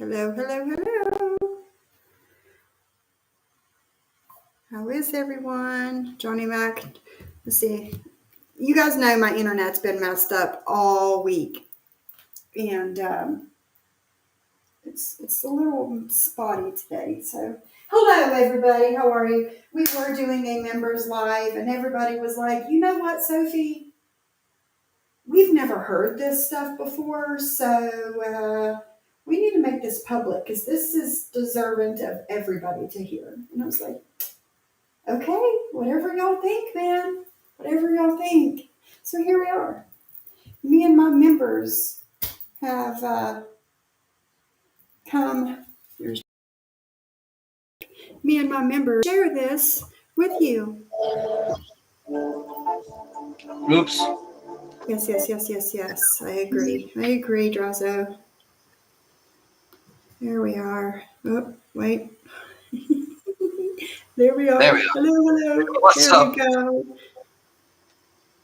Hello, hello, hello. How is everyone? Johnny Mac. Let's see. You guys know my internet's been messed up all week, and it's a little spotty today. So, hello everybody. How are you? We were doing a members live, and everybody was like, "You know what, Sophie? We've never heard this stuff before, so we need to make this public because this is deserving of everybody to hear." And I was like, okay, whatever y'all think, man. Whatever y'all think. So here we are. Me and my members have come. Me and my members share this with you. Oops. Yes. I agree, Drazo. There we are. Oh, wait. There we are. There we go. Hello. What's there up? we go.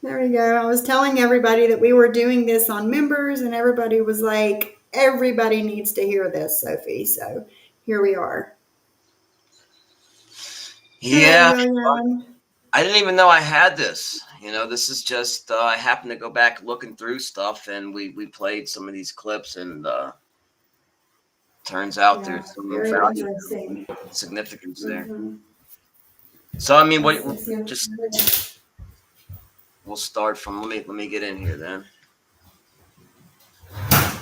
There we go. I was telling everybody that we were doing this on members, and everybody was like, everybody needs to hear this, Sophie. So here we are. Yeah. Hello, I didn't even know I had this. This is just I happened to go back looking through stuff, and we played some of these clips, and turns out there's some very value, interesting. significance there. So I mean, just we'll start from let me get in here then.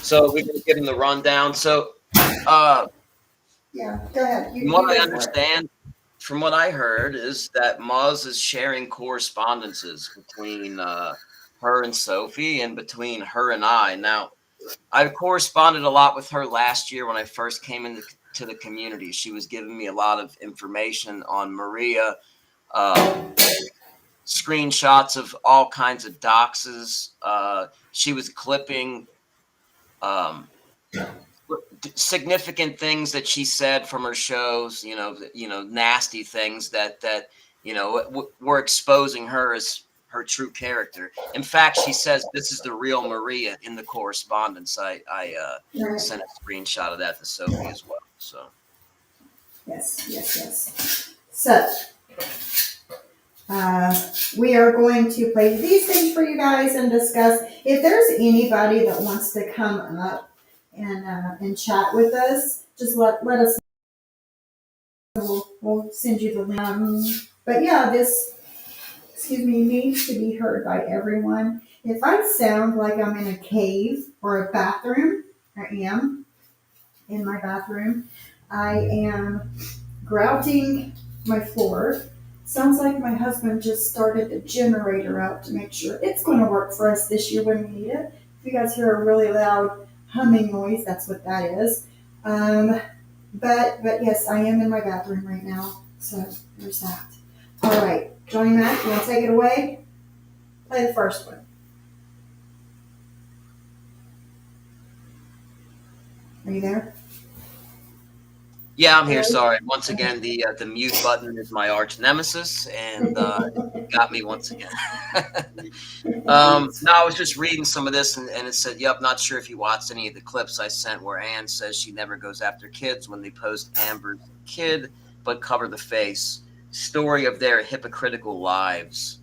So we're gonna give them the rundown. So yeah, go ahead. from what I understand, from what I heard, is that Muzz is sharing correspondences between her and Sophie, and between her and I. Now, I corresponded a lot with her last year when I first came into the community. She was giving me a lot of information on Maria, screenshots of all kinds of doxes. She was clipping significant things that she said from her shows. Nasty things that were exposing her as her true character. In fact, she says this is the real Maria in the correspondence. I sent a screenshot of that to Sophie as well. So yes. So we are going to play these things for you guys and discuss. If there's anybody that wants to come up and chat with us, just let us know. We'll send you the link. But yeah, this needs to be heard by everyone. If I sound like I'm in a cave or a bathroom, I am in my bathroom. I am grouting my floor. Sounds like my husband just started the generator up to make sure it's going to work for us this year when we need it. If you guys hear a really loud humming noise, that's what that is. But yes, I am in my bathroom right now. So there's that. All right, Johnny Mac, you want to take it away? Play the first one. Are you there? yeah, I'm here. Sorry. Once again, the mute button is my arch nemesis, and got me once again. No, I was just reading some of this, and it said, "Yep, not sure if you watched any of the clips I sent where Ann says she never goes after kids when they post Amber's kid, but cover the face. Story of their hypocritical lives."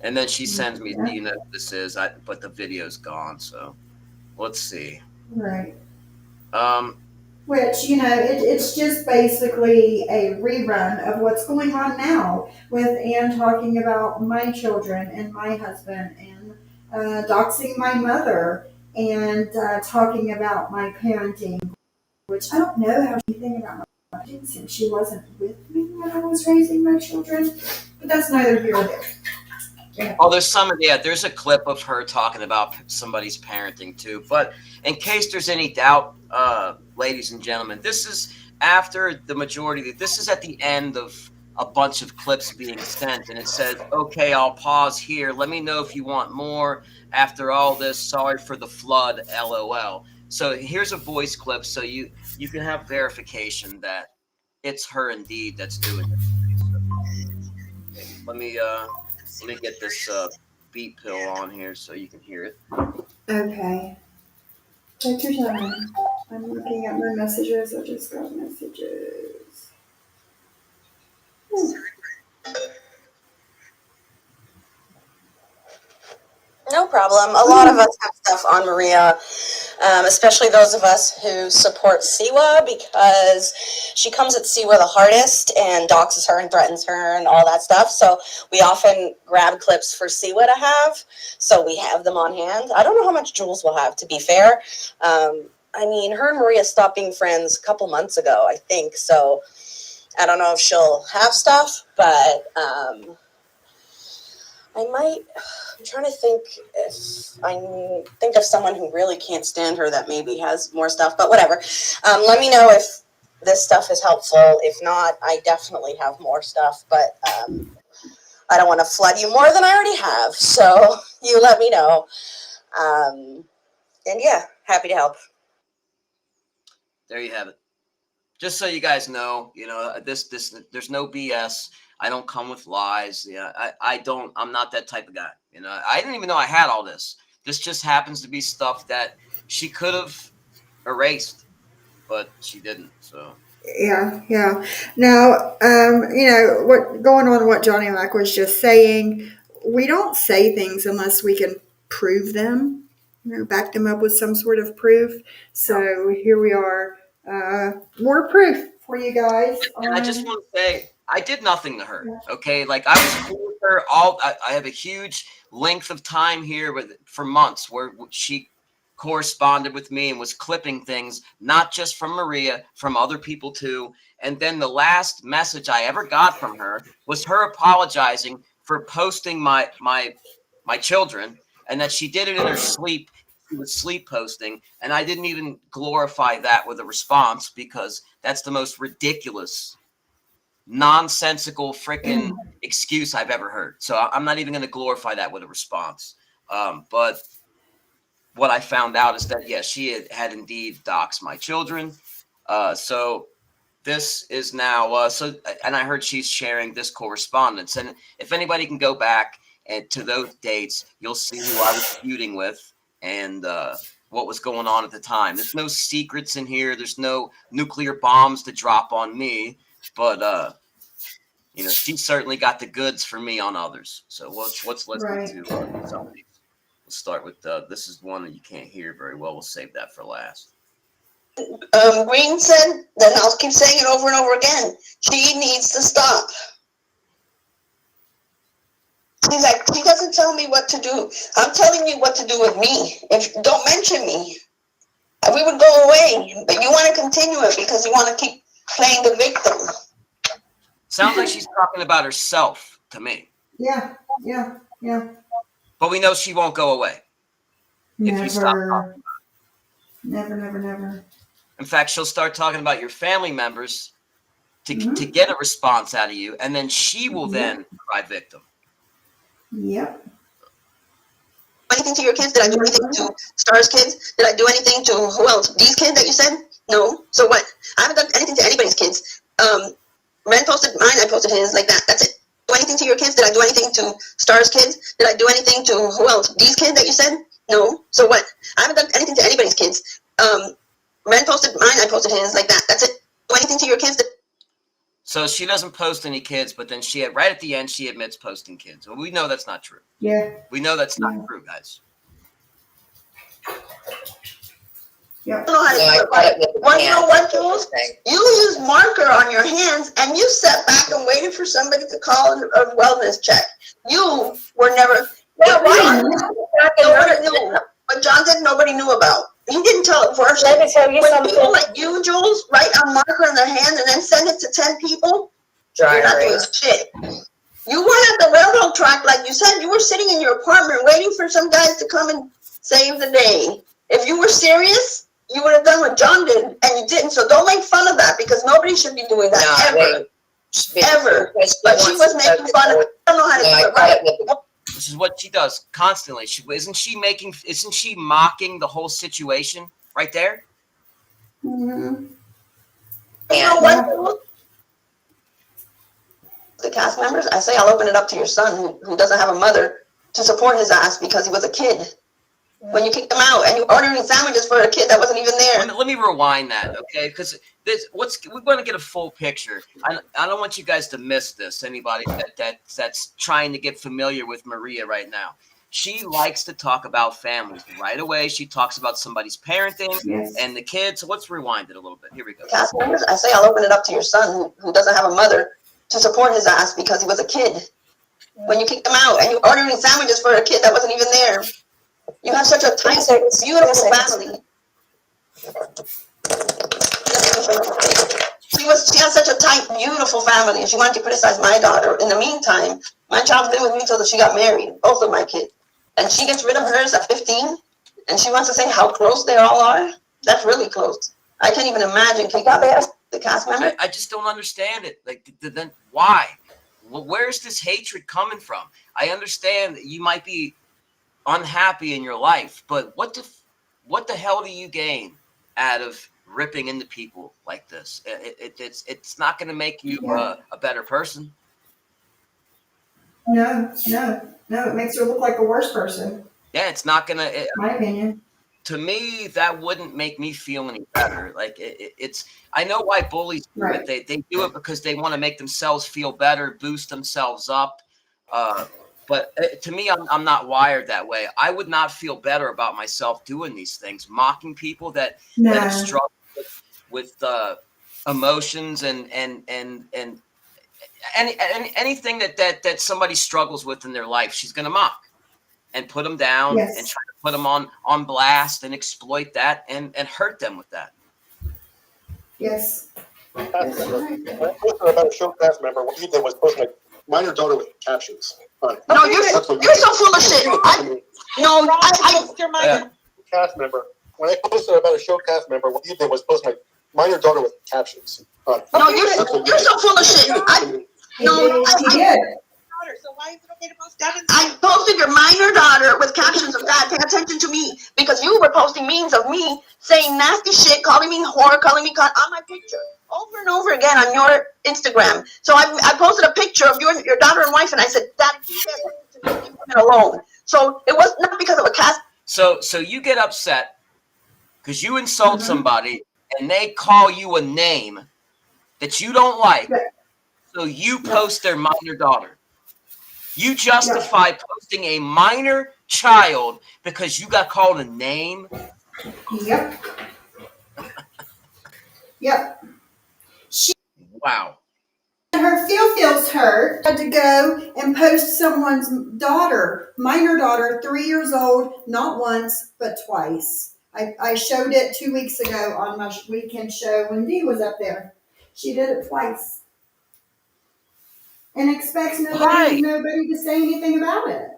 And then she sends me, "Do you know what this is?" But the video's gone, so let's see. Right. Which, it's just basically a rerun of what's going on now with Anne talking about my children and my husband and doxing my mother and talking about my parenting, which I don't know how anything about my parenting since she wasn't with me when I was raising my children, but that's neither here nor there. Yeah. Oh, there's a clip of her talking about somebody's parenting too. But in case there's any doubt, ladies and gentlemen, this is after the majority. This is at the end of a bunch of clips being sent, and it says, "Okay, I'll pause here. Let me know if you want more. After all this, sorry for the flood, LOL." So here's a voice clip, so you can have verification that it's her indeed that's doing it. Okay, let me get this beat pill on here so you can hear it. Okay. Take your time. I'm looking at my messages. I just got messages. No problem. A lot of us have stuff on Maria, especially those of us who support Siwa, because she comes at Siwa the hardest and doxes her and threatens her and all that stuff. So we often grab clips for Siwa to have, so we have them on hand. I don't know how much Jules will have, to be fair. I mean, her and Maria stopped being friends a couple months ago, I think. So I don't know if she'll have stuff, but I might. I'm trying to think if I think of someone who really can't stand her that maybe has more stuff, but whatever. Let me know if this stuff is helpful. If not, I definitely have more stuff, but I don't want to flood you more than I already have. So you let me know. And yeah, happy to help. There you have it. Just so you guys know, this there's no BS. I don't come with lies. Yeah, I don't. I'm not that type of guy. I didn't even know I had all this. This just happens to be stuff that she could have erased, but she didn't. So Yeah. Now, what going on what Johnny Mac was just saying, we don't say things unless we can prove them, back them up with some sort of proof. So here we are, more proof for you guys. and I just want to say I did nothing to her. Okay, like I was cool with her. I have a huge length of time here for months where she corresponded with me and was clipping things, not just from Maria, from other people too. And then the last message I ever got from her was her apologizing for posting my children, and that she did it in her sleep. She was sleep posting, and I didn't even glorify that with a response, because that's the most ridiculous, nonsensical freaking excuse I've ever heard. So I'm not even going to glorify that with a response. But what I found out is that, yes, she had indeed doxed my children. So this is now, and I heard she's sharing this correspondence. And if anybody can go back and to those dates, you'll see who I was feuding with and what was going on at the time. There's no secrets in here. There's no nuclear bombs to drop on me. But she certainly got the goods for me on others. So let's listen Right. to some of these. We'll start with this is one that you can't hear very well. We'll save that for last. Green said, then I'll keep saying it over and over again. She needs to stop. He's like, she doesn't tell me what to do. I'm telling you what to do with me. If don't mention me, we would go away. But you want to continue it because you want to keep playing the victim. Sounds like she's talking about herself to me. Yeah. But we know she won't go away if you stop talking. Never. In fact, she'll start talking about your family members to get a response out of you, and then she will then cry victim. Yep. Anything to your kids? Did I do anything to Star's kids? Did I do anything to who else? These kids that you said? No. So what? I haven't done anything to anybody's kids. Ren posted mine, I posted his, like that. That's it. Do anything to your kids? Did I do anything to Star's kids? Did I do anything to who else? These kids that you said? No. So what? I haven't done anything to anybody's kids. Ren posted mine, I posted his, like that. That's it. Do anything to your kids? So she doesn't post any kids, but then right at the end, she admits posting kids. Well, we know that's not true. Yeah. We know that's not true, guys. Yeah. Well, you know what, Jules? You used marker on your hands and you sat back and waited for somebody to call a wellness check. You were never. Yeah, why? Nobody knew. But John said nobody knew about. He didn't tell it first. Let me tell you when something. People like you, Jules, write a marker in their hand and then send it to 10 people, you're not doing shit. You weren't at the railroad track like you said. You were sitting in your apartment waiting for some guys to come and save the day. If you were serious, you would have done what John did, and you didn't. So don't make fun of that, because nobody should be doing that ever. But she was making fun of it. I don't know how to do it right. This is what she does constantly. Isn't she mocking the whole situation right there? Mm-hmm. You know what? The cast members, I say I'll open it up to your son who doesn't have a mother to support his ass because he was a kid. when you kicked them out and you ordering sandwiches for a kid that wasn't even there. Let me rewind that, okay? Because we're going to get a full picture. I don't want you guys to miss this. Anybody that's trying to get familiar with Maria right now, she likes to talk about families. Right away, she talks about somebody's parenting and the kids. So let's rewind it a little bit. Here we go. Cast members, I say I'll open it up to your son who doesn't have a mother to support his ass because he was a kid. When you kicked him out and you ordering sandwiches for a kid that wasn't even there. You have such a tight, beautiful family. She has such a tight, beautiful family, and she wanted to criticize my daughter. In the meantime, my child's been with me until she got married, both of my kids. And she gets rid of hers at 15, and she wants to say how close they all are. That's really close. I can't even imagine kicking out the cast member. I just don't understand it. Like, then why? Well, where's this hatred coming from? I understand that you might be unhappy in your life, but what the hell do you gain out of ripping into people like this? It's not going to make you a better person. No, it makes her look like a worse person. Yeah, it's not going to. My opinion. To me, that wouldn't make me feel any better. Like it's. I know why bullies do it. They do it because they want to make themselves feel better, boost themselves up. But to me, I'm not wired that way. I would not feel better about myself doing these things, mocking people that struggle with emotions and anything that somebody struggles with in their life. She's going to mock and put them down and try to put them on blast and exploit that and hurt them with that. Yes. About a show cast member, what he did was post my minor daughter with captions. No, you're so full of shit. Cast member. When I posted about a show cast member, what he did was post my minor daughter with captions. No, you're so full of shit. He did. So why is it okay to post that? I posted your minor daughter with captions of that. Pay attention to me because you were posting memes of me saying nasty shit, calling me whore, calling me cunt on my picture over and over again on your Instagram. So I posted a picture of your daughter and wife, and I said, "That leave it alone." So it was not because of a cast. So you get upset because you insult somebody and they call you a name that you don't like. So you post their minor daughter. You justify posting a minor child because you got called a name? Yep. Wow. Her feels hurt. Had to go and post someone's daughter, minor daughter, 3 years old, not once, but twice. I showed it 2 weeks ago on my weekend show when Dee was up there. She did it twice. And expects nobody to say anything about it.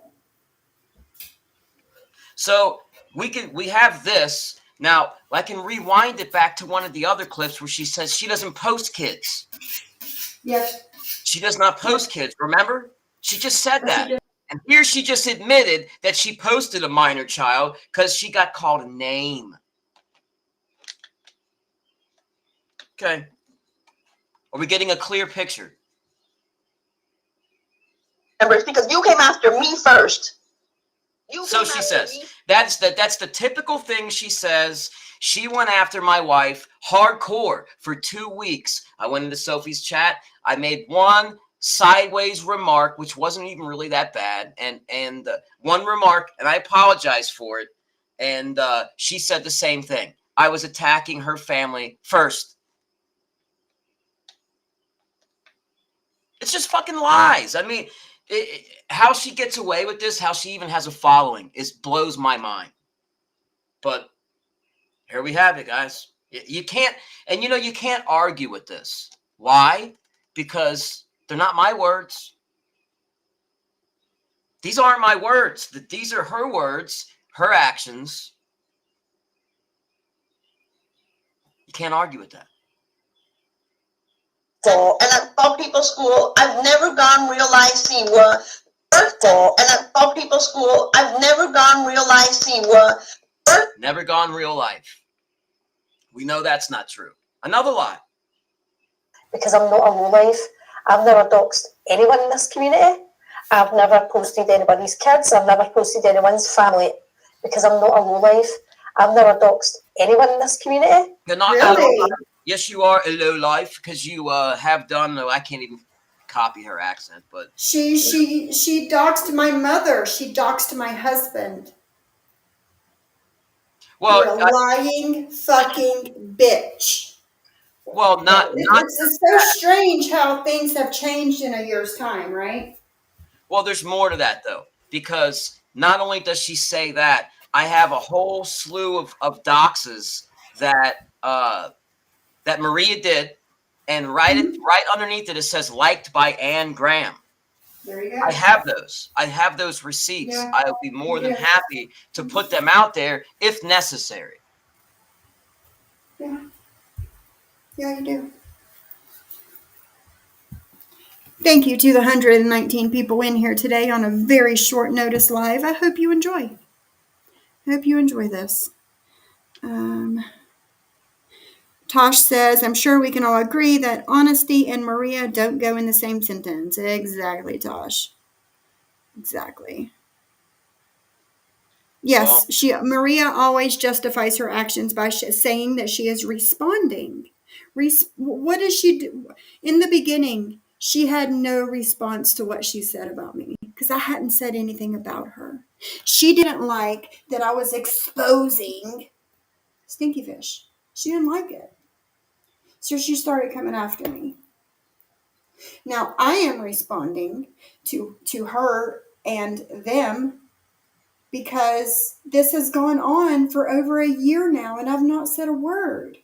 So we have this. Now, I can rewind it back to one of the other clips where she says she doesn't post kids. Yes. She does not post kids, remember? She just said that. And here she just admitted that she posted a minor child because she got called a name. Okay. Are we getting a clear picture? Because you came after me first. So she says that's the typical thing she says. She went after my wife hardcore for 2 weeks. I went into Sophie's chat. I made one sideways remark, which wasn't even really that bad, and one remark, and I apologize for it. And she said the same thing. I was attacking her family first. It's just fucking lies. I mean, how she gets away with this, how she even has a following, blows my mind. But here we have it, guys. You can't argue with this. Why? Because they're not my words. These aren't my words. These are her words, her actions. You can't argue with that. And at Paul People's School, I've never gone real life Siwa. And at Paul People's School, I've never gone real life Siwa. Never gone real life. We know that's not true. Another lie. Because I'm not a low life. I've never doxed anyone in this community. I've never posted anybody's kids. I've never posted anyone's family because I'm not a lowlife. I've never doxed anyone in this community. You're not Really? yes, you are a low life because you have done. No, I can't even copy her accent, but She doxed my mother. She doxed my husband. well, You're a lying fucking bitch. not It's so strange how things have changed in a year's time, right? well. There's more to that though, because not only does she say that, I have a whole slew of doxes that that Maria did, and right underneath it says liked by Ann Graham. There you I go. have those. I have those receipts. Yeah, I'll be more you than do. happy to put them out there if necessary. Yeah, yeah, you do. Thank you to the 119 people in here today on a very short notice live. I hope you enjoy. I hope you enjoy this. Tosh says, I'm sure we can all agree that honesty and Maria don't go in the same sentence. Exactly, Tosh. Exactly. Well, Yes, Maria always justifies her actions by saying that she is responding. What does she do? In the beginning, she had no response to what she said about me because I hadn't said anything about her. She didn't like that I was exposing Stinky Fish. She didn't like it. So she started coming after me. Now I am responding to her and them because this has gone on for over a year now and I've not said a word.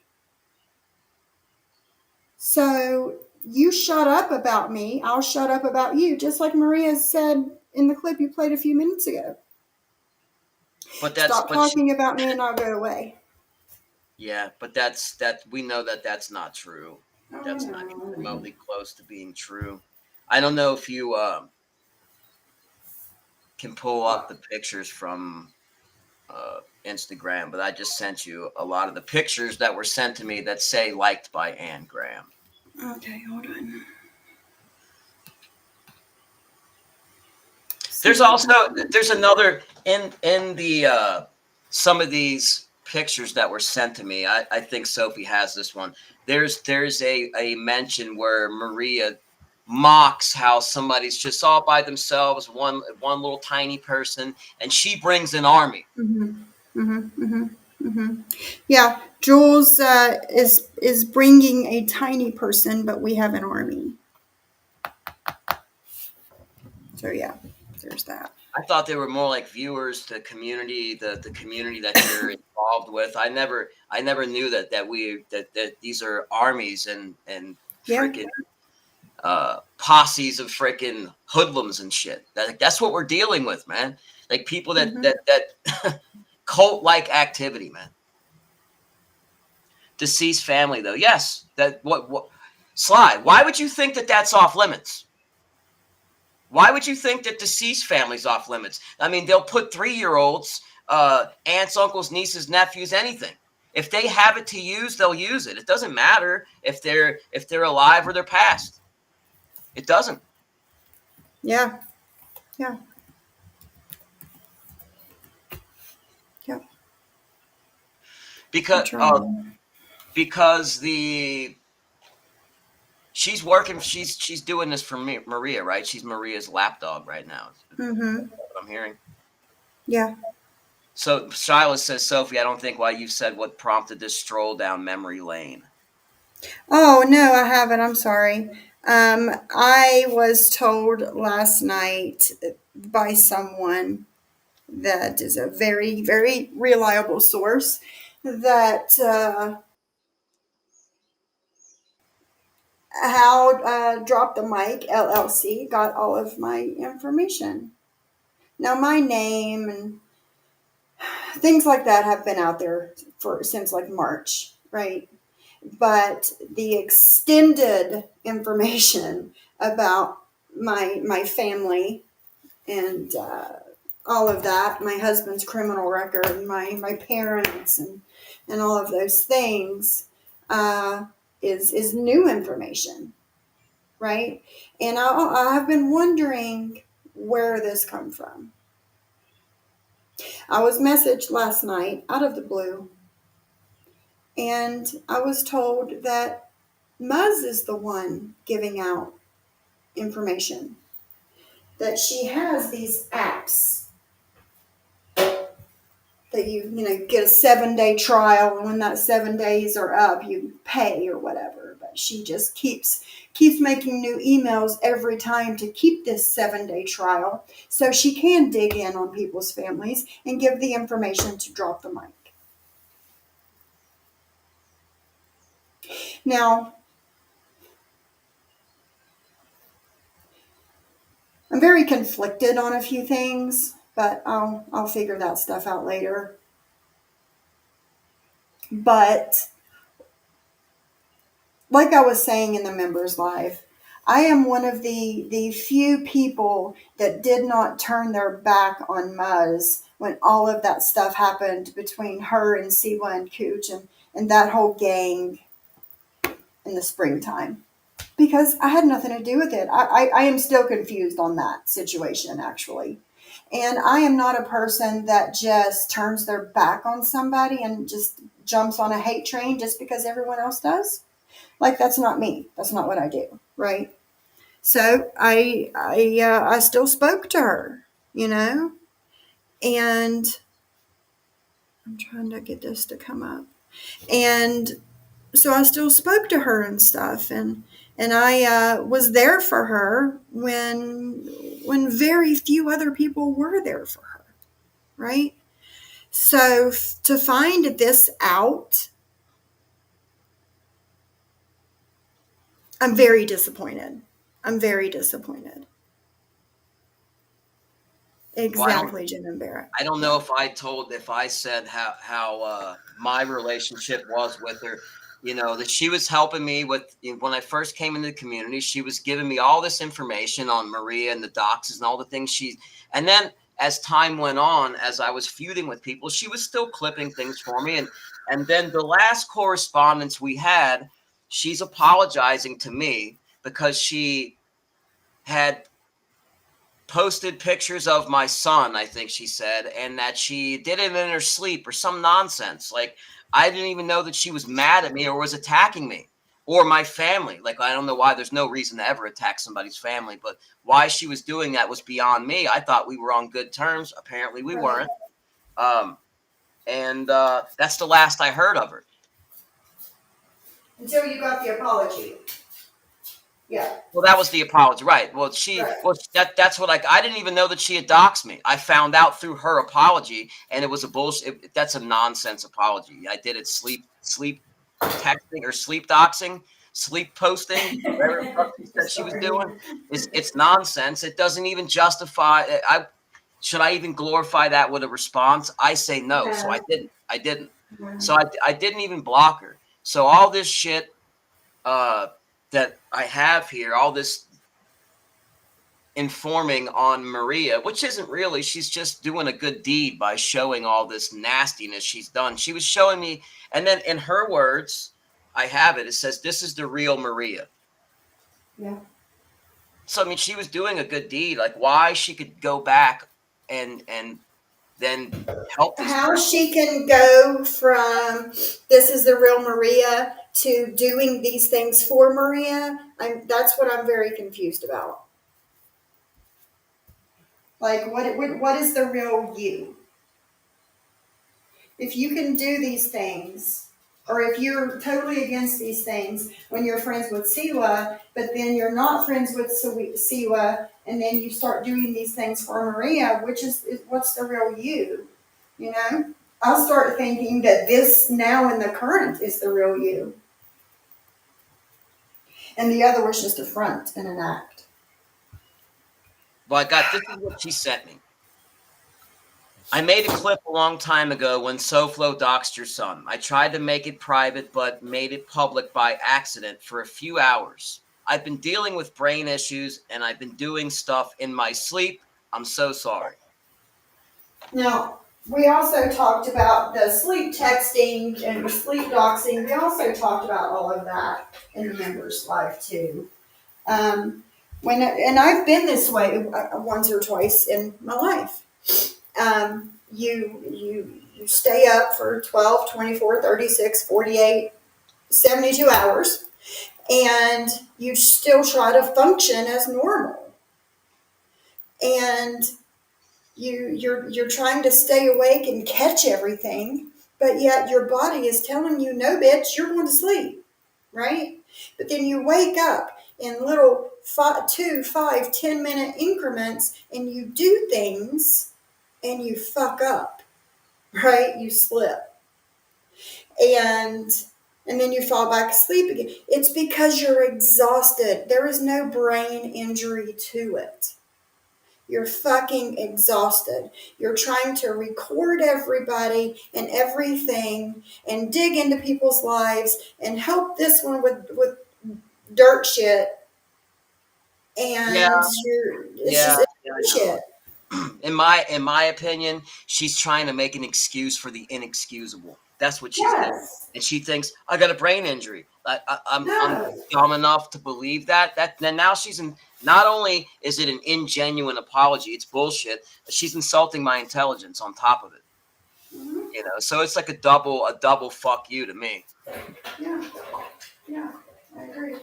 So you shut up about me, I'll shut up about you, just like Maria said in the clip you played a few minutes ago. but Stop talking about me and I'll go away. yeah, but we know that that's not true. That's not even remotely close to being true. I don't know if you can pull up the pictures from Instagram, but I just sent you a lot of the pictures that were sent to me that say liked by Ann Graham. Okay, hold on. There's another in the some of these pictures that were sent to me. I think Sophie has this one. There's a mention where Maria mocks how somebody's just all by themselves, one little tiny person, and she brings an army. Yeah, Jules is bringing a tiny person, but we have an army. So yeah, there's that. I thought they were more like viewers, the community that you're involved with. I never knew that these are armies and Yeah. freaking posses of freaking hoodlums and shit. That's what we're dealing with, man. Like people that cult like activity, man. Deceased family, though. Yes, that what Sly. Why would you think that that's off limits? Why would you think that deceased family's off limits? I mean, they'll put 3-year-olds, aunts, uncles, nieces, nephews, anything. If they have it to use, they'll use it. It doesn't matter if they're alive or they're past. It doesn't. Yeah. Yeah. Yeah. Because she's working. She's doing this for Maria, right? She's Maria's lapdog right now. Mm-hmm. That's what I'm hearing. Yeah. So Silas says, Sophie, I don't think why you said what prompted this stroll down memory lane. Oh no, I haven't. I'm sorry. I was told last night by someone that is a very, very reliable source that how Drop the Mic LLC got all of my information. Now my name and things like that have been out there since like March, right? But the extended information about my family and all of that, my husband's criminal record, my parents, and all of those things is new information, right? And I've been wondering where this come from. I was messaged last night out of the blue, and I was told that Muzz is the one giving out information. That she has these apps that you get a 7-day trial, and when that 7 days are up, you pay or whatever. But she just keeps making new emails every time to keep this 7-day trial, so she can dig in on people's families and give the information to drop the mic. Now, I'm very conflicted on a few things, but I'll figure that stuff out later. But like I was saying in the members live, I am one of the few people that did not turn their back on Muzz when all of that stuff happened between her and Siwa and Cooch and that whole gang in the springtime. Because I had nothing to do with it. I am still confused on that situation, actually. And I am not a person that just turns their back on somebody and just jumps on a hate train just because everyone else does. Like, that's not me. That's not what I do, right? So I still spoke to her, and I'm trying to get this to come up. And so I still spoke to her and stuff, and I was there for her when very few other people were there for her, right? So to find this out, I'm very disappointed. I'm very disappointed. Exactly, Jim and Barrett. I don't know if I said how my relationship was with her. That she was helping me with when I first came into the community. She was giving me all this information on Maria and the doxes and all the things and then as time went on, as I was feuding with people, she was still clipping things for me. And then the last correspondence we had, she's apologizing to me because she had posted pictures of my son, I think she said, and that she did it in her sleep or some nonsense. Like, I didn't even know that she was mad at me or was attacking me or my family. Like, I don't know why. There's no reason to ever attack somebody's family, but why she was doing that was beyond me. I thought we were on good terms. Apparently we weren't. And that's the last I heard of her. Until you got the apology. Yeah. Well, that was the apology, right? Well, that's what I didn't even know that she had doxed me. I found out through her apology, and it was a bullshit. That's a nonsense apology. I did it sleep texting or sleep doxing, sleep posting, whatever the fuck she said she was doing. It's nonsense. It doesn't even justify. Should I even glorify that with a response? I say no. So I didn't. So I didn't even block her. So all this shit. That I have here, all this informing on Maria, which isn't really, she's just doing a good deed by showing all this nastiness she's done. She was showing me, and then in her words, I have it says, this is the real Maria. Yeah. So, I mean, she was doing a good deed. Like, why she could go back and then help this How person. she can go from this is the real Maria to doing these things for Maria, that's what I'm very confused about. Like, what is the real you? If you can do these things, or if you're totally against these things when you're friends with Siwa, but then you're not friends with Siwa, and then you start doing these things for Maria, what's the real you? I'll start thinking that this now in the current is the real you. And the other was just a front and an act. Well, this is what she sent me. I made a clip a long time ago when SoFlo doxed your son. I tried to make it private, but made it public by accident for a few hours. I've been dealing with brain issues, and I've been doing stuff in my sleep. I'm so sorry. Now, we also talked about the sleep texting and the sleep doxing. We also talked about all of that in the members' live too. And I've been this way once or twice in my life. you stay up for 12, 24, 36, 48, 72 hours, and you still try to function as normal. And you're trying to stay awake and catch everything, but yet your body is telling you, no, bitch, you're going to sleep, right? But then you wake up in little 2, 5, 10-minute increments, and you do things, and you fuck up, right? You slip, and then you fall back asleep again. It's because you're exhausted. There is no brain injury to it. You're fucking exhausted. You're trying to record everybody and everything and dig into people's lives and help this one with dirt shit. Yeah, And it's yeah, just yeah, it's I know. shit. In my opinion, she's trying to make an excuse for the inexcusable. That's what she's doing, Yes. and she thinks I got a brain injury. I'm No. dumb enough to believe that. Then now she's in. Not only is it an ingenuine apology, it's bullshit. She's insulting my intelligence on top of it. Mhm. So it's like a double fuck you to me. Yeah. Yeah. I agree.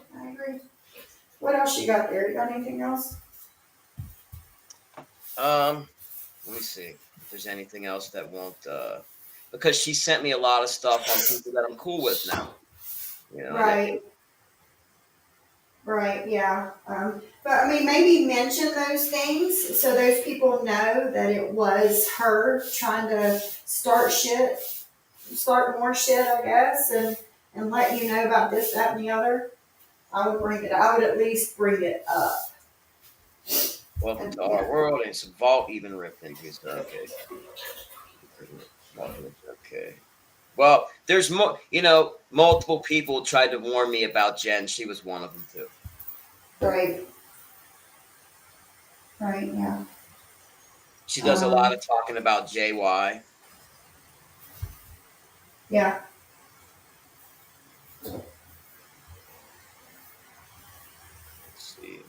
What else you got there? You got anything else? Let me see if there's anything else that won't. Because she sent me a lot of stuff on people that I'm cool with now. Right. Right, yeah. But I mean, maybe mention those things so those people know that it was her trying to start more shit, I guess, and let you know about this, that, and the other. I would at least bring it up. Welcome And, to our yeah. world, and it's a vault even ripped into his. Okay. Okay. Well, there's more. Multiple people tried to warn me about Jen. She was one of them too. Right. Right, yeah. She does a lot of Um, talking about JY. yeah. Let's see.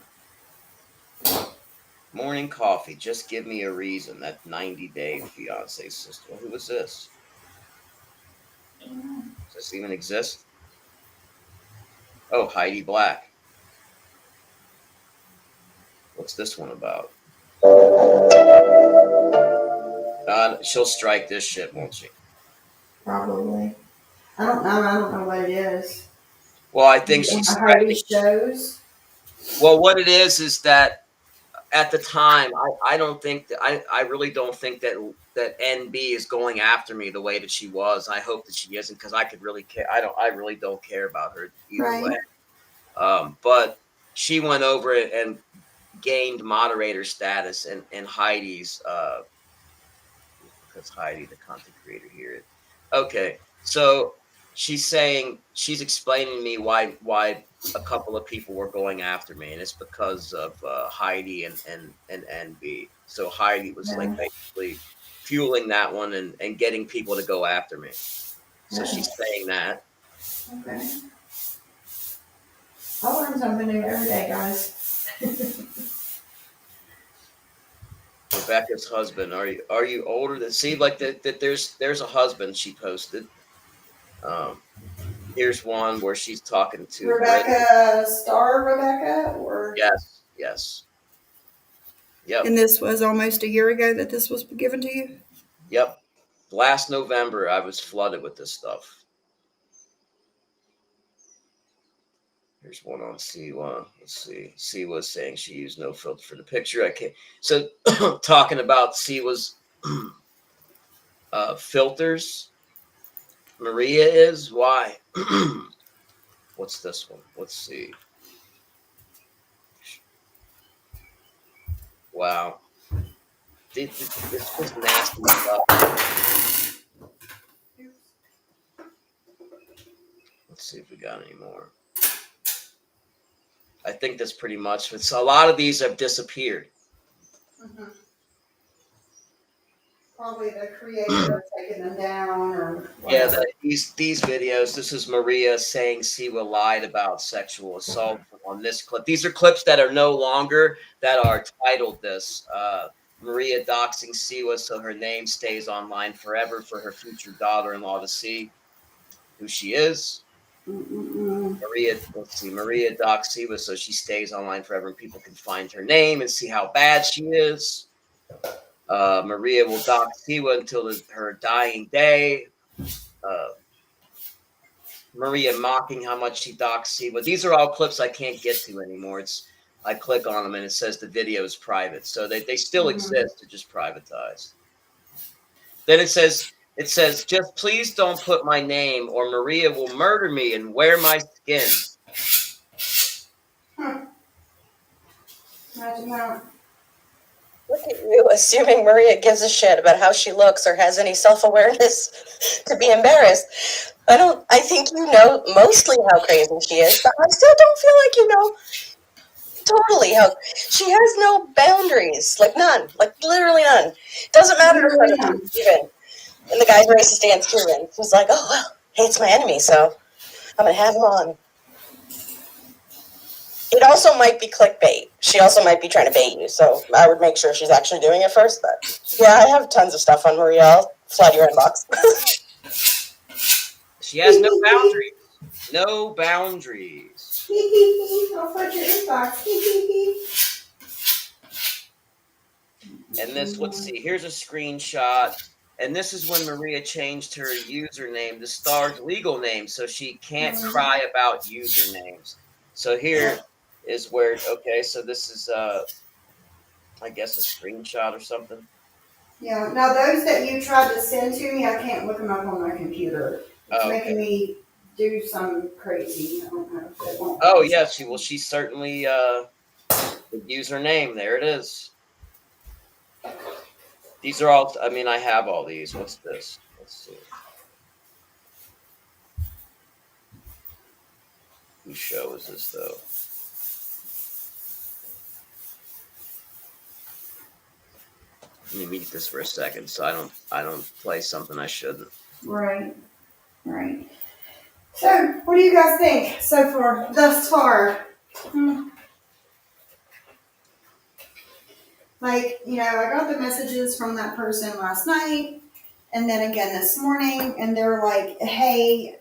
Morning coffee. Just give me a reason. That 90-day fiance sister. Who was this? Does this even exist? Oh, Heidi Black. What's this one about? She'll strike this shit, won't she? Probably. I don't know. I don't know what it is. Well, I think One she's of Heidi's threatening. shows. Well, what it is that at the time, I don't think that I really don't think that NB is going after me the way that she was. I hope that she isn't because I could really care. I really don't care about her either Right. way. But she went over it and gained moderator status and Heidi's because Heidi, the content creator here. Okay, so she's explaining to me why a couple of people were going after me, and it's because of Heidi and NB. So Heidi was like Yeah. basically fueling that one and getting people to go after me. So Yeah. she's saying that. Okay. I learn something new every day, guys. Rebecca's husband. Are you older than see like that there's a husband she posted. Um Here's one where she's talking to Brittany. Rebecca, or Yes, yes. Yep, and this was almost a year ago that this was given to you. yep. Last November, I was flooded with this stuff. Here's one on Siwa. Let's see. Siwa's saying she used no filter for the picture. I can't. So, talking about Siwa's filters, Maria is why. What's this one? Let's see. Wow. It's just nasty stuff. Let's see if we got any more. I think that's pretty much. It's a lot of these have disappeared. Mm-hmm. Probably the creator taking them down or Yeah, whatever. these videos. This is Maria saying Siwa lied about sexual assault on this clip. These are clips that are no longer that are titled this. Maria doxing Siwa so her name stays online forever for her future daughter-in-law to see who she is. Maria, let's see, Maria doxed Siwa so she stays online forever and people can find her name and see how bad she is. Maria will dox Siwa until her dying day. Maria mocking how much she doxed Siwa. These are all clips I can't get to anymore. I click on them and it says the video is private. So they still exist, they're just privatized. Then it says, just please don't put my name or Maria will murder me and wear my skin. Imagine that. Look at you assuming Maria gives a shit about how she looks or has any self-awareness to be embarrassed. I think you know mostly how crazy she is, but I still don't feel like you know totally how she has no boundaries. Like none. Like literally none. Doesn't matter to her that he's Cuban. And the guy's racist against Cuban. She's like, oh well, hate's my enemy, so I'm gonna have him on. It also might be clickbait. She also might be trying to bait you, so I would make sure she's actually doing it first. But yeah, I have tons of stuff on Maria. I'll flood your inbox. She has no boundaries. No boundaries. I'll flood your inbox. And this, let's see, here's a screenshot. And this is when Maria changed her username to Star's legal name, so she can't cry about usernames. So here is where, okay, so this is, I guess, a screenshot or something. Yeah, now those that you tried to send to me, I can't look them up on my computer. It's making me do some crazy. I don't know if it won't. Oh, yeah, she certainly would use her name. There it is. These are all, I mean, I have all these. What's this? Let's see. Whose show is this, though? Let me mute this for a second so I don't play something I shouldn't. Right. So, what do you guys think so far, thus far? Like, I got the messages from that person last night, and then again this morning, and they're like, hey,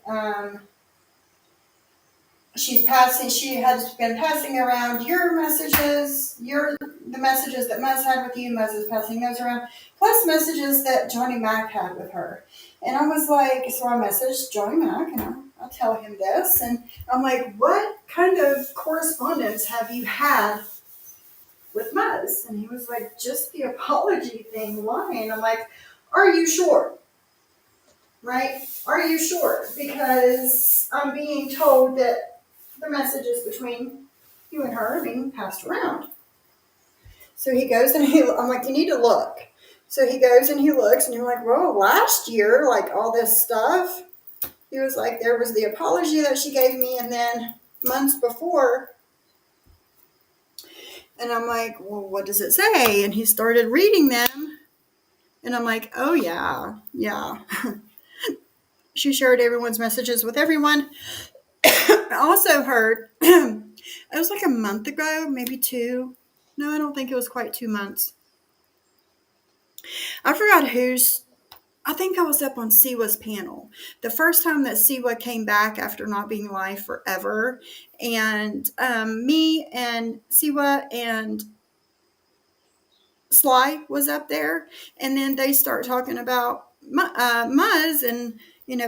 she has been passing around your messages, the messages that Muzz had with you, Muzz is passing those around, plus messages that Johnny Mac had with her. And I was like, so I messaged Johnny Mac, and I'll tell him this, and I'm like, what kind of correspondence have you had with Muzz? And he was like, just the apology thing, lying. I'm like, are you sure? Right? Are you sure? Because I'm being told that the messages between you and her are being passed around. So he goes and I'm like, you need to look. So he goes and he looks and you're like, well, last year, like all this stuff, he was like, there was the apology that she gave me, and then months before. And I'm like, well, what does it say? And he started reading them. And I'm like, oh, yeah. She shared everyone's messages with everyone. I also heard, it was like a month ago, maybe 2. No, I don't think it was quite 2 months. I forgot I think I was up on Siwa's panel. The first time that Siwa came back after not being live forever. And me and Siwa and Sly was up there. And then they start talking about Muzz and,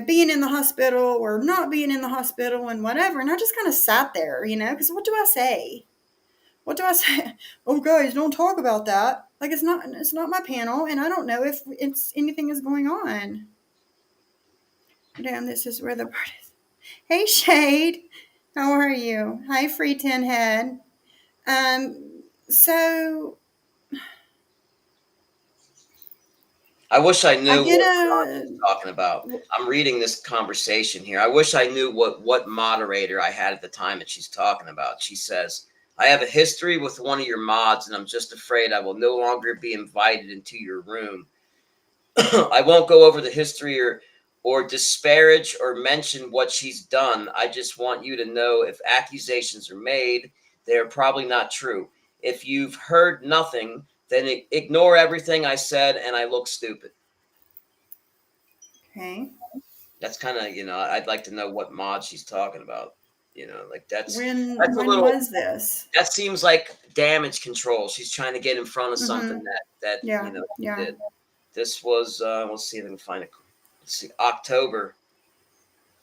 being in the hospital or not being in the hospital and whatever. And I just kind of sat there, because what do I say? Oh, guys, don't talk about that. Like, it's not my panel, and I don't know if anything is going on. Damn, this is where the part is. Hey, Shade. How are you? Hi, Free Tin Head. So I wish I knew what John was talking about. I'm reading this conversation here. I wish I knew what moderator I had at the time that she's talking about. She says, I have a history with one of your mods, and I'm just afraid I will no longer be invited into your room. I won't go over the history or disparage or mention what she's done. I just want you to know if accusations are made, they are probably not true. If you've heard nothing, then ignore everything I said and I look stupid. Okay. That's kind of, I'd like to know what mod she's talking about. Like that's a When little, was this? that seems like damage control. She's trying to get in front of something Mhm. that Yeah. she Yeah. did. This was, let's see if I can find it. Let's see, October.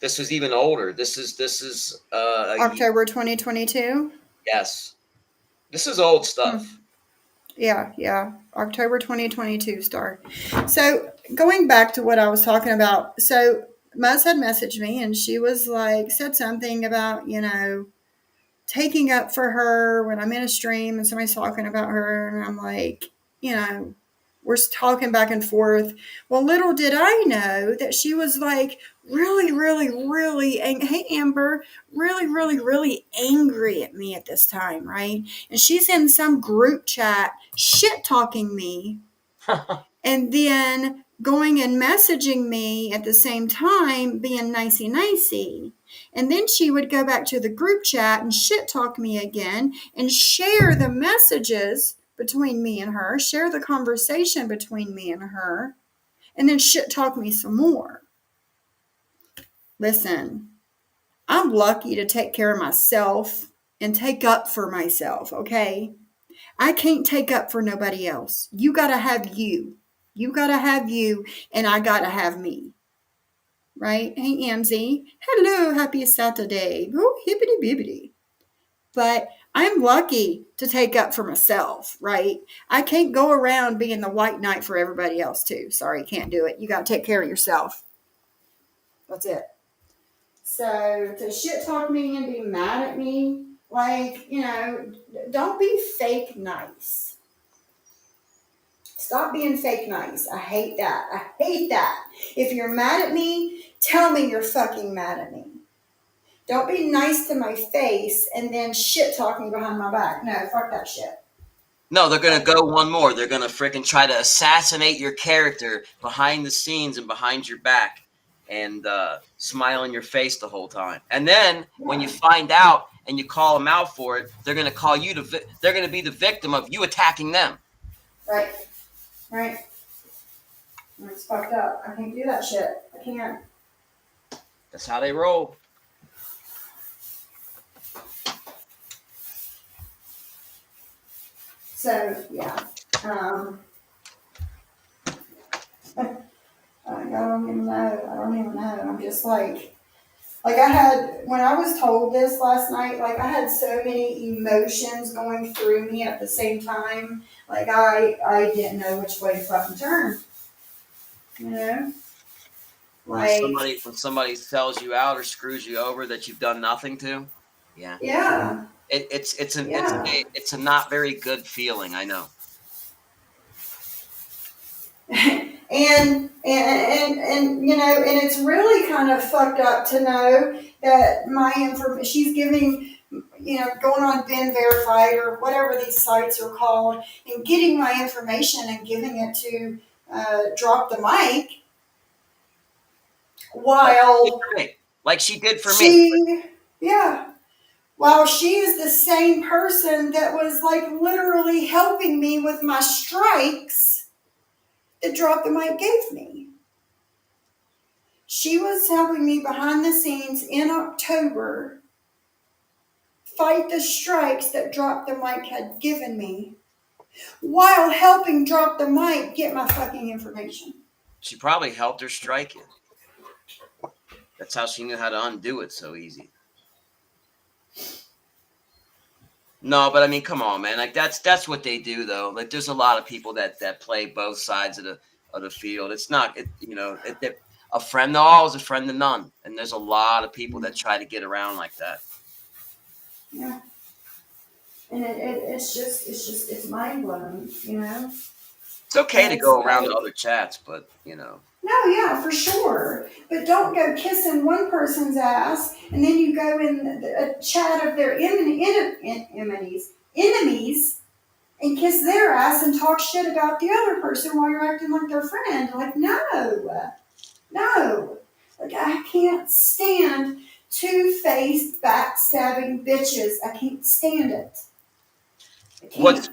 This was even older. This is October 2022. yes. This is old stuff. Yeah. October 2022 start. So going back to what I was talking about, so Muzz had messaged me and she was like, said something about, taking up for her when I'm in a stream and somebody's talking about her. And I'm like, we're talking back and forth. Well, little did I know that she was like really, really, really, hey, Amber, really, really, really angry at me at this time, right? And she's in some group chat shit talking me and then going and messaging me at the same time, being nicey. And then she would go back to the group chat and shit talk me again and share the messages between me and her, share the conversation between me and her, and then shit talk me some more. Listen, I'm lucky to take care of myself and take up for myself, okay? I can't take up for nobody else. You got to have you. You got to have you, and I got to have me. Right? Hey, Amzy. Hello, happy Saturday. Oh, hippity bibbity. But I'm lucky to take up for myself, right? I can't go around being the white knight for everybody else, too. Sorry, can't do it. You got to take care of yourself. That's it. So to shit talk me and be mad at me, like, don't be fake nice. Stop being fake nice. I hate that. I hate that. If you're mad at me, tell me you're fucking mad at me. Don't be nice to my face and then shit talking behind my back. No, fuck that shit. No, they're going to go one more. They're going to freaking try to assassinate your character behind the scenes and behind your back and smile in your face the whole time. And then when you find out and you call them out for it, they're going to call you they're going to be the victim of you attacking them. Right. It's fucked up. I can't do that shit. I can't. That's how they roll. So, yeah. I don't even know. I'm just like I had, when I was told this last night, like I had so many emotions going through me at the same time. Like I didn't know which way to fucking turn. Like, When somebody sells you out or screws you over that you've done nothing to, yeah. It's a not very good feeling. I know. And and it's really kind of fucked up to know that my information, she's giving, going on Ben Verified or whatever these sites are called, and getting my information and giving it to Drop the Mic, while like she did for me. Yeah, while she is the same person that was like literally helping me with my strikes that Drop the Mic gave me. She was helping me behind the scenes in October fight the strikes that Drop the Mic had given me, while helping Drop the Mic get my fucking information. She probably helped her strike you. That's how she knew how to undo it so easy. No, but I mean, come on, man. Like that's what they do, though. Like there's a lot of people that play both sides of the field. It's not, a friend to all is a friend to none, and there's a lot of people that try to get around like that. Yeah, and it's mind blowing, It's okay to go around to other chats, but No, yeah, for sure. But don't go kissing one person's ass and then you go in a chat of their enemies and kiss their ass and talk shit about the other person while you're acting like their friend. Like, no. Like, I can't stand two-faced, backstabbing bitches. I can't stand it. I can't.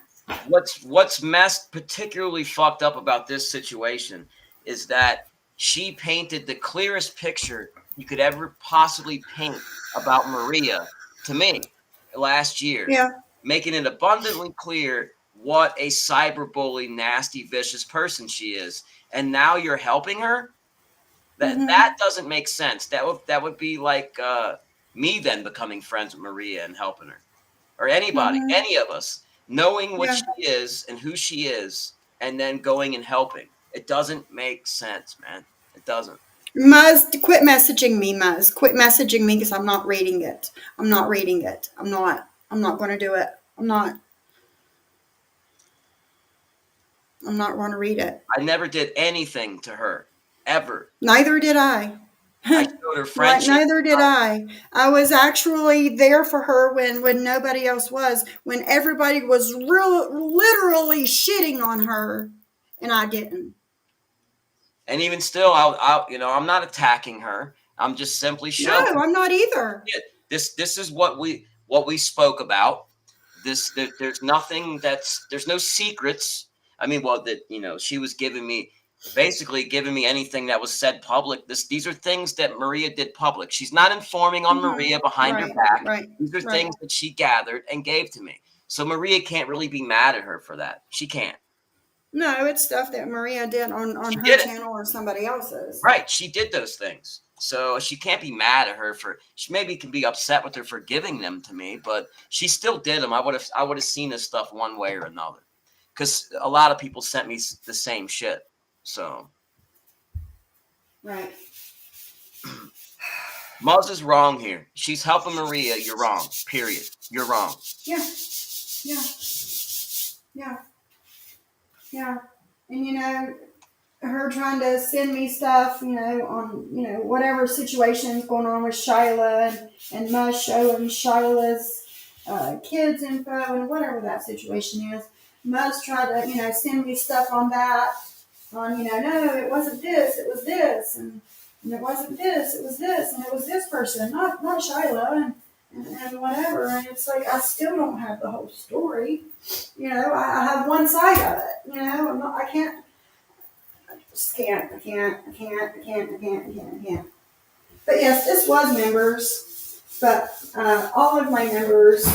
what's particularly fucked up about this situation is that she painted the clearest picture you could ever possibly paint about Maria to me last year, Yeah. making it abundantly clear what a cyberbully, nasty, vicious person she is. And now you're helping her? That doesn't make sense. That would be like me then becoming friends with Maria and helping her, or anybody, any of us, knowing what Yeah. she is and who she is, and then going and helping. It doesn't make sense, man. It doesn't. Muzz, quit messaging me, Muzz. Quit messaging me because I'm not reading it. I'm not reading it. I'm not going to do it. I'm not going to read it. I never did anything to her, ever. Neither did I. I showed her friendship. Neither did I. I was actually there for her when nobody else was, when everybody was literally shitting on her, and I didn't. And even still, I'm not attacking her. I'm just simply showing. No, I'm not either. This is what we spoke about. There's nothing there's no secrets. I mean, well, she was basically giving me anything that was said public. These are things that Maria did public. She's not informing on Maria behind her back. Right. These are things that she gathered and gave to me. So Maria can't really be mad at her for that. She can't. No, it's stuff that Maria did on her channel or somebody else's. Right. She did those things. So she can't be mad at her she maybe can be upset with her for giving them to me, but she still did them. I would have seen this stuff one way or another, because a lot of people sent me the same shit. So. Right. Muzz is wrong here. She's helping Maria. You're wrong. Period. You're wrong. Yeah. And her trying to send me stuff, on, whatever situation's going on with Shyla and Muzz showing Shyla's kids info and whatever that situation is. Muzz tried to, send me stuff on that, no, it wasn't this, it was this, and it wasn't this, it was this, and it was this person, not Shyla, and whatever. And it's like, I still don't have the whole story. I have one side of it. I just can't. But yes, this was members, but all of my members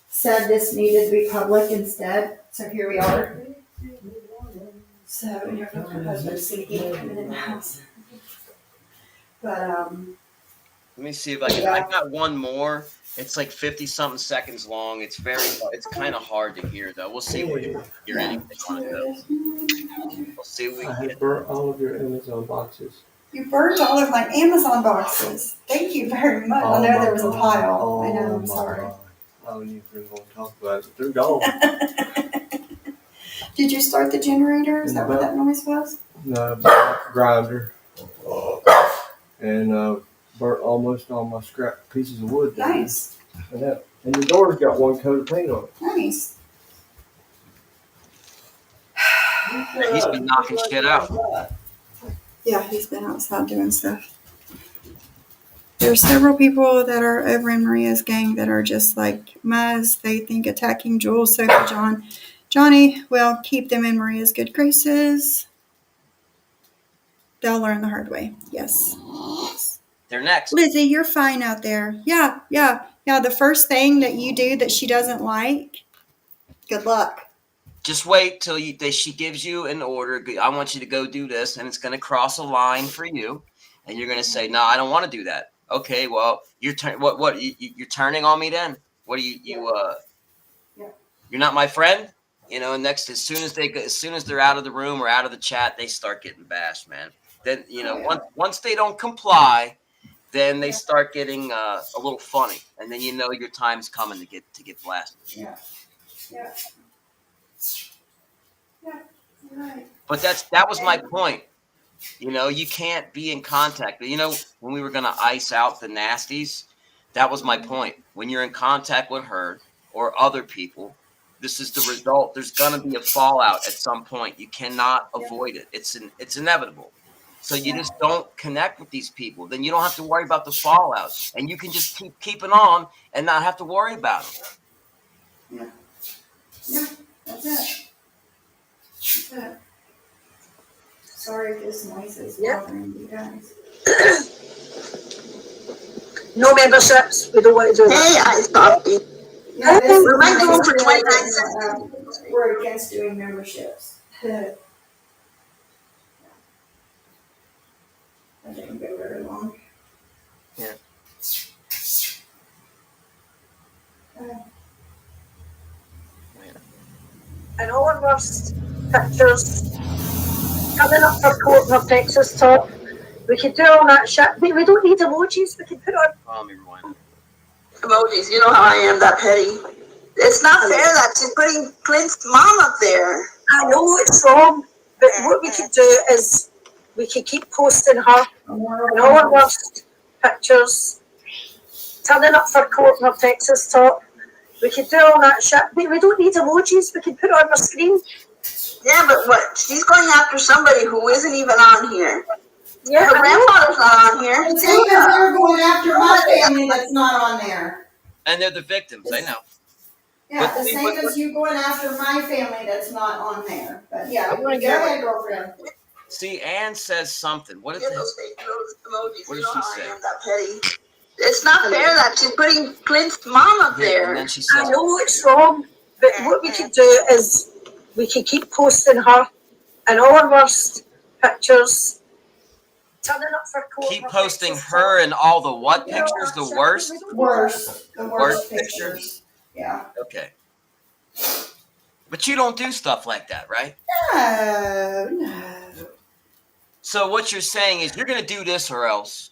said this needed to be public instead. So here we are. So my husband's coming in the house. But let me see if I can. I got one more. It's like 50-something seconds long. It's kind of hard to hear, though. We'll see where you're anything on it goes. We'll see what we I can have burnt all of your Amazon boxes. You burnt all of my Amazon boxes. Thank you very much. I know there was a pile. I know. I'm sorry. I don't even want to talk about it. They're gone. Did you start the generator? Is that what that noise was? No, grinder. And burnt almost all my scrap pieces of wood. Nice. And the door's got one coat of paint on it. Nice. He's been knocking shit out. Yeah, he's been outside doing stuff. There's several people that are over in Maria's gang that are just like Muzz. They think attacking Jules, Sophie, Johnny will keep them in Maria's good graces. They'll learn the hard way. Yes. They're next. Lizzie, you're fine out there. Yeah. The first thing that you do that she doesn't like, good luck. Just wait till she gives you an order. I want you to go do this, and it's going to cross a line for you, and you're going to say, "No, I don't want to do that." Okay, well, you're you're turning on me then? What do you're not my friend? And next, as soon as they're out of the room or out of the chat, they start getting bashed, man. Then once they don't comply, then they start getting a little funny, and then your time's coming to get blasted. Yeah. Right. But that was my point. You can't be in contact. But when we were gonna ice out the nasties, that was my point. When you're in contact with her or other people, this is the result. There's gonna be a fallout at some point. You cannot avoid it. It's inevitable. So you just don't connect with these people. Then you don't have to worry about the fallout, and you can just keep keeping on and not have to worry about them. Yeah, that's it. this noise is Yeah. bothering you guys. No memberships. We don't want to do that. Hey, I stopped you. Yeah, this We might go is for like 29 cents. we're against doing memberships. That didn't go very long. Yeah. And all our worst pictures coming up for court in our Texas top. We could do all that shit. We don't need emojis. We can put on. Let me rewind it. Emojis, you know how I am, that petty. It's not fair that she's putting Clint's mom up there. I know it's wrong, but what we could do is we could keep posting her and all our worst pictures turning up for court in our Texas top. We could do all that shit. We don't need emojis. We can put it on our screen. Yeah, but what? She's going after somebody who isn't even on here. Yeah, Her grandfather's not on here. The same as they're going after my family that's not on there. And they're the victims. I know. Yeah, But the see, same but- as you going after my family that's not on there. But yeah, I wanna go get- ahead, girlfriend. See, Ann says something. What is Get it? those fake emojis. What You does know she how say? I am, that petty. It's not fair that she's putting Clint's mom up Yeah, there. and then she I says, know it's wrong, but what we could do is we could keep posting her and all our worst pictures turning up for court. keep posting her and all the what pictures? The worst? Worst. The Worst worst pictures? pictures. Yeah. Okay. But you don't do stuff like that, right? No. So what you're saying is you're going to do this or else.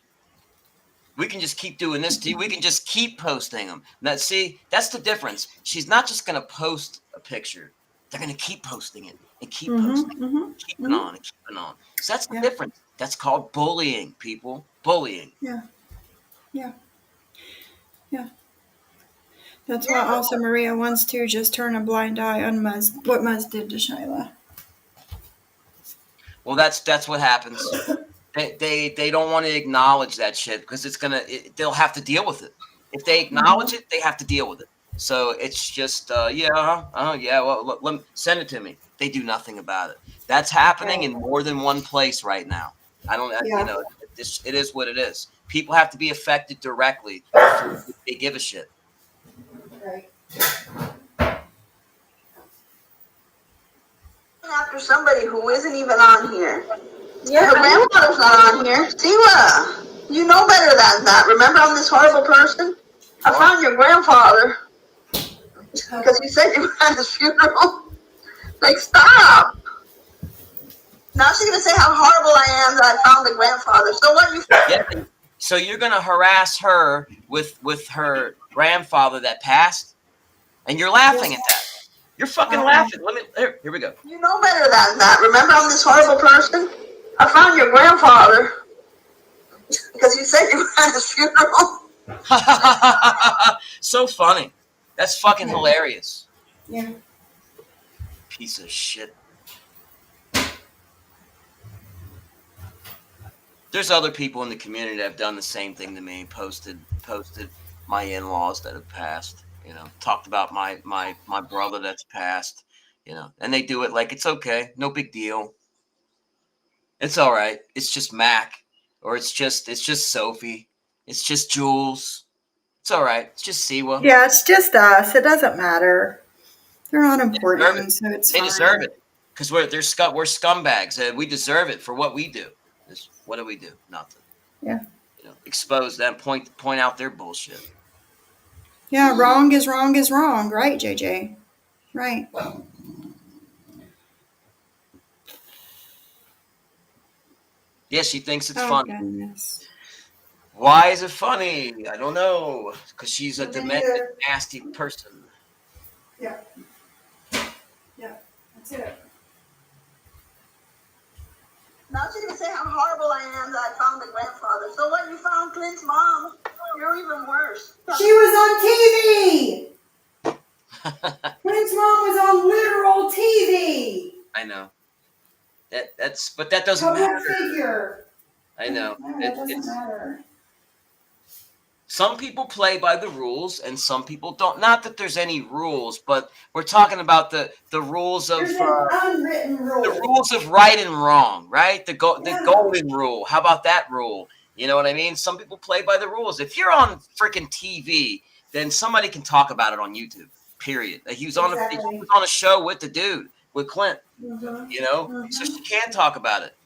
We can just keep doing this to you. We can just keep posting them. Now, see, that's the difference. She's not just going to post a picture. They're going to keep posting it and keep posting it, keeping on and keeping on. So that's the difference. That's called bullying, people. Bullying. That's why also Maria wants to just turn a blind eye on what Muzz did to Shyla. Well, that's what happens. They don't want to acknowledge that shit because they'll have to deal with it. If they acknowledge it, they have to deal with it. So it's just well, let send it to me. They do nothing about it. That's happening in more than one place right now. I don't, it is what it is. People have to be affected directly before they give a shit. Right. After somebody who isn't even on here. Yeah, Her grandfather's not on here. Siwa, you know better than that. Remember I'm this horrible person? I found your grandfather because you said you were at his funeral. Like, stop. Now she's going to say how horrible I am that I found the grandfather. So what you... Yeah. So you're going to harass her with her grandfather that passed? And you're laughing at that. You're fucking laughing. Here we go. You know better than that. Remember I'm this horrible person? I found your grandfather because you said you were at his funeral. So funny. That's fucking hilarious. Yeah. Piece of shit. There's other people in the community that have done the same thing to me. Posted my in-laws that have passed. Talked about my brother that's passed. And they do it like it's okay, no big deal. It's all right. It's just Mac, or it's just Sophie. It's just Jules. It's all right. It's just Siwa. Yeah, it's just us. It doesn't matter. They're not important, so it's They fine. deserve it because we're scumbags. We deserve it for what we do. What do we do? Nothing. Yeah. Expose them. Point out their bullshit. Yeah, wrong is wrong is wrong, right, JJ? Right. Yeah, she thinks it's Oh, funny. goodness. Why is it funny? I don't know. Because she's a Me demented, neither. nasty person. Yeah. Yeah, that's it. Now she's going to say how horrible I am that I found the grandfather. So what, you found Clint's mom? You're even worse. She was on TV! Clint's mom was on literal TV! I know. But that doesn't Public matter. figure. I know. No, that doesn't matter. Some people play by the rules and some people don't. Not that there's any rules, but we're talking about the rules of There's an unwritten the rule. rules of right and wrong, right? The Yeah. golden rule. How about that rule? You know what I mean? Some people play by the rules. If you're on freaking TV, then somebody can talk about it on YouTube. Period. Like, he was on a show with the dude, with Clint. Mhm. You know, so she can talk about it.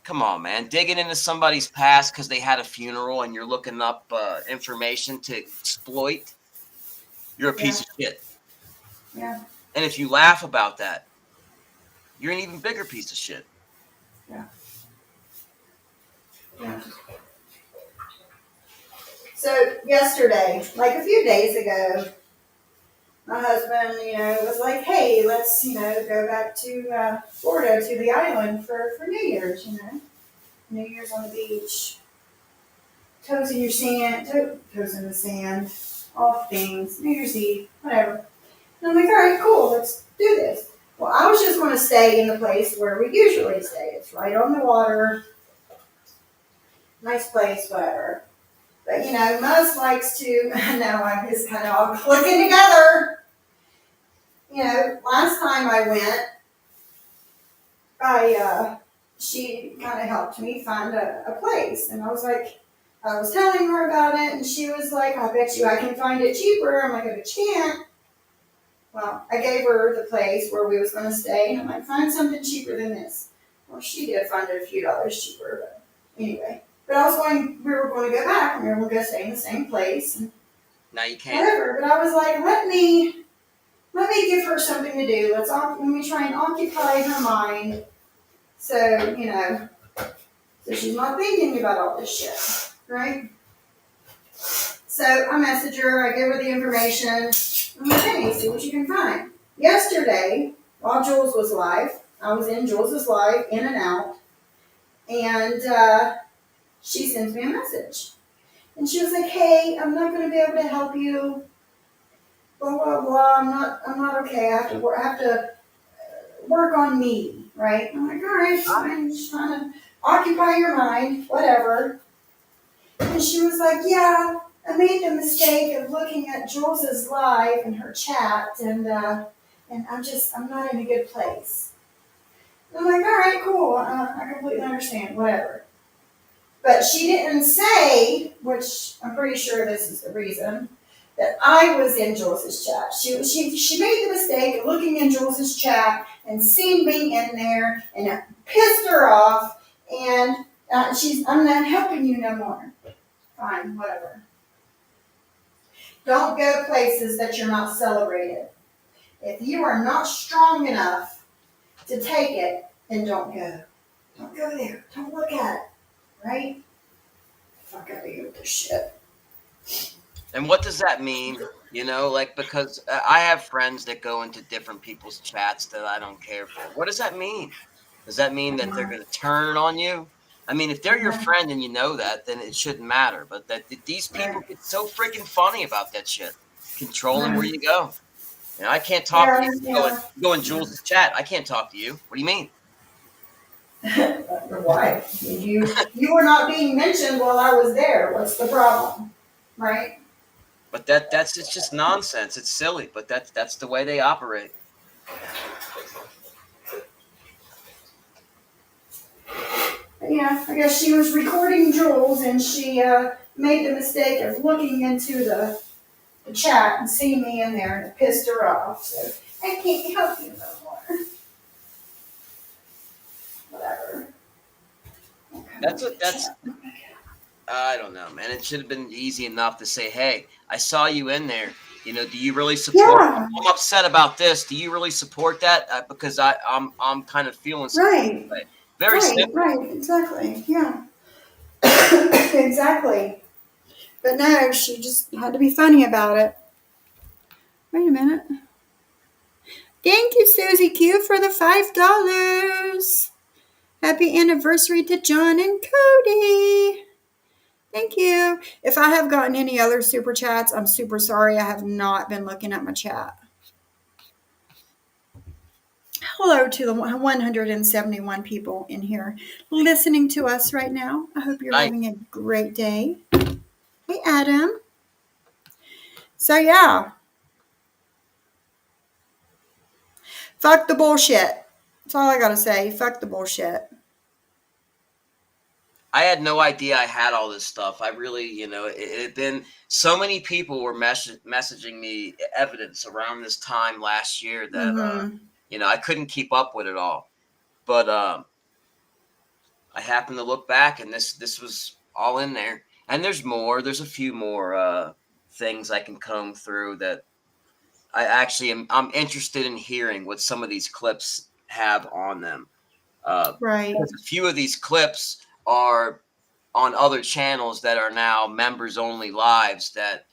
Come on, man. Digging into somebody's past because they had a funeral and you're looking up information to exploit. You're a piece of shit. Yeah. And if you laugh about that, you're an even bigger piece of shit. Yeah. So yesterday, like a few days ago, my husband, was like, "Hey, let's, go back to Florida, to the island for New Year's. New Year's on the beach, toes in your sand, toes in the sand, all things, New Year's Eve, whatever." And I'm like, "All right, cool, let's do this." Well, I was just going to stay in the place where we usually stay. It's right on the water, nice place, whatever. But Mus likes to. Now I'm just kind of all clicking together. Last time I went, she kind of helped me find a place, and I was telling her about it, and she was like, "I bet you I can find it cheaper." I'm like, "I bet you can't." Well, I gave her the place where we was going to stay, and I'm like, "Find something cheaper than this." Well, she did find it a few dollars cheaper, but anyway. But we were going to go back, and we were going to go stay in the same place, and Now you can't. whatever. But I was like, let me give her something to do. Let me try and occupy her mind, so so she's not thinking about all this shit, right? So I message her, I give her the information. I'm like, "Hey, see what you can find." Yesterday, while Jules was live, I was in Jules's live, in and out, and she sends me a message. And she was like, "Hey, I'm not going to be able to help you. Blah blah blah. I'm not okay. I have to work on me, right?" I'm like, "All right, fine. Just trying to occupy your mind, whatever." And she was like, "Yeah, I made the mistake of looking at Jules's live and her chat, and I'm not in a good place." And I'm like, "All right, cool. I completely understand, whatever." But she didn't say, which I'm pretty sure this is the reason, that I was in Jules's chat. She made the mistake of looking in Jules's chat and seeing me in there, and it pissed her off. And I'm not helping you no more. Fine, whatever. Don't go places that you're not celebrated. If you are not strong enough to take it, then don't go. Don't go there. Don't look at it. Right? Fuck out of here with this shit. And what does that mean? Because I have friends that go into different people's chats that I don't care for. What does that mean? Does that mean that they're going to turn on you? I mean, if they're your friend and you know that, then it shouldn't matter. But these people get so freaking funny about that shit, controlling where you go. I can't talk to you. Go in Jules' chat. I can't talk to you. What do you mean? Why? You were not being mentioned while I was there. What's the problem? Right? But it's just nonsense. It's silly, but that's the way they operate. Yeah, I guess she was recording Jules, and she made the mistake of looking into the chat and seeing me in there, and it pissed her off. So I can't help you no more. Whatever. That's I don't know, man. It should have been easy enough to say, "Hey, I saw you in there. Do you really support? Yeah. I'm upset about this. Do you really support that? Because I'm kind of feeling Right. Very simple. Right. Exactly. Yeah. Exactly. But no, she just had to be funny about it. Wait a minute. Thank you, Susie Q, for the $5. Happy anniversary to John and Cody. Thank you. If I have gotten any other super chats, I'm super sorry. I have not been looking at my chat. Hello to the 171 people in here listening to us right now. I hope you're having a great day. Hey, Adam. So yeah, fuck the bullshit. That's all I gotta say. Fuck the bullshit. I had no idea I had all this stuff. I really, it had been so many people were messaging me evidence around this time last year that, Mm-hmm. I couldn't keep up with it all. But I happened to look back, and this was all in there. And there's more. There's a few more things I can comb through that I actually I'm interested in hearing what some of these clips have on them. Right. Because a few of these clips are on other channels that are now members only lives that,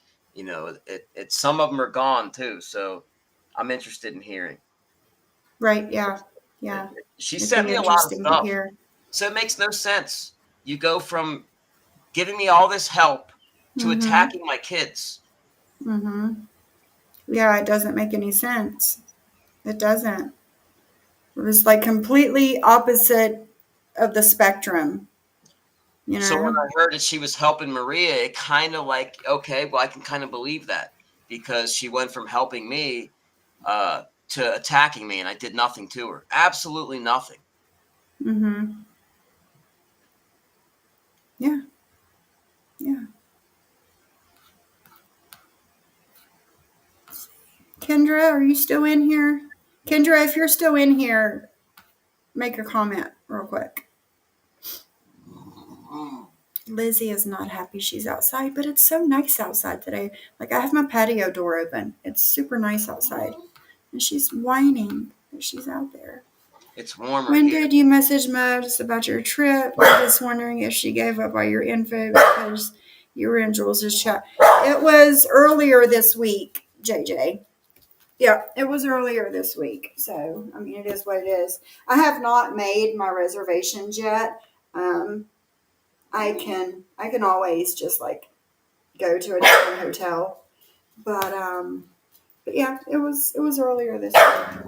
some of them are gone too. So I'm interested in hearing. Right. Yeah. Yeah. She It'd sent be me a lot of interesting to stuff. hear. So it makes no sense. You go from giving me all this help to Mm-hmm. attacking my kids. Mm-hmm. Yeah, it doesn't make any sense. It doesn't. It was like completely opposite of the spectrum, you So when know? I heard that she was helping Maria, it kind of like, okay, well, I can kind of believe that because she went from helping me to attacking me, and I did nothing to her. Absolutely nothing. Mm-hmm. Yeah. Yeah. Kendra, are you still in here? Kendra, if you're still in here, make a comment real quick. Lizzie is not happy she's outside, but it's so nice outside today. Like, I have my patio door open. It's super nice outside. And she's whining that she's out there. It's warmer When here. did you message Mads about your trip? I'm just wondering if she gave up all your info because you were in Jules's chat. It was earlier this week, JJ. Yeah, it was earlier this week. So, I mean, it is what it is. I have not made my reservations yet. I can always just like go to a different hotel. But yeah, it was earlier this week.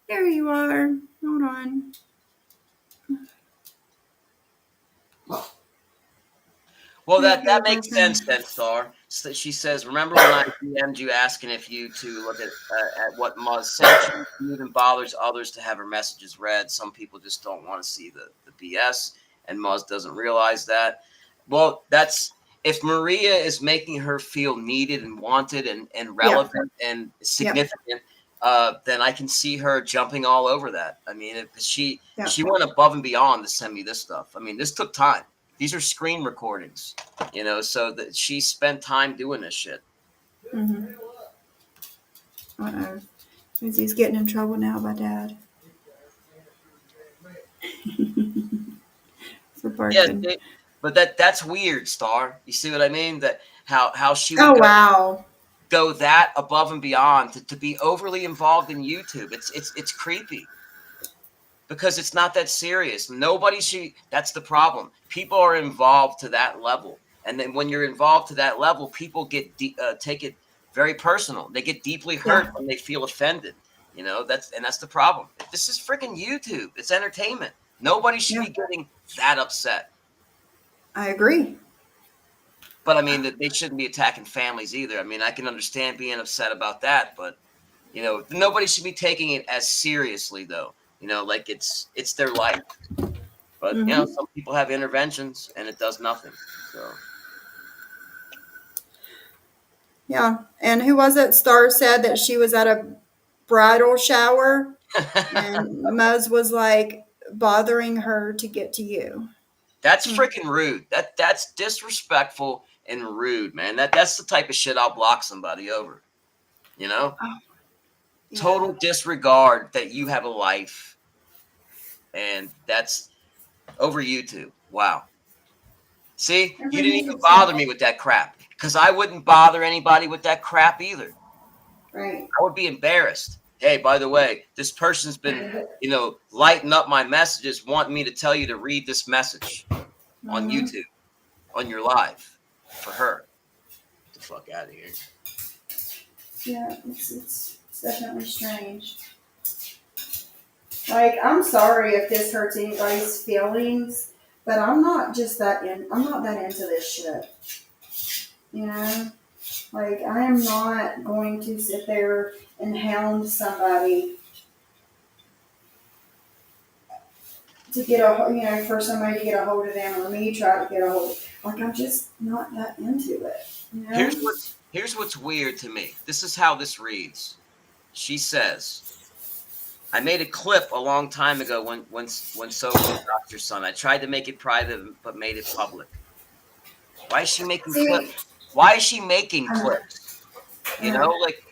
There you are. Hold on. Well, There you that go, makes girlfriend. sense then, Star. So she says, "Remember when I DM'd you asking if you to look at what Muzz sent you? It even bothers others to have her messages read. Some people just don't want to see the BS, and Muzz doesn't realize that. Well, that's if Maria is making her feel needed and wanted and Yeah. relevant and Yep. significant, then I can see her jumping all over that. I mean, if she Yep. went above and beyond to send me this stuff. I mean, this took time. These are screen recordings." So that she spent time doing this shit. Mm-hmm. Uh-oh. He's getting in trouble now by Dad for Yeah, barking. but that's weird, Star. You see what I mean? That how she would Oh, wow. go that above and beyond to be overly involved in YouTube. It's creepy because it's not that serious. Nobody should. That's the problem. People are involved to that level, and then when you're involved to that level, people take it very personal. They get deeply hurt Yeah. when they feel offended. That's the problem. This is freaking YouTube. It's entertainment. Nobody should Yeah. be getting that upset. I agree. But I mean, that they shouldn't be attacking families either. I mean, I can understand being upset about that, but nobody should be taking it as seriously though. Like it's their life. But Mm-hmm. some people have interventions and it does nothing. So Yeah. And who was it? Star said that she was at a bridal shower and Muzz was like bothering her to get to you. that's Hmm. freaking rude. That's disrespectful and rude, man. That's the type of shit I'll block somebody over. You know? Oh, yeah. Total disregard that you have a life, and that's over YouTube. Wow. See, you didn't Everything even makes bother sense. me with that crap because I wouldn't bother anybody with that crap either. Right. I would be embarrassed. Hey, by the way, this person's been, lighting up my messages, wanting me to tell you to read this message on Mm-hmm. YouTube, on your live for her. Get the fuck out of here. Yeah, it's definitely strange. Like, I'm sorry if this hurts anybody's feelings, but I'm not that into this shit. You know, like I am not going to sit there and hound somebody to get for somebody to get a hold of them or me try to get a hold. Like I'm just not that into it. You know. Here's what's weird to me. This is how this reads. She says, I made a clip a long time ago when Sophie lost your son. I tried to make it private but made it public. Why is she making clips? See, Why is she making uh, clips? You know, like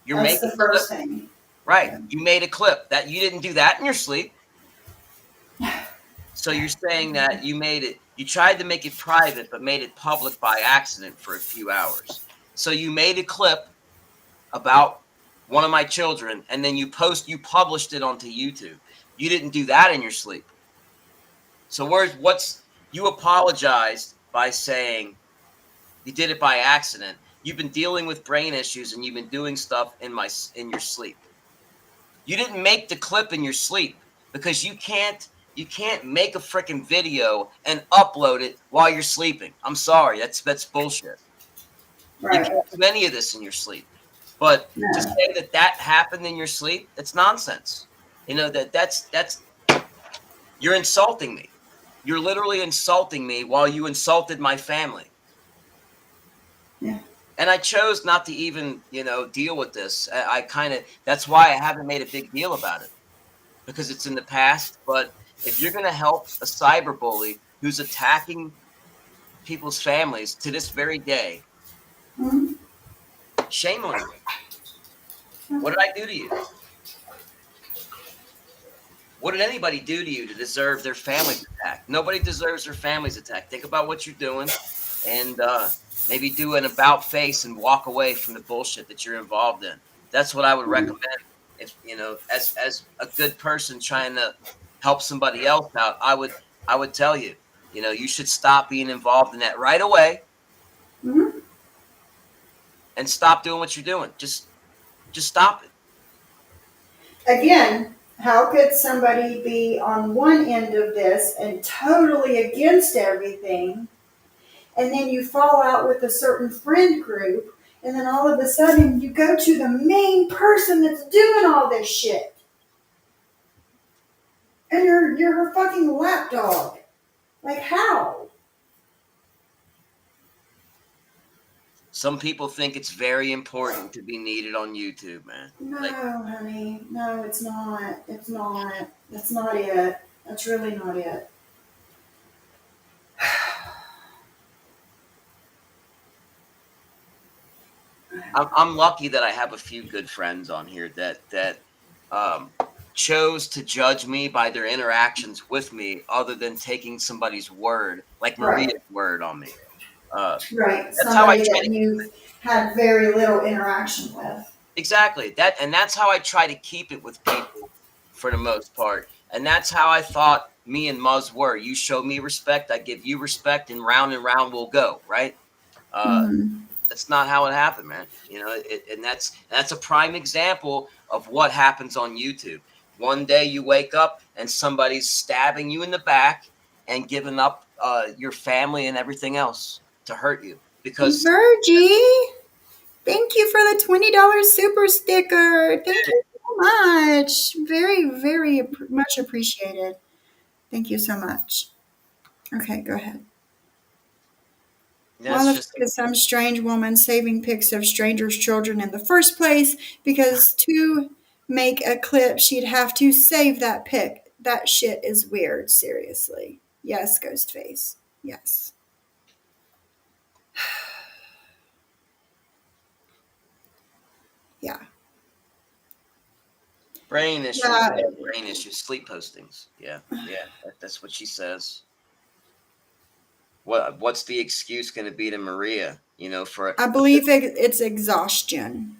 you're that's making the clip, first thing. right? Yeah. You made a clip that you didn't do that in your sleep. So you're saying that you tried to make it private but made it public by accident for a few hours. So you made a clip about one of my children and then you published it onto YouTube. You didn't do that in your sleep. So you apologized by saying you did it by accident. You've been dealing with brain issues and you've been doing stuff in your sleep. You didn't make the clip in your sleep because you can't make a freaking video and upload it while you're sleeping. I'm sorry, that's bullshit. You Right. can't do any of this in your sleep. But to No. say that happened in your sleep, that's nonsense. You know that's you're insulting me. You're literally insulting me while you insulted my family. Yeah. And I chose not to even, deal with this. I kind of that's why I haven't made a big deal about it because it's in the past. But if you're going to help a cyberbully who's attacking people's families to this very day, Mhm. shame on you. What did I do to you? What did anybody do to you to deserve their families attacked? Nobody deserves their families attacked. Think about what you're doing and maybe do an about face and walk away from the bullshit that you're involved in. That's what I would recommend if, as a good person trying to help somebody else out, I would tell you, you should stop being involved in that right away Mhm. and stop doing what you're doing. Just stop it. Again, how could somebody be on one end of this and totally against everything, and then you fall out with a certain friend group, and then all of a sudden you go to the main person that's doing all this shit, and you're her fucking lapdog. Like how? Some people think it's very important to be needed on YouTube, man. No, Like, honey. No, it's not. It's not. That's not it. That's really not it. I'm lucky that I have a few good friends on here that um, chose to judge me by their interactions with me, other than taking somebody's word, like Right. Maria's word on me. Uh, Right. that's how I Somebody try that to you've had very little interaction with. exactly and that's how I try to keep it with people for the most part. And that's how I thought me and Muzz were. You show me respect, I give you respect, and round we'll go. Right? Uh, Mm-hmm. That's not how it happened, man. And that's a prime example of what happens on YouTube. One day you wake up and somebody's stabbing you in the back and giving up your family and everything else to hurt you because Virgie, thank you for the $20 super sticker. Thank you so much. Very, very much appreciated. Thank you so much. Okay, go ahead. Why that's the just fuck is some strange woman saving pics of strangers' children in the first place? Because to make a clip, she'd have to save that pic. That shit is weird, seriously. Yes, Ghostface. Yes. Yeah. brain issues. Yeah. Brain issues, sleep postings. Yeah, that's what she says. What's the excuse going to be to Maria? For I believe it's exhaustion.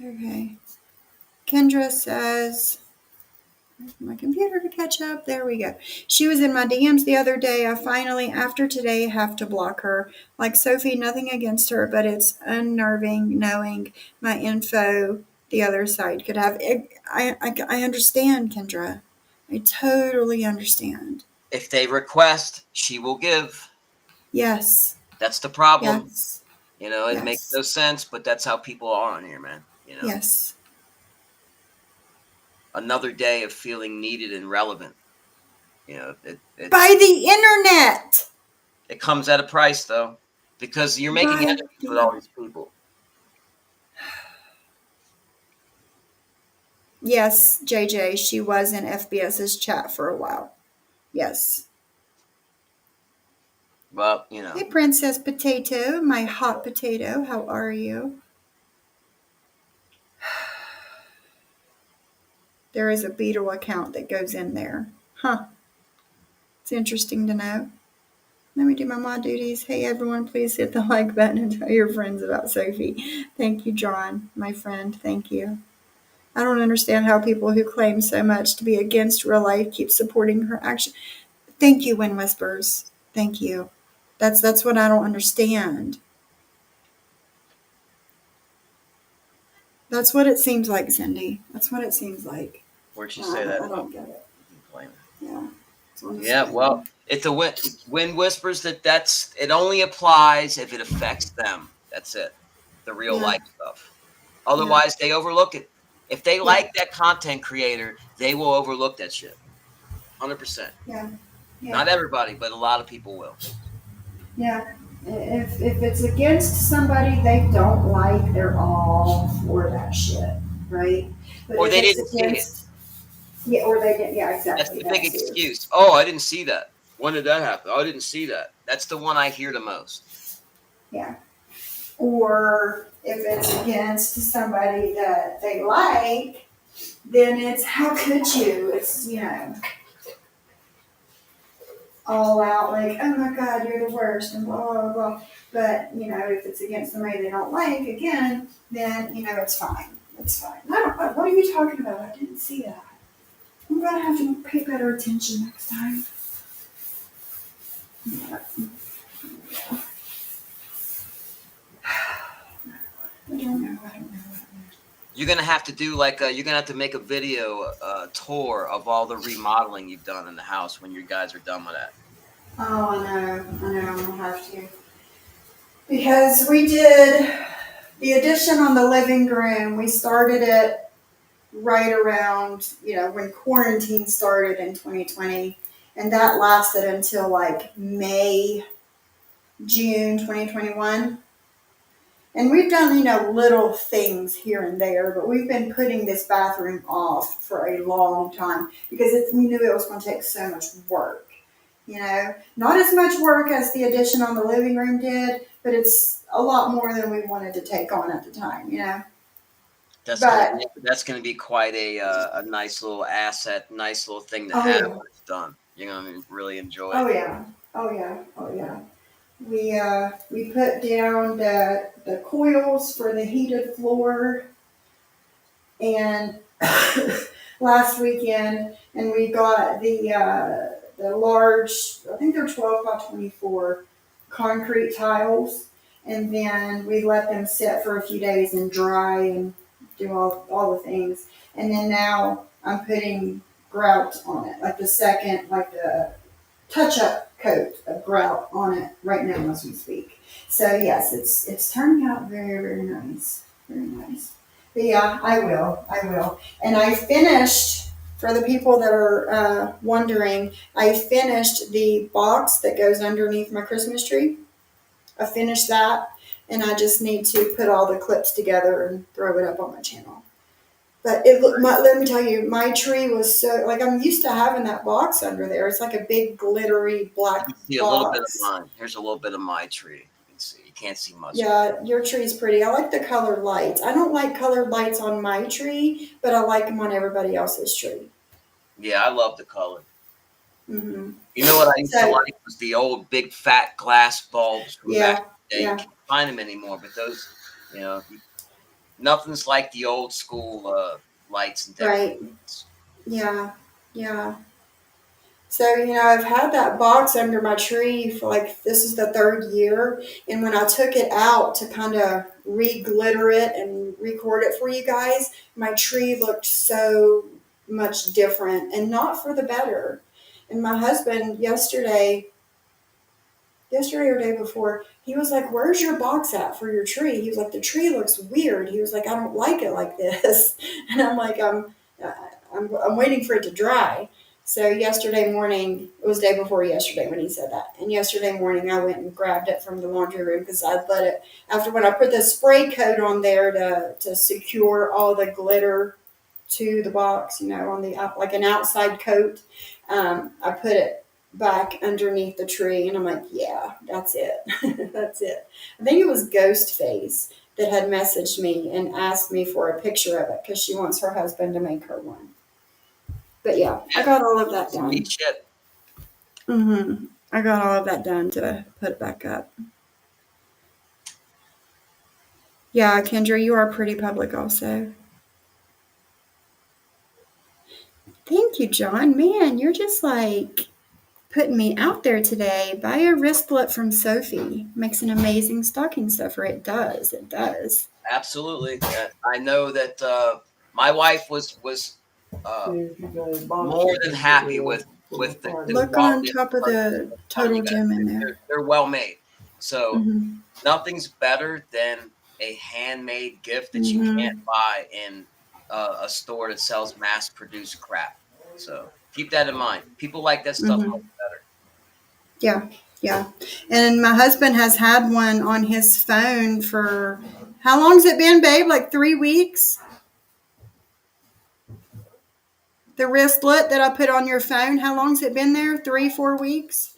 Okay. Kendra says, my computer to catch up. There we go. She was in my DMs the other day. I finally, after today, have to block her. Like Sophie, nothing against her, but it's unnerving knowing my info the other side could have. I understand, Kendra. I totally understand. If they request, she will give. Yes. That's the problem. Yes. You know, it makes Yes. no sense, but that's how people are on here, man. You know, Yes. another day of feeling needed and relevant. You know, By the internet. it comes at a price though, because you're making By enemies with all these people. Yes, JJ, she was in FBS's chat for a while. Yes. Well, you know, Hey, Princess Potato, my hot potato. How are you? There is a Beetle account that goes in there. Huh. It's interesting to know. Let me do my mod duties. Hey, everyone, please hit the like button and tell your friends about Sophie. Thank you, John, my friend. Thank you. I don't understand how people who claim so much to be against real life keep supporting her action. Thank you, Wind Whispers. Thank you. That's what I don't understand. That's what it seems like, Cindy. That's what it seems like. where'd she I say that? don't get it. Yeah. It's on the Yeah, screen. well, if the wind whispers that's it only applies if it affects them. That's it. The real Yeah. life stuff. Otherwise, they overlook it. If they Yeah. like that content creator, they will overlook that shit. 100%. Yeah. Yeah. Not everybody, but a lot of people will. Yeah. If it's against somebody they don't like, they're all for that shit, right? But Or if they it's didn't see it. against, yeah, or they didn't, yeah, That's exactly. the big That too. excuse. Oh, I didn't see that. When did that happen? Oh, I didn't see that. That's the one I hear the most. Yeah. Or if it's against somebody that they like, then it's how could you? It's, all out like, oh my God, you're the worst and blah, blah, blah. But, if it's against somebody they don't like, again, then, it's fine. It's fine. I don't know. What are you talking about? I didn't see that. I'm going to have to pay better attention next time. Yeah. I don't know. You're gonna have to do you're gonna have to make a video tour of all the remodeling you've done in the house when you guys are done with that. Oh, I know. I'm going to have to. Because we did the addition on the living room. We started it right around, when quarantine started in 2020. And that lasted until like May, June 2021. And we've done, little things here and there, but we've been putting this bathroom off for a long time because we knew it was going to take so much work. Not as much work as the addition on the living room did, but it's a lot more than we wanted to take on at the time, That's gonna be quite a nice little asset, nice little thing to have when it's done. You're gonna really enjoy it. Oh yeah. Oh yeah. Oh yeah. We put down the coils for the heated floor and last weekend, and we got the large, I think they're 12 by 24 concrete tiles, and then we let them sit for a few days and dry and do all the things, and then now I'm putting grout on it, like the touch-up coat of grout on it right now as we speak. So yes, it's turning out very, very nice. Very nice. But yeah, I will. And I finished, for the people that are wondering, I finished the box that goes underneath my Christmas tree. I finished that, and I just need to put all the clips together and throw it up on my channel. But let me tell you, my tree was so, like, I'm used to having that box under there. It's like a big glittery black You can see a little bit of mine. Here's a little bit of my tree. You can see. You can't see much. Yeah, your tree's pretty. I like the colored lights. I don't like colored lights on my tree, but I like them on everybody else's tree. Yeah, I love the color. Mm-hmm. You know what I used to like was the old big fat glass bulbs from back in the day. Yeah. You can't find them anymore, but those, nothing's like the old school lights and decorations. Right. Yeah. So, I've had that box under my tree for this is the third year. And when I took it out to kind of re-glitter it and record it for you guys, my tree looked so much different and not for the better. And my husband yesterday or day before, he was like, "Where's your box at for your tree?" He was like, "The tree looks weird." He was like, "I don't like it like this." And I'm like, uh, I'm waiting for it to dry. So yesterday morning, it was day before yesterday when he said that. And yesterday morning, I went and grabbed it from the laundry room because I'd let it, after when I put the spray coat on there to secure all the glitter to the box, on the like an outside coat. I put it back underneath the tree, and I'm like, yeah, that's it, that's it. I think it was Ghostface that had messaged me and asked me for a picture of it because she wants her husband to make her one. But yeah, I got all of that Some neat done. shit. I got all of that done to put it back up. Yeah, Kendra, you are pretty public also. Thank you, John. Man, you're just like putting me out there today. Buy a wristlet from Sophie. Makes an amazing stocking stuffer. It does. It does. Absolutely. I know that my wife was uh, more than happy with the Look on quality of top the of purchase. the I'm telling you total guys, gem in there. they're well made. So Mm-hmm. nothing's better than a handmade gift that you can't Mm-hmm. buy in a store that sells mass produced crap. So keep that in mind. People like that stuff Mm-hmm. much better. Yeah. Yeah. And my husband has had one on his phone for how long's it been, babe? Like 3 weeks? The wristlet that I put on your phone, how long's it been there? 3, 4 weeks?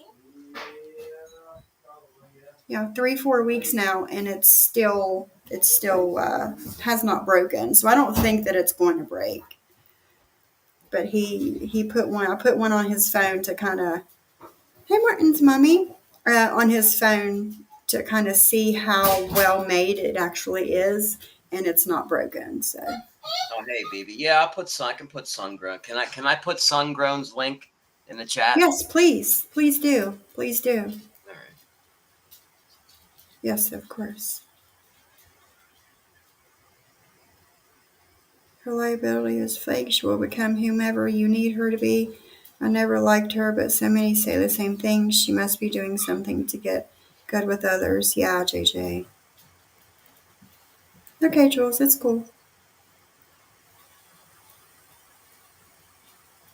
Yeah, 3, 4 weeks now, and it's still has not broken. So I don't think that it's going to break. But he put one. I put one on his phone to kind of, hey Martin's mommy, on his phone to kind of see how well made it actually is, and it's not broken. So Oh hey baby, yeah, I can put Sungrown. Can I put Sungrown's link in the chat? yes, please, please do, please do. All right. Yes, of course. Her liability is fake. She will become whomever you need her to be. I never liked her, but so many say the same thing. She must be doing something to get good with others. Yeah, JJ. Okay, Jules, it's cool.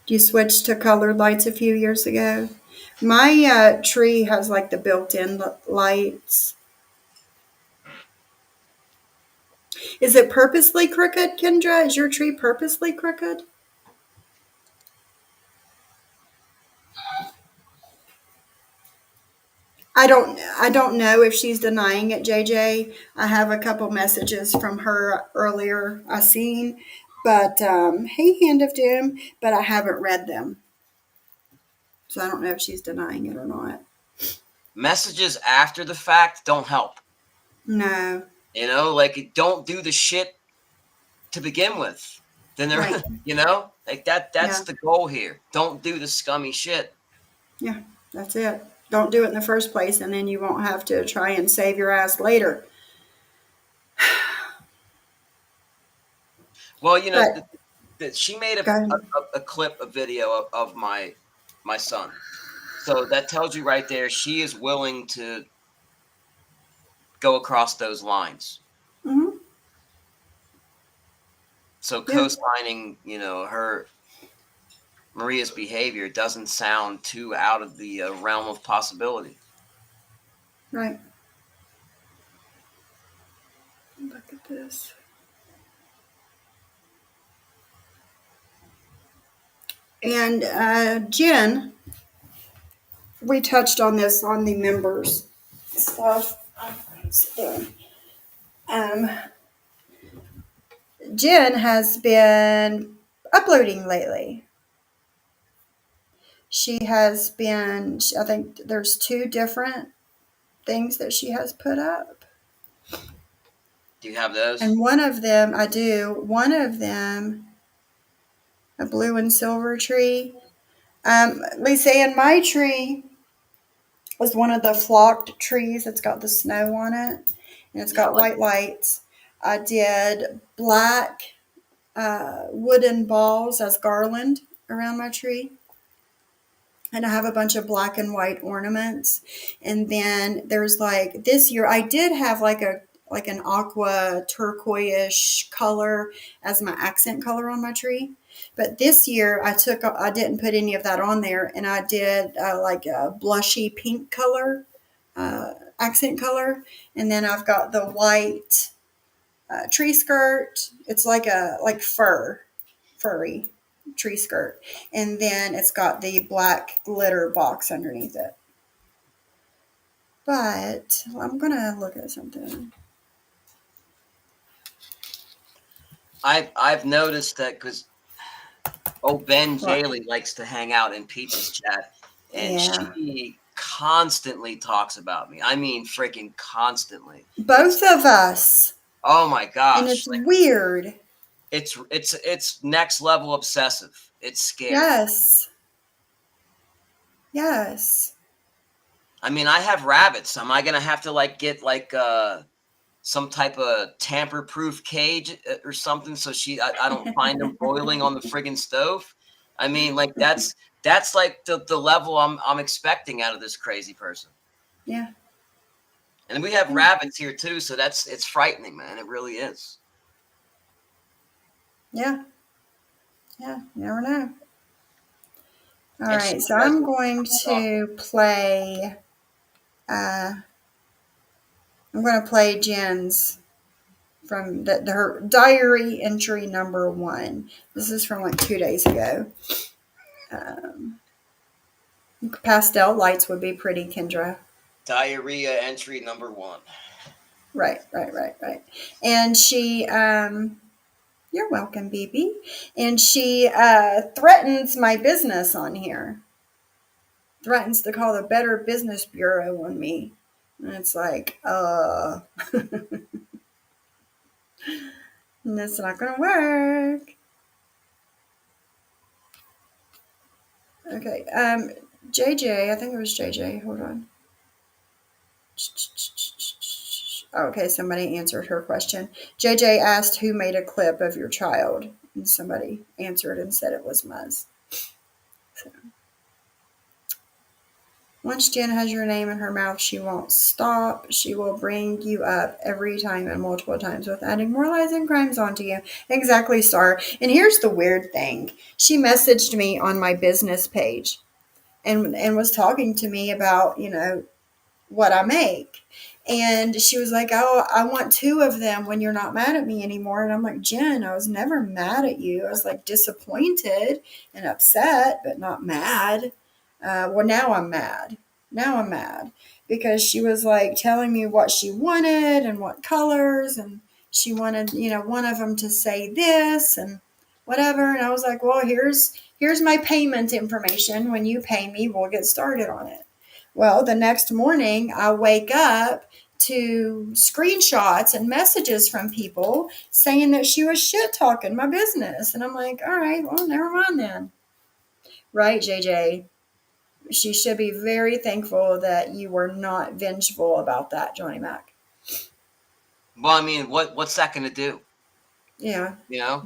You switched to colored lights a few years ago. My tree has like the built-in lights. Is it purposely crooked, Kendra? Is your tree purposely crooked? I don't know if she's denying it, JJ. I have a couple messages from her earlier I seen, but hey, Hand of Doom, but I haven't read them, so I don't know if she's denying it or not. Messages after the fact don't help. No, Like don't do the shit to begin with. Then they're right? like that's Yeah, the goal here. Don't do the scummy shit. yeah, that's it. Don't do it in the first place, and then you won't have to try and save your ass later. Well, But that she made go ahead. a clip, a video of my son. So that tells you right there she is willing to go across those lines. Mm-hmm. So Yeah, co-signing, her Maria's behavior doesn't sound too out of the realm of possibility. right. Look at this. And Jen, we touched on this on the members stuff. So, um, Jen has been uploading lately. She has been, I think there's 2 different things that she has put up. Do you have those? And one of them, I do, one of them, a blue and silver tree. Lisa, and my tree was one of the flocked trees that's got the snow on it, and it's Yeah, I got like white lights. I did black wooden balls as garland around my tree. And I have a bunch of black and white ornaments. And then there's like this year I did have like an aqua turquoise color as my accent color on my tree. But this year I didn't put any of that on there, and I did like a blushy pink color, accent color. And then I've got the white tree skirt. It's like furry tree skirt, and then it's got the black glitter box underneath it. But I'm gonna look at something. I've noticed that because Ben Jaley likes to hang out in Peach's chat, and Yeah. she constantly talks about me. I mean, freaking constantly. Both of us. Oh my gosh! And it's weird. It's next level obsessive. It's scary. Yes. Yes. I mean, I have rabbits. Am I gonna have to like get like some type of tamper-proof cage or something so I don't find them boiling on the friggin' stove? I mean, like that's like the level I'm expecting out of this crazy person. Yeah. And we have rabbits here too, so it's frightening, man. It really is. Yeah. Yeah. You never know. All right, so I'm going to play. I'm going to play Jen's from her diary entry number 1. This is from like 2 days ago. Pastel lights would be pretty, Kendra. Diarrhea entry number 1. Right. And she, you're welcome, BB. And she threatens my business on here. Threatens to call the Better Business Bureau on me. And it's like, that's not going to work. Okay. JJ, I think it was JJ. Hold on. Okay, somebody answered her question. JJ asked who made a clip of your child, and somebody answered and said it was Muzz. So. Once Jen has your name in her mouth, she won't stop. She will bring you up every time and multiple times with adding more lies and crimes onto you. Exactly, Star. And here's the weird thing. She messaged me on my business page and was talking to me about, what I make. And she was like, oh, I want 2 of them when you're not mad at me anymore. And I'm like, Jen, I was never mad at you. I was like disappointed and upset, but not mad. Well, now I'm mad. Because she was like telling me what she wanted and what colors. And she wanted, one of them to say this and whatever. And I was like, well, here's my payment information. When you pay me, we'll get started on it. Well, the next morning I wake up to screenshots and messages from people saying that she was shit talking my business. And I'm like, all right, well, never mind then. Right, JJ? She should be very thankful that you were not vengeful about that, Johnny Mac. Well, I mean, what's that going to do? Yeah.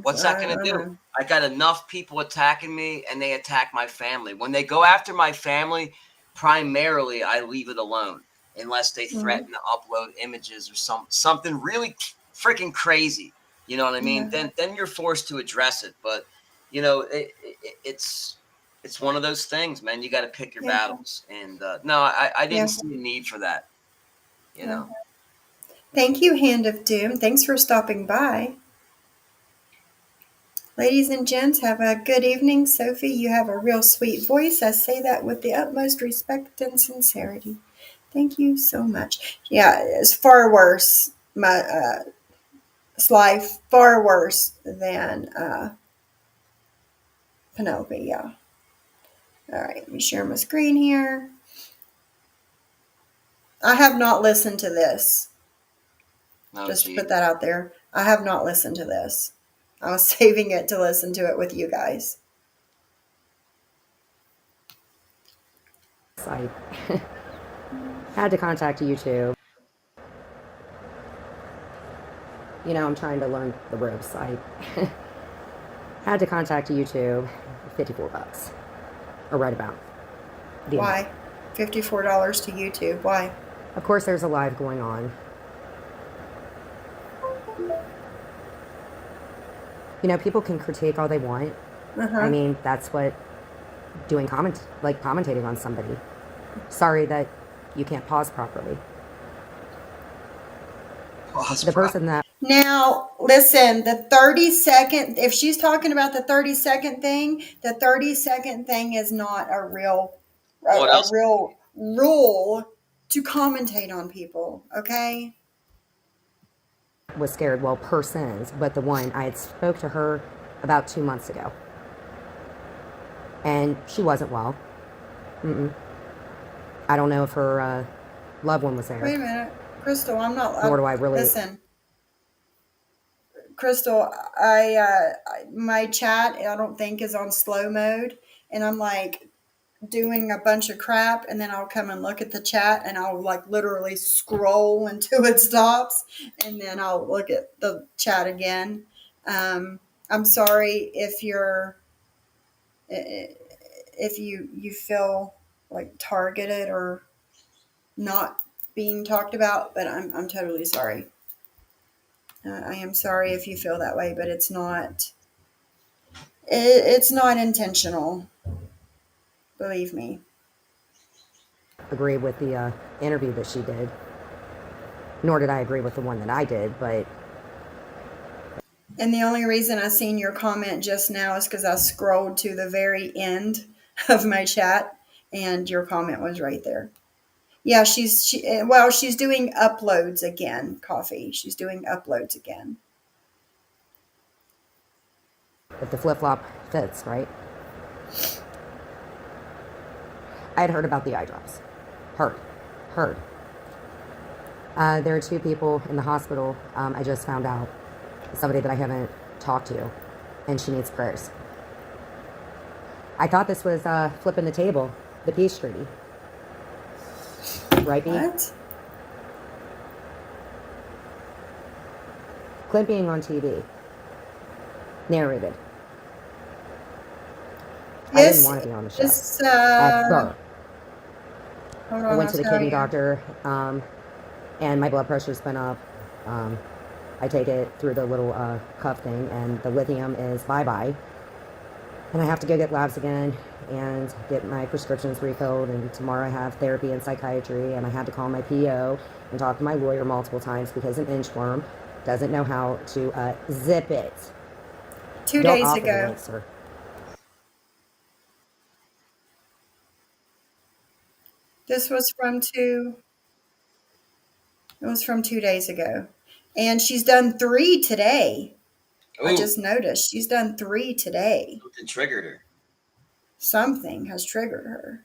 What's that going to do? I got enough people attacking me, and they attack my family. When they go after my family, primarily I leave it alone unless they threaten to upload images or something really freaking crazy. You know what I mean? Yeah. Then you're forced to address it. But it's one of those things, man. You got to pick your battles. And no, I didn't see a need for that. Thank you, Hand of Doom. Thanks for stopping by. Ladies and gents, have a good evening. Sophie, you have a real sweet voice. I say that with the utmost respect and sincerity. Thank you so much. Yeah, it's far worse. Sly, far worse than Penelope, yeah. All right, let me share my screen here. I have not listened to this. Just to put that out there. I have not listened to this. I was saving it to listen to it with you guys. I had to contact YouTube. I'm trying to learn the ropes. Had to contact YouTube. $54, or right about. The amount. Why? $54 to YouTube. Why? Of course, there's a live going on. You know, people can critique all they want. Uh-huh. I mean, that's what doing commentating on somebody. Sorry that you can't pause properly. The person that Now, listen, the 30-second, if she's talking about the 30-second thing, the 30-second thing is not a real What else? real rule to commentate on people, okay? was scared, well, persons, but the one I had spoke to her about 2 months ago, and she wasn't well. I don't know if her loved one was there. Wait a minute. Crystal, I'm not... Nor do I really... Listen. Crystal, my chat, I don't think, is on slow mode, and I'm like doing a bunch of crap, and then I'll come and look at the chat, and I'll like literally scroll until it stops, and then I'll look at the chat again. I'm sorry if you feel like targeted or not being talked about, but I'm totally sorry. I am sorry if you feel that way, but it's not intentional. Believe me. Agree with the interview that she did. Nor did I agree with the one that I did, but... And the only reason I seen your comment just now is because I scrolled to the very end of my chat, and your comment was right there. Yeah, she's doing uploads again, Coffee. She's doing uploads again. If the flip-flop fits, right? I had heard about the eye drops. Heard. There are 2 people in the hospital. I just found out. Somebody that I haven't talked to, and she needs prayers. I thought this was flipping the table, the peace treaty. Right, B? What? Clint being on TV. Narrated. I didn't want to be on the show. Ever. Hold on, I went to the kidney you. doctor, and my blood pressure's been up. I take it through the little cuff thing, and the lithium is bye-bye. And I have to go get labs again and get my prescriptions refilled, and tomorrow I have therapy and psychiatry, and I had to call my P.O. and talk to my lawyer multiple times because an inchworm doesn't know how to zip it. 2 Don't days offer the ago. link, sir. This was from 2. It was from 2 days ago. And she's done 3 today. Ooh, I just noticed she's done 3 today. something triggered her. Something has triggered her.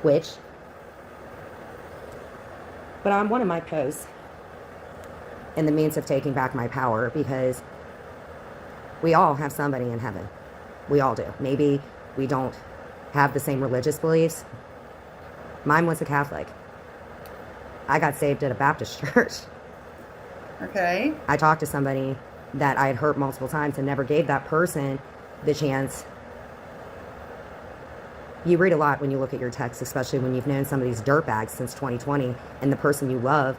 Which, but on one of my posts, in the means of taking back my power, because we all have somebody in heaven. We all do. Maybe we don't have the same religious beliefs. Mine was a Catholic. I got saved at a Baptist church. Okay. I talked to somebody that I had hurt multiple times and never gave that person the chance. You read a lot when you look at your texts, especially when you've known some of these dirtbags since 2020, and the person you love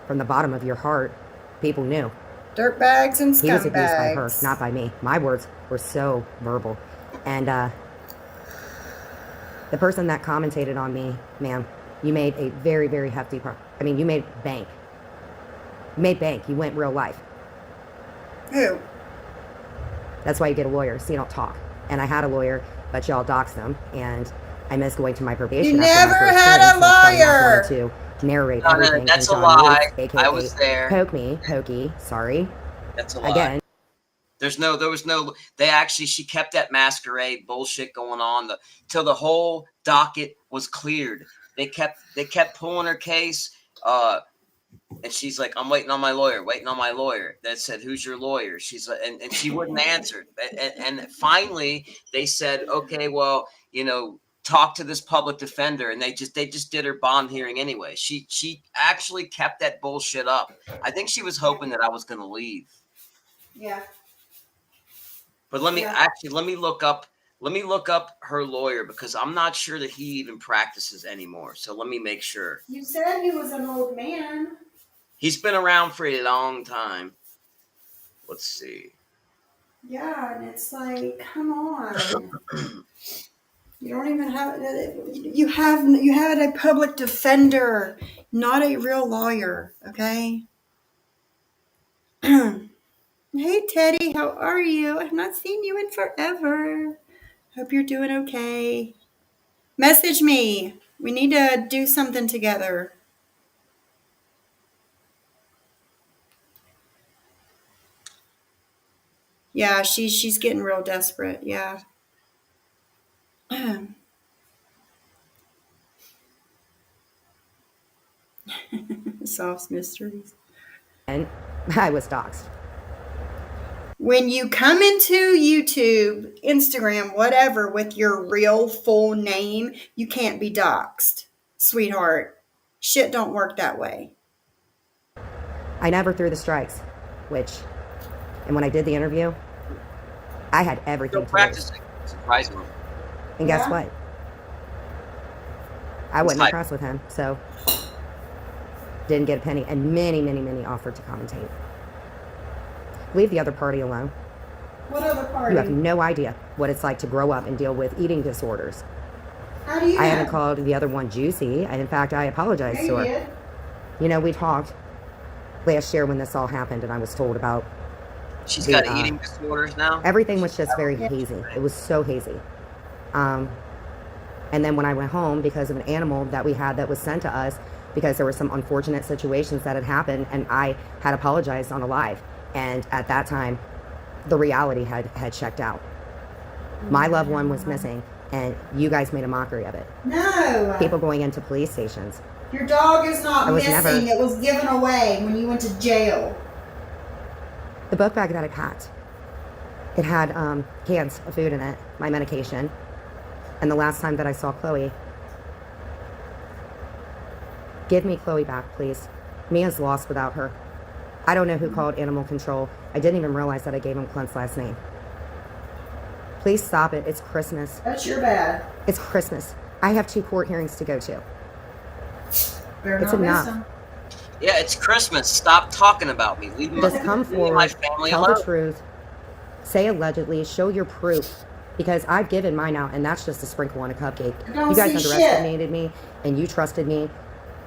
from the bottom of your heart, people knew. Dirtbags and scumbags. He was abused by her, not by me. My words were so verbal. And the person that commentated on me, ma'am, you made a very, very hefty you made bank. You made bank. You went real life. Who? That's why you get a lawyer, so you don't talk. And I had a lawyer, but y'all doxed him, and I missed going to my probation. You after my never first had hearing, a so I lawyer! wanted to narrate No, everything. that's and a John lie. Woods, AKA I was there. Pokey, sorry. That's a lie. Again. She kept that masquerade bullshit going on till the whole docket was cleared. They kept pulling her case, and she's like, I'm waiting on my lawyer. That said, who's your lawyer? She's like, and she wouldn't answer. And finally they said, okay, well, talk to this public defender, and they just did her bond hearing anyway. She actually kept that bullshit up. I think she was hoping that I was going to leave. Yeah. But let me Yeah. let me look up her lawyer because I'm not sure that he even practices anymore. So let me make sure. You said he was an old man. He's been around for a long time. Let's see. Yeah, and it's like, come on. You don't even have you had a public defender, not a real lawyer, okay? Hey Teddy, how are you? I've not seen you in forever. Hope you're doing okay. Message me. We need to do something together. Yeah, she's getting real desperate. Yeah. Solves mysteries. And I was doxxed. When you come into YouTube, Instagram, whatever, with your real full name, you can't be doxxed, sweetheart. Shit don't work that way. I never threw the strikes, and when I did the interview, I had Still everything to lose. practicing, surprisingly. And guess Yeah. what? I wasn't impressed with him, so didn't get a penny. And many, many, many offered to commentate. Leave the other party alone. What other party? You have no idea what it's like to grow up and deal with eating disorders. How do you I know? haven't called the other one juicy, and in fact, I apologized Yeah, to her. you did. You know, we talked last year when this all happened, and I was told about She's the, got eating disorders now. everything was just very Yeah. hazy. It was so hazy. And then when I went home, because of an animal that we had that was sent to us, because there were some unfortunate situations that had happened, and I had apologized on a live. And at that time, the reality had checked out. My loved one was missing, and you guys made a mockery of it. No. People going into police stations. Your dog is not I was missing. never- It was given away when you went to jail. The book bag that I packed, it had cans of food in it, my medication. And the last time that I saw Chloe, give me Chloe back, please. Mia's lost without her. I don't know who called animal control. I didn't even realize that I gave him Clint's last name. Please stop it. It's Christmas. That's your bad. It's Christmas. I have 2 court hearings to go to. Better It's not miss enough. them. Yeah, it's Christmas. Stop talking about me. Leave Just come my forward, family tell alone. the truth, say allegedly, show your proof. Because I've given mine out, and that's just a sprinkle on a cupcake. Don't You guys see underestimated me, and you trusted me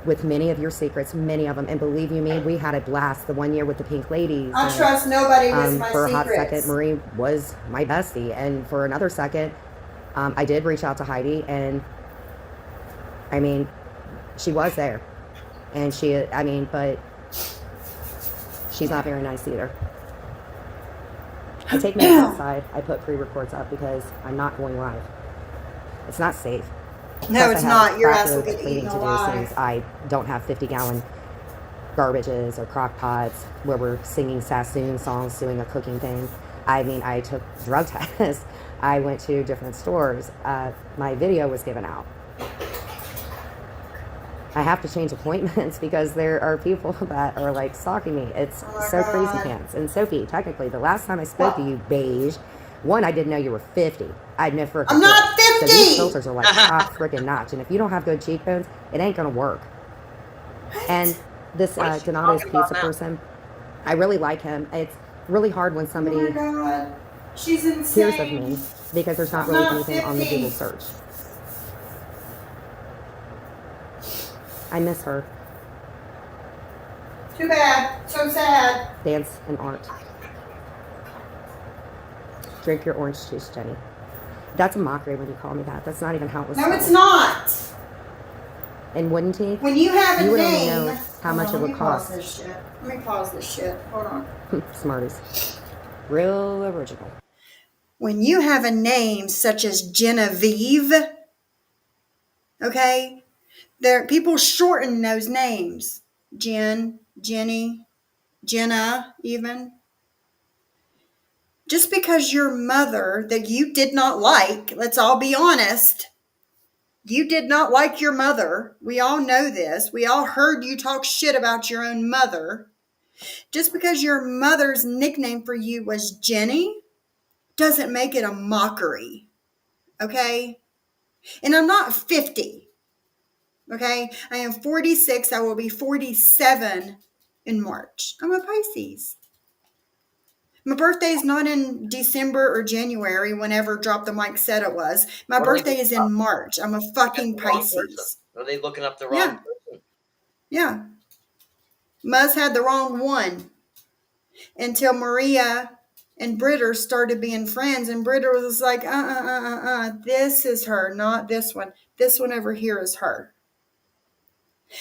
with many of your secrets, many of them. And believe you me, we had a blast the one year with the Pink Ladies. I and, trust nobody with my for a secrets. hot second, Marie was my bestie. And for another second, I did reach out to Heidi, and I mean, she was there. And but she's not very nice either. I take me outside. I put pre-reports up because I'm not going live. It's not safe. No, Plus, it's I have not. Your crap ass will loads of get cleaning eaten to do alive. since I don't have 50-gallon garbages or crock pots where we're singing Sassoon songs, doing a cooking thing. I mean, I took drug tests. I went to different stores. My video was given out. I have to change appointments because there are people that are like stalking me. It's Oh my so God. crazy pants. And Sophie, technically, the last time I spoke to you, beige, one, I didn't know you were 50. I'd know for a I'm not So 50! these filters are like top freaking notch. And if you don't have good cheekbones, it ain't gonna work. And this What is she Donato's talking about pizza now? person, I really like him. It's really hard when Oh somebody my God. She's hears of insane. me because there's not I'm really not anything on the 50. Google search. I miss her. Too bad. So sad. Dance and art. Drink your orange juice, Jenny. That's a mockery when you call me that. That's not even how it was No, spelled. it's not. And wouldn't he? When you have a You would only name. know how Hold much on, it would let me pause cost. this shit. Let me pause this shit. Hold on. Smarties. Real original. When you have a name such as Genevieve, okay, there people shorten those names. Jen, Jenny, Jenna, even. Just because your mother that you did not like, let's all be honest, you did not like your mother. We all know this. We all heard you talk shit about your own mother. Just because your mother's nickname for you was Jenny doesn't make it a mockery. Okay? And I'm not 50. Okay? I am 46. I will be 47 in March. I'm a Pisces. My birthday is not in December or January, whenever Drop the Mic said it was. My What are they birthday is in March. I'm a fucking the wrong person. Pisces. Are they looking up the Yeah. wrong person? Yeah. Muzz had the wrong one until Maria and Britter started being friends. And Britter was like, this is her, not this one. This one over here is her.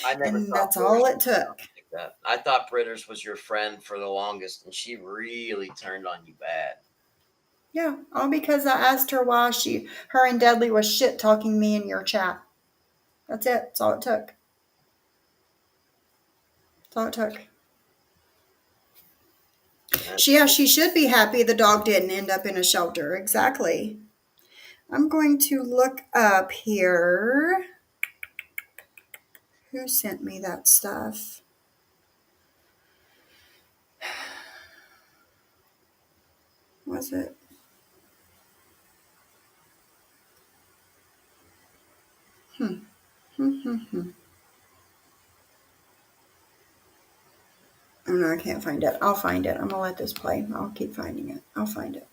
I never And thought that's all Britters it took. like that. I thought Britters was your friend for the longest, and she really turned on you bad. Yeah, all because I asked her why her and Dudley was shit talking me in your chat. That's it. That's all it took. That's all it took. She should be happy the dog didn't end up in a shelter. Exactly. I'm going to look up here. Who sent me that stuff? Was it? Oh no, I can't find it. I'll find it. I'm gonna let this play. I'll keep finding it. I'll find it.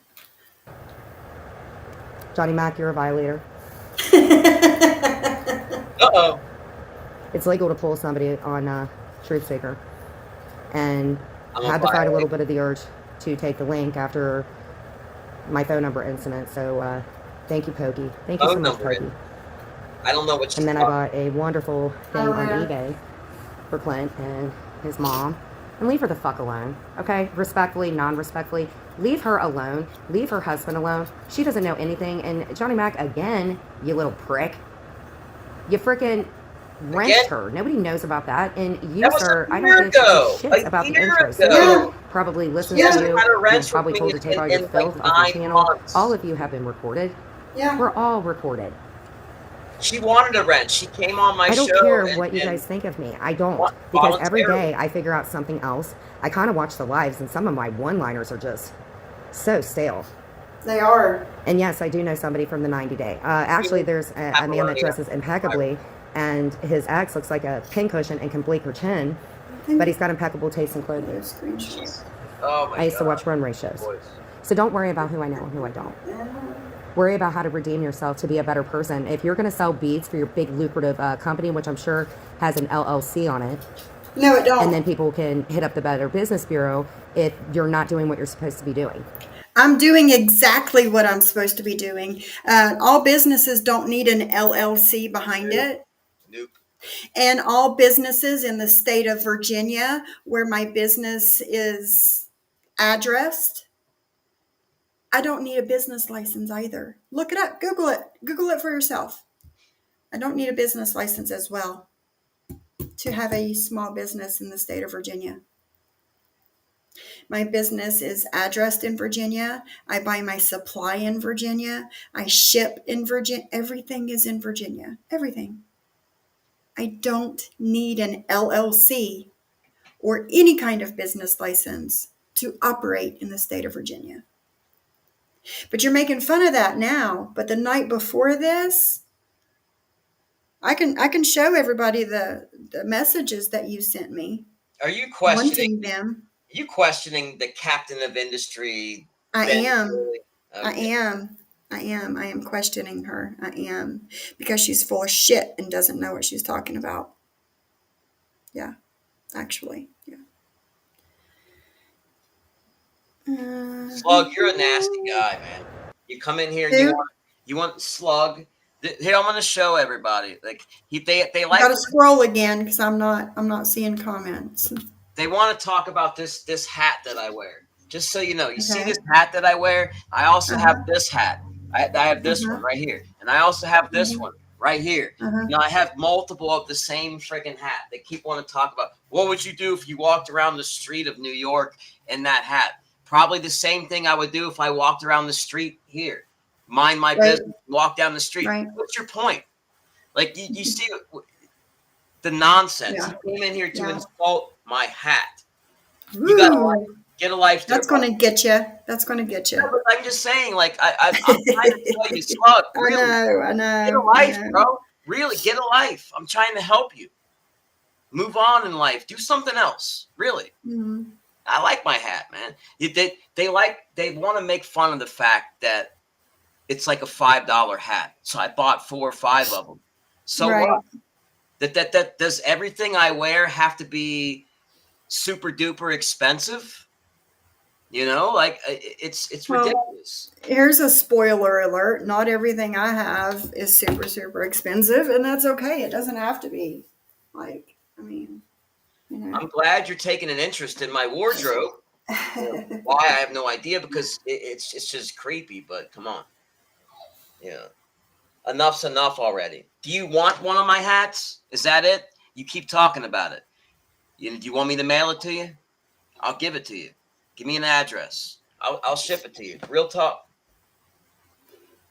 Johnny Mac, you're a violator. Uh-oh. It's legal to pull somebody on Truth Seeker. And I'm I a had to fight a little violator. bit of the urge to take the link after my phone number incident. So thank you, Pokey. Thank you so Phone much, number Pokey. I don't know what And you're then I bought a wonderful thing on yeah. eBay for Clint and his mom. And leave her the fuck alone, okay? Respectfully, non-respectfully. Leave her alone. Leave her husband alone. She doesn't know anything. And Johnny Mac, again, you little prick. You freaking wrenched her. Nobody knows about that. And you, That was sir, a I year don't give ago. two shits A about the year intro. ago. Somebody probably listens She to hasn't you. had a wrench You're probably with told me to take all in your like filth off your 9 channel. months. All of you have been recorded. Yeah. We're all recorded. She wanted a wrench. She came on my I don't show. care what you guys think of me. I don't. Because every voluntarily. day I figure out something else. I kind of watch the lives, and some of my one-liners are just so stale. They are. And yes, I do know somebody from the 90 Day. Actually, there's a man that dresses impeccably, and his ex looks like a pincushion and can bleak her chin, but he's got impeccable taste in clothing. Oh my I used to God. watch runway shows. So don't worry about who I know and who I don't. Worry about how to redeem yourself to be a better person. If you're going to sell beads for your big lucrative company, which I'm sure has an LLC on it, No, it don't. and then people can hit up the Better Business Bureau if you're not doing what you're supposed to be doing. I'm doing exactly what I'm supposed to be doing. All businesses don't need an LLC behind it. Nope. And all businesses in the state of Virginia, where my business is addressed, I don't need a business license either. Look it up. Google it. Google it for yourself. I don't need a business license as well to have a small business in the state of Virginia. My business is addressed in Virginia. I buy my supply in Virginia. I ship in Virginia. Everything is in Virginia. Everything. I don't need an LLC or any kind of business license to operate in the state of Virginia. But you're making fun of that now. But the night before this, I can show everybody the messages that you sent me. Are you Wanting them. Are you questioning the captain of industry? I am. Okay. I am questioning her. I am. Because she's full of shit and doesn't know what she's talking about. Yeah, actually. Yeah. Slug, you're a nasty guy, man. You come in here and you want Slug. Here, I'm going to show everybody. Like they I like gotta scroll again because I'm not seeing comments. they want to talk about this hat that I wear. Just so you know, you see Okay. this hat that I wear? I also have this hat. I have this one right here, and I also have this one right here. You know, I have multiple of the same freaking hat. They keep wanting to talk about what would you do if you walked around the street of New York in that hat? Probably the same thing I would do if I walked around the street here. Mind my business, walk down the street. Right. What's your point? Like you see the nonsense. Yeah. You came in here to Yeah. insult my hat. You got to Ooh, get a life there. that's going to get you. That's going to get you. No, but I'm just saying, like, I'm trying to tell you, Slug, I really, know, I get a know, I life, know. bro. Really, get a life. I'm trying to help you. Move on in life. Do something else. Really. Mhm. I like my hat, man. They want to make fun of the fact that it's like a $5 hat. So I bought 4 or 5 of them. So Right. what? That does everything I wear have to be super duper expensive? You know, like it's Well, ridiculous. here's a spoiler alert. Not everything I have is super, super expensive, and that's okay. It doesn't have to be. Like, I mean, you know. I'm glad you're taking an interest in my wardrobe. Why I have no idea because it's just creepy. But come on, yeah, enough's enough already. Do you want one of my hats? Is that it? You keep talking about it. Do you want me to mail it to you? I'll give it to you. Give me an address. I'll ship it to you. Real talk.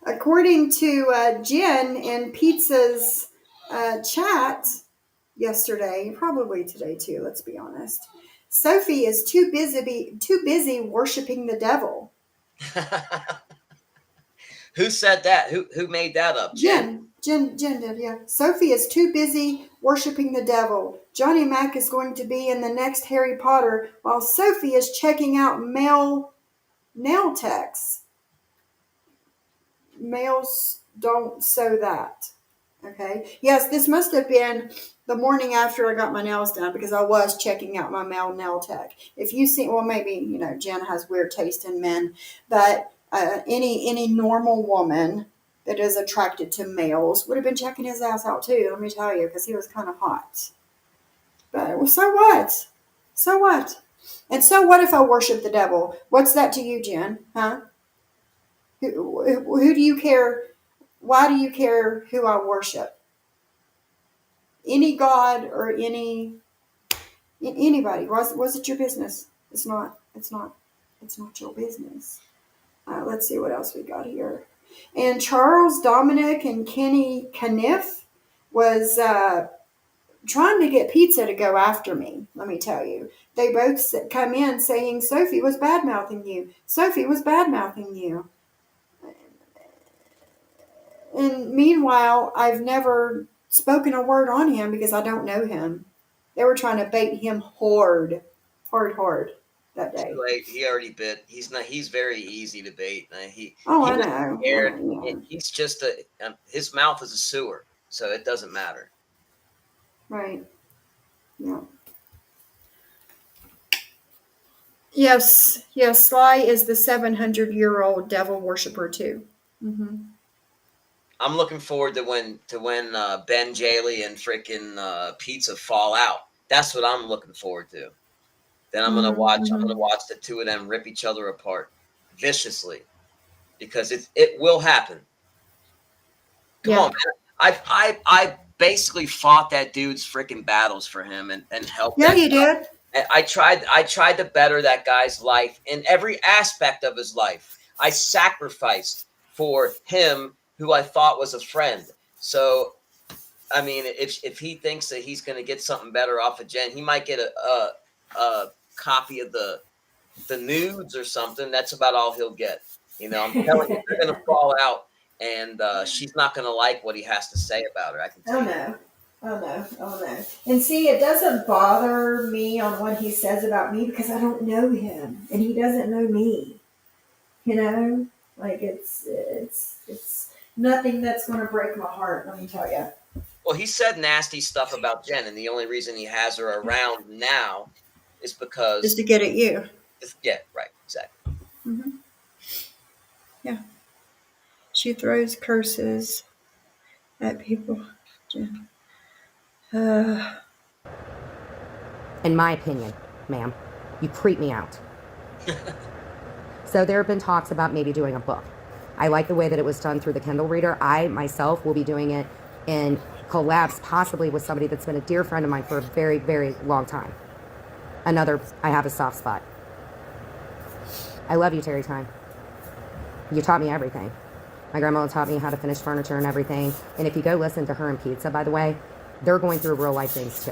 According to Jen in Pizza's chat yesterday, probably today too. Let's be honest. Sophie is too busy worshiping the devil. Who said that? Who made that up? Jen? Jen did, yeah. Sophie is too busy worshiping the devil. Johnny Mac is going to be in the next Harry Potter while Sophie is checking out male nail techs. Males don't sew that. Okay. Yes, this must have been the morning after I got my nails done because I was checking out my male nail tech. If you see, well, maybe Jen has weird taste in men, but any normal woman that is attracted to males would have been checking his ass out too. Let me tell you, because he was kind of hot. But well, so what? So what? And so what if I worship the devil? What's that to you, Jen? Huh? Who do you care? Why do you care who I worship? Any god or anybody? Was it your business? It's not. It's not. It's not your business. Let's see what else we got here. And Charles Dominic and Kenny Caniff was trying to get Pizza to go after me. Let me tell you, they both come in saying Sophie was bad mouthing you. Sophie was bad mouthing you. And meanwhile, I've never spoken a word on him because I don't know him. They were trying to bait him hard that day. Like he already bit. He's not. He's very easy to bait. I know. Scared. Yeah. He's just his mouth is a sewer, so it doesn't matter. Right. Yeah. Yes. Sly is the 700-year-old devil worshiper too. Mm-hmm. I'm looking forward to when Ben Jaley and freaking Pizza fall out. That's what I'm looking forward to. Then I'm gonna watch. I'm gonna watch the two of them rip each other apart viciously, because it will happen. Come on, man. I basically fought that dude's freaking battles for him and helped. Yeah, you did. I tried to better that guy's life in every aspect of his life. I sacrificed for him, who I thought was a friend. So, I mean, if he thinks that he's going to get something better off of Jen, he might get a copy of the nudes or something. That's about all he'll get. I'm telling you, they're going to fall out, and she's not going to like what he has to say about her. I can tell you. Oh no. And see, it doesn't bother me on what he says about me because I don't know him and he doesn't know me. Like it's nothing that's going to break my heart. Let me tell you. Well, he said nasty stuff about Jen, and the only reason he has her around now is because Just to get at you. Yeah, right, exactly. Mm-hmm. Yeah. She throws curses at people. Jen. In my opinion, ma'am, you creep me out. So there have been talks about maybe doing a book. I like the way that it was done through the Kindle reader. I myself will be doing it in collabs, possibly with somebody that's been a dear friend of mine for a very, very long time. I have a soft spot. I love you, Terry Time. You taught me everything. My grandma taught me how to finish furniture and everything. And if you go listen to her and Pizza, by the way, they're going through real life things too.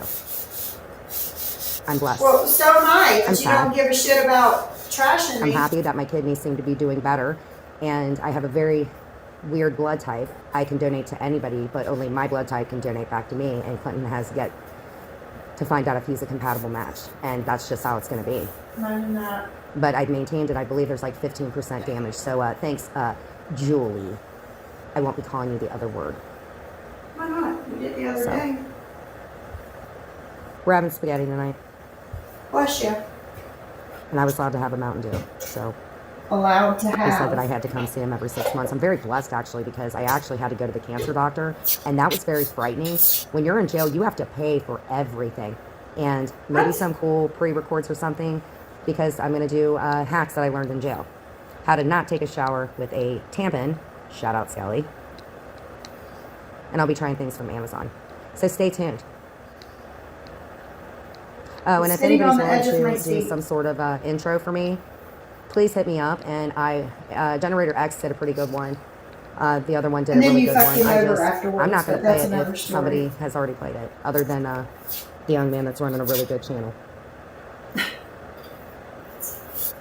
I'm blessed. Well, so am I, I'm but you sad. don't give a shit about trashing I'm me. happy that my kidneys seem to be doing better, and I have a very weird blood type. I can donate to anybody, but only my blood type can donate back to me, and Clinton has yet to find out if he's a compatible match, and that's just how it's going to be. I'm not. But I've maintained it. I believe there's like 15% damage, so thanks, Julie. I won't be calling you the other word. Why not? We did the other So. day. We're having spaghetti tonight, Bless you. and I was allowed to have a Mountain Dew, so Allowed to he said that I have. had to come see him every 6 months. I'm very blessed, actually, because I actually had to go to the cancer doctor, and that was very frightening. When you're in jail, you have to pay for everything, and maybe What? some cool pre-records or something, because I'm going to do hacks that I learned in jail. How to not take a shower with a tampon, shout out Sally, and I'll be trying things from Amazon. So stay tuned. Oh, and if Sitting on anybody's the edge of willing my to do seat. some sort of intro for me, please hit me up. And Generator X did a pretty good one. The other one did And a then really you good fucked one. him over afterwards, I'm not going but to play that's it another if story. somebody has already played it, other than the young man that's running a really good channel.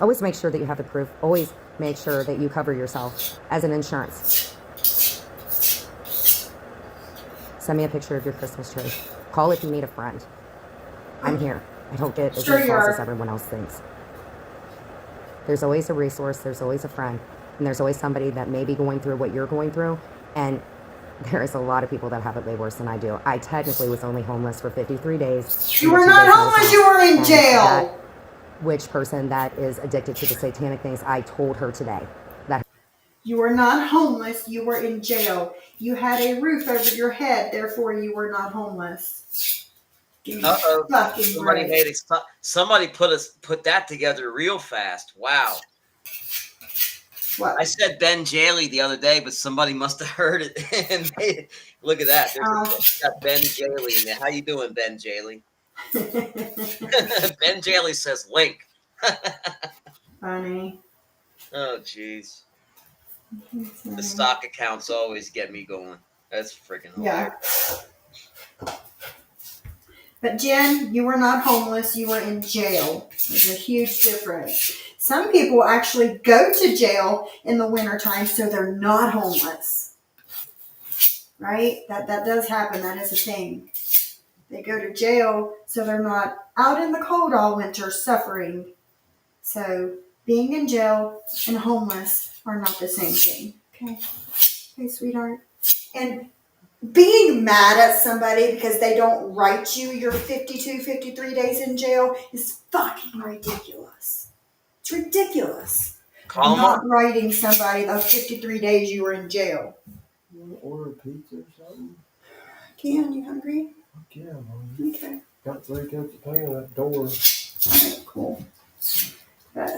Always make sure that you have the proof. Always make sure that you cover yourself as an insurance. Send me a picture of your Christmas tree. Call if you need a friend. I'm here. I don't get as Sure many you calls are. as everyone else thinks. There's always a resource. There's always a friend. And there's always somebody that may be going through what you're going through. And there is a lot of people that have it way worse than I do. I technically was only homeless for 53 days. You and were the 2 not days I was homeless, home. you were in And jail. that witch person that is addicted to the satanic things, I told her today that You were not homeless, you were in jail. You had a roof over your head, therefore you were not homeless. Give me Uh-oh. fucking Somebody break. somebody put that together real fast. Wow. What? I said Ben Jaley the other day, but somebody must have heard it and made it. Look at that. There's got Ben Jaley in there. How you doing, Ben Jaley? Ben Jaley says link. Funny. Oh, jeez. The stock accounts always get me going. That's freaking hilarious. Yeah. But Jen, you were not homeless, you were in jail. There's a huge difference. Some people actually go to jail in the wintertime so they're not homeless. Right? That does happen. That is a thing. They go to jail so they're not out in the cold all winter suffering. So being in jail and homeless are not the same thing. Okay. Okay, sweetheart. And being mad at somebody because they don't write you your 52, 53 days in jail is fucking ridiculous. It's ridiculous. Call 'em Not up. writing somebody those 53 days you were in jail. You want to order a pizza or something? Can you hungry? Fuck yeah, man. Okay. Got 3 coats of paint on that door. All right, cool. But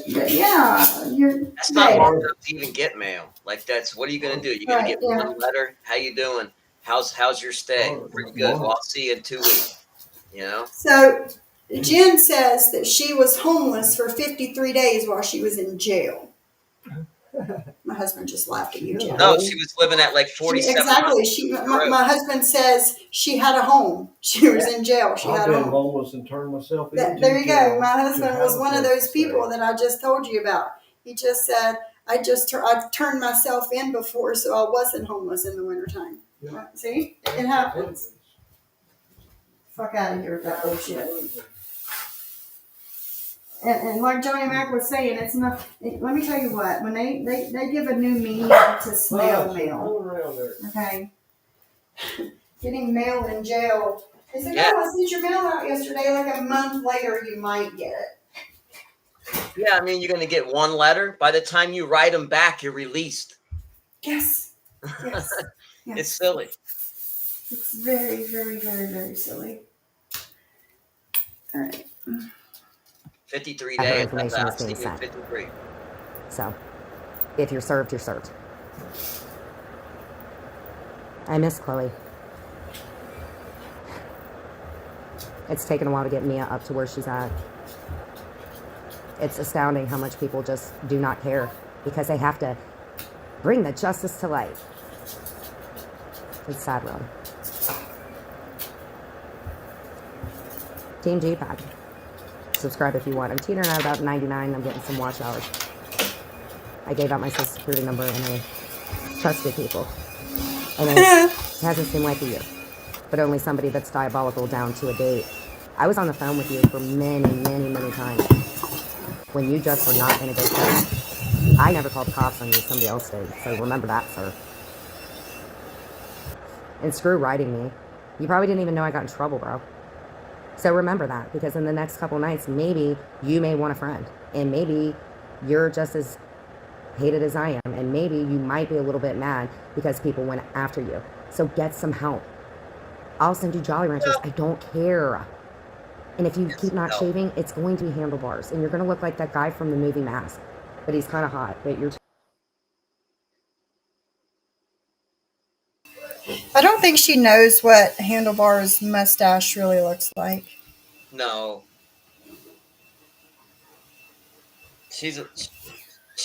yeah, you're. That's not Hey, long enough to even get mail. Like that's what are you gonna do? You're gonna Right, get yeah. one letter. How you doing? How's your stay? Oh, Pretty good. wow. Well, I'll see you in 2 weeks. You know? So Jen says that she was homeless for 53 days while she was in jail. My husband just laughed at you, Jen. No, she was living at like 47. Exactly. My husband says she had a home. She was in jail. She I've had a been home. homeless and turned myself into There you go. jail My to husband have was a one of place those to stay. people that I just told you about. He just said, I've turned myself in before, so I wasn't homeless in the wintertime. Yeah. See? It happens. Fuck out of here with that bullshit. And like Johnny Mac was saying, it's not. Let me tell you what. When they give a new meaning to snail mail, All around there. okay? Getting mail in jail. They said, Yeah. "Oh, I sent your mail out yesterday." Like a month later, you might get it. Yeah, I mean, you're gonna get one letter. By the time you write them back, you're released. Yes. Yes. It's silly. It's very, very, very, very silly. All right. 53 Her days. information That's is being I've seen you sent. 53. So, if you're served, you're served. I miss Chloe. It's taken a while to get Mia up to where she's at. It's astounding how much people just do not care because they have to bring the justice to light. It's sad, really. Team G-Pack. Subscribe if you want. I'm teetering at about 99. I'm getting some watch hours. I gave out my social security number and I trusted people. And it hasn't seemed like a year. But only somebody that's diabolical down to a date. I was on the phone with you for many, many, many times when you just were not in a good place. I never called the cops on you, somebody else did. So remember that, sir. And screw writing me. You probably didn't even know I got in trouble, bro. So remember that, because in the next couple nights, maybe you may want a friend. And maybe you're just as hated as I am. And maybe you might be a little bit mad because people went after you. So get some help. I'll send you Jolly Ranchers. I don't care. And if you keep not shaving, it's going to be handlebars. And you're going to look like that guy from the movie Mask. But he's kind of hot. But you're... I don't think she knows what Handlebar's mustache really looks like. No. She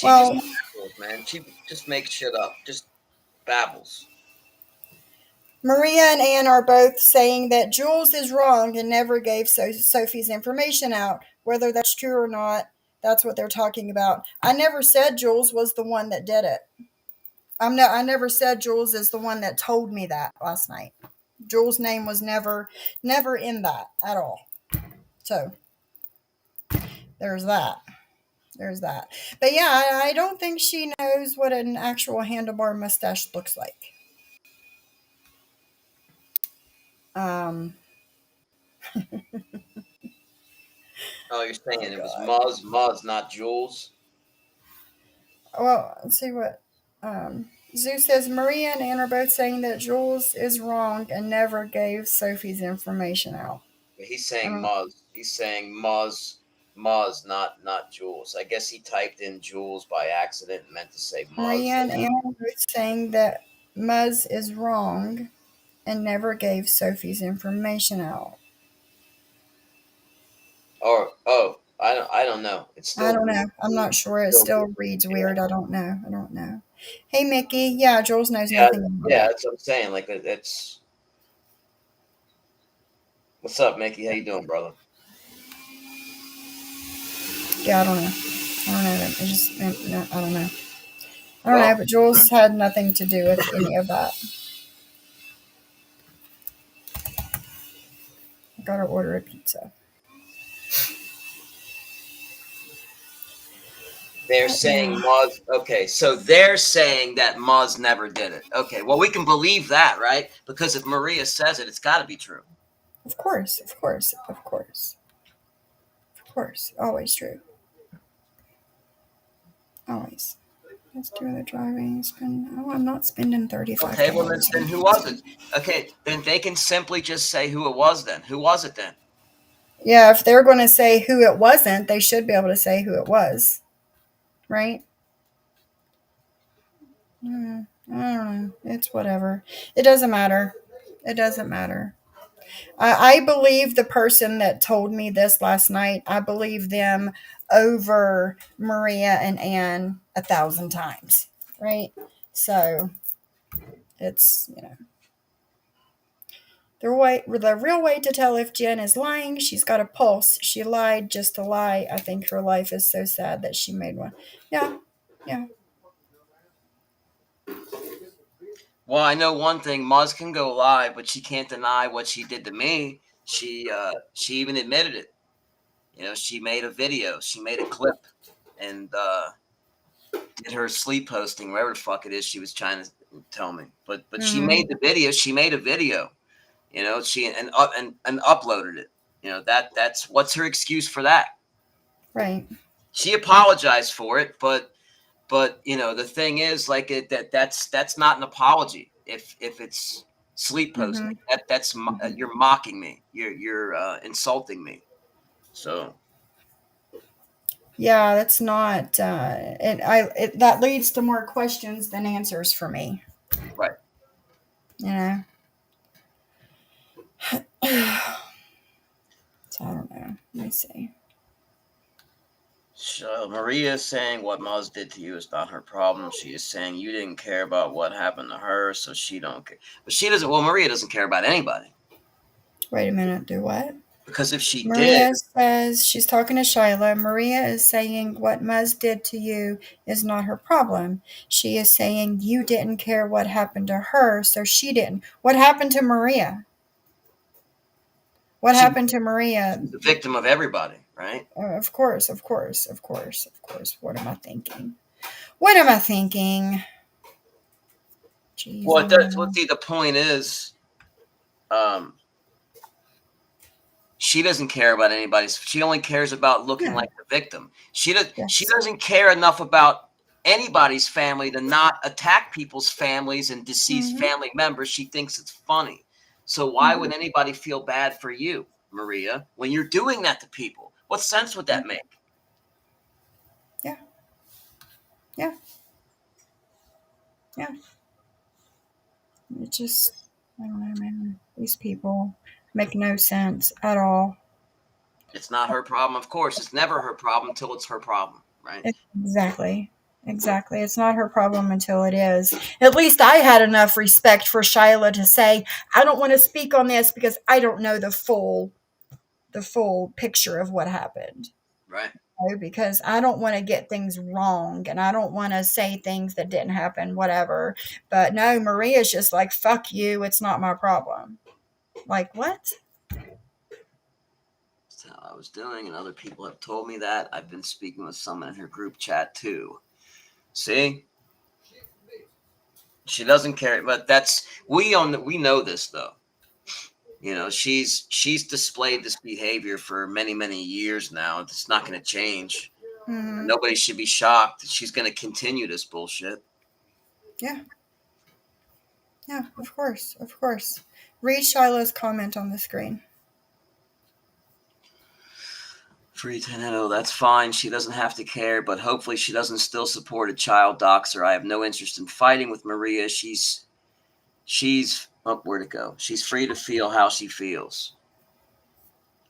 Well- just babbles, man. She just makes shit up. Just babbles. Maria and Ann are both saying that Jules is wrong and never gave Sophie's information out. Whether that's true or not, that's what they're talking about. I never said Jules was the one that did it. I never said Jules is the one that told me that last night. Jules' name was never in that at all. So there's that. There's that. But yeah, I don't think she knows what an actual handlebar mustache looks like. Oh, you're saying it was Muzz, not Jules? Well, let's see what Zeus says. Maria and Ann are both saying that Jules is wrong and never gave Sophie's information out. He's saying Muzz. He's saying Muzz, not Jules. I guess he typed in Jules by accident and meant to say Muzz. Maria and Ann are both saying that Muzz is wrong and never gave Sophie's information out. I don't know. It's still, I don't know. I'm not sure. It still reads weird. I don't know. Hey, Mickey. Yeah, Jules knows nothing about yeah, it. that's what I'm saying. Like, it's... What's up, Mickey? How you doing, brother? Yeah, I don't know. I don't know. I don't know, but Jules had nothing to do with any of that. I gotta order a pizza. They're saying Muzz. Okay, so they're saying that Muzz never did it. Okay, well, we can believe that, right? Because if Maria says it, it's got to be true. Of course. Always true. Always. Let's do the driving. I'm not spending $35. Okay, well, then who was it? Okay, then they can simply just say who it was then. Who was it then? Yeah, if they're going to say who it wasn't, they should be able to say who it was. Right? I don't know. It's whatever. It doesn't matter. I believe the person that told me this last night, I believe them over Maria and Ann 1,000 times. Right? So it's, the real way to tell if Jen is lying, she's got a pulse. She lied just to lie. I think her life is so sad that she made one. Yeah. Well, I know one thing. Muzz can go lie, but she can't deny what she did to me. She even admitted it. She made a video. She made a clip and did her sleep posting, whatever the fuck it is she was trying to tell me. But she made the video. She made a video. She and uploaded it. That's what's her excuse for that? Right. She apologized for it, but the thing is, like, that's not an apology. If it's sleep posting, that's you're mocking me. You're insulting me. So Yeah, that's not. That leads to more questions than answers for me. right. So I don't know. Let me see. So Maria is saying what Muzz did to you is not her problem. She is saying you didn't care about what happened to her, so she don't care. But she doesn't. Well, Maria doesn't care about anybody. Wait a minute. Do what? Because if she did, Maria says she's talking to Shyla. Maria is saying what Muzz did to you is not her problem. She is saying you didn't care what happened to her, so she didn't. What happened to Maria? What she, happened to Maria? she's the victim of everybody, right? Of course, of course, of course, of course. What am I thinking? What am I thinking? Jeez, Well, oh it does. no. Well, see, the point is, um, she doesn't care about anybody's. She only cares about looking Yeah. like the victim. She Yes. doesn't care enough about anybody's family to not attack people's families and deceased Mm-hmm. family members. She thinks it's funny. So why would anybody feel bad for you, Maria, when you're doing that to people? What sense would that make? Yeah. Yeah. Yeah. It just, I don't know, man. These people make no sense at all. It's not her problem. Of course, it's never her problem until it's her problem, right? Exactly. Exactly. It's not her problem until it is. At least I had enough respect for Shyla to say, I don't want to speak on this because I don't know the full picture of what happened. Right. Because I don't want to get things wrong and I don't want to say things that didn't happen, whatever. But no, Maria's just like, fuck you. It's not my problem. Like, what? That's how I was doing, and other people have told me that. I've been speaking with someone in her group chat too. See? She doesn't care, but we know this though. You know, she's displayed this behavior for many, many years now. It's not going to change. Mm-hmm. Nobody should be shocked that she's going to continue this bullshit. Yeah. Yeah, of course. Of course. Read Shyla's comment on the screen. Free Tenetto, that's fine. She doesn't have to care, but hopefully she doesn't still support a child doxer. I have no interest in fighting with Maria. She's where'd it go? She's free to feel how she feels.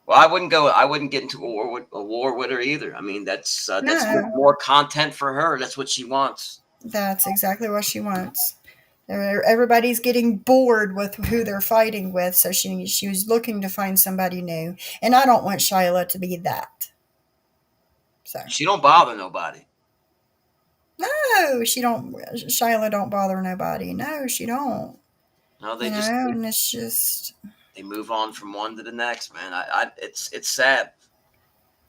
Well, I wouldn't get into a war with her either. I mean, that's No. more content for her. That's what she wants. That's exactly what she wants. Everybody's getting bored with who they're fighting with, so she was looking to find somebody new. And I don't want Shyla to be that. So She don't bother nobody. no, she don't. Shyla don't bother nobody. No, she don't. No, And it's just they move on from one to the next, man. It's sad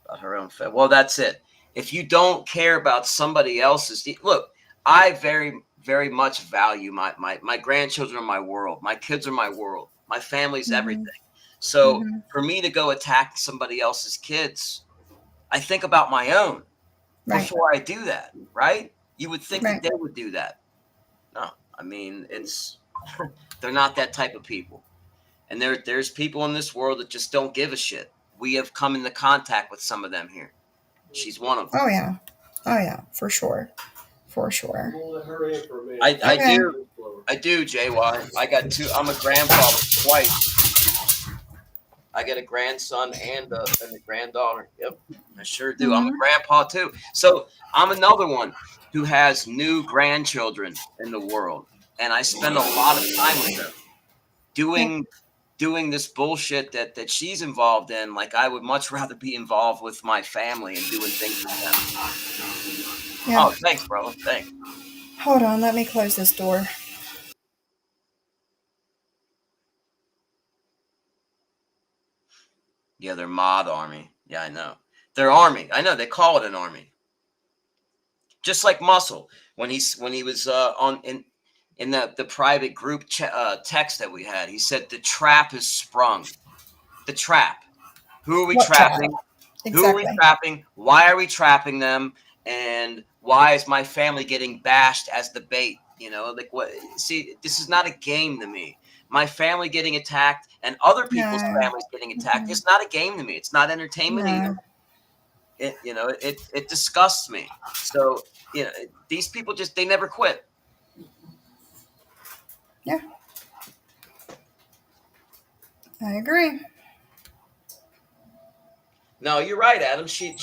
about her own family. Well, that's it. If you don't care about somebody else's, look, I very, very much value my grandchildren are my world. My kids are my world. My family's everything. So for me to go attack somebody else's kids, I think about my own before I do that, right? You would think that they would do that. No, I mean, they're not that type of people. And there's people in this world that just don't give a shit. We have come into contact with some of them here. She's one of them. Oh yeah, for sure. For sure. I do, JY. I got two. I'm a grandfather twice. I got a grandson and a granddaughter. Yep, I sure do. I'm a grandpa too. So I'm another one who has new grandchildren in the world, and I spend a lot of time with them doing this bullshit that she's involved in. Like, I would much rather be involved with my family and doing things with them. Yeah. Oh, thanks, brother. Thanks. Hold on, let me close this door. Yeah, they're mod army. Yeah, I know. They're army. I know, they call it an army. Just like Muscle when he was in the private group text that we had, he said the trap is sprung. The trap. Who are we trapping? Trap? Exactly. Who are we trapping? Why are we trapping them? And why is my family getting bashed as the bait? You know, like, what? See, this is not a game to me. My family getting attacked and other people's families getting attacked is not a game to me. It's not entertainment either. It disgusts me. So, these people they never quit. Yeah. I agree. No, you're right, Adam. She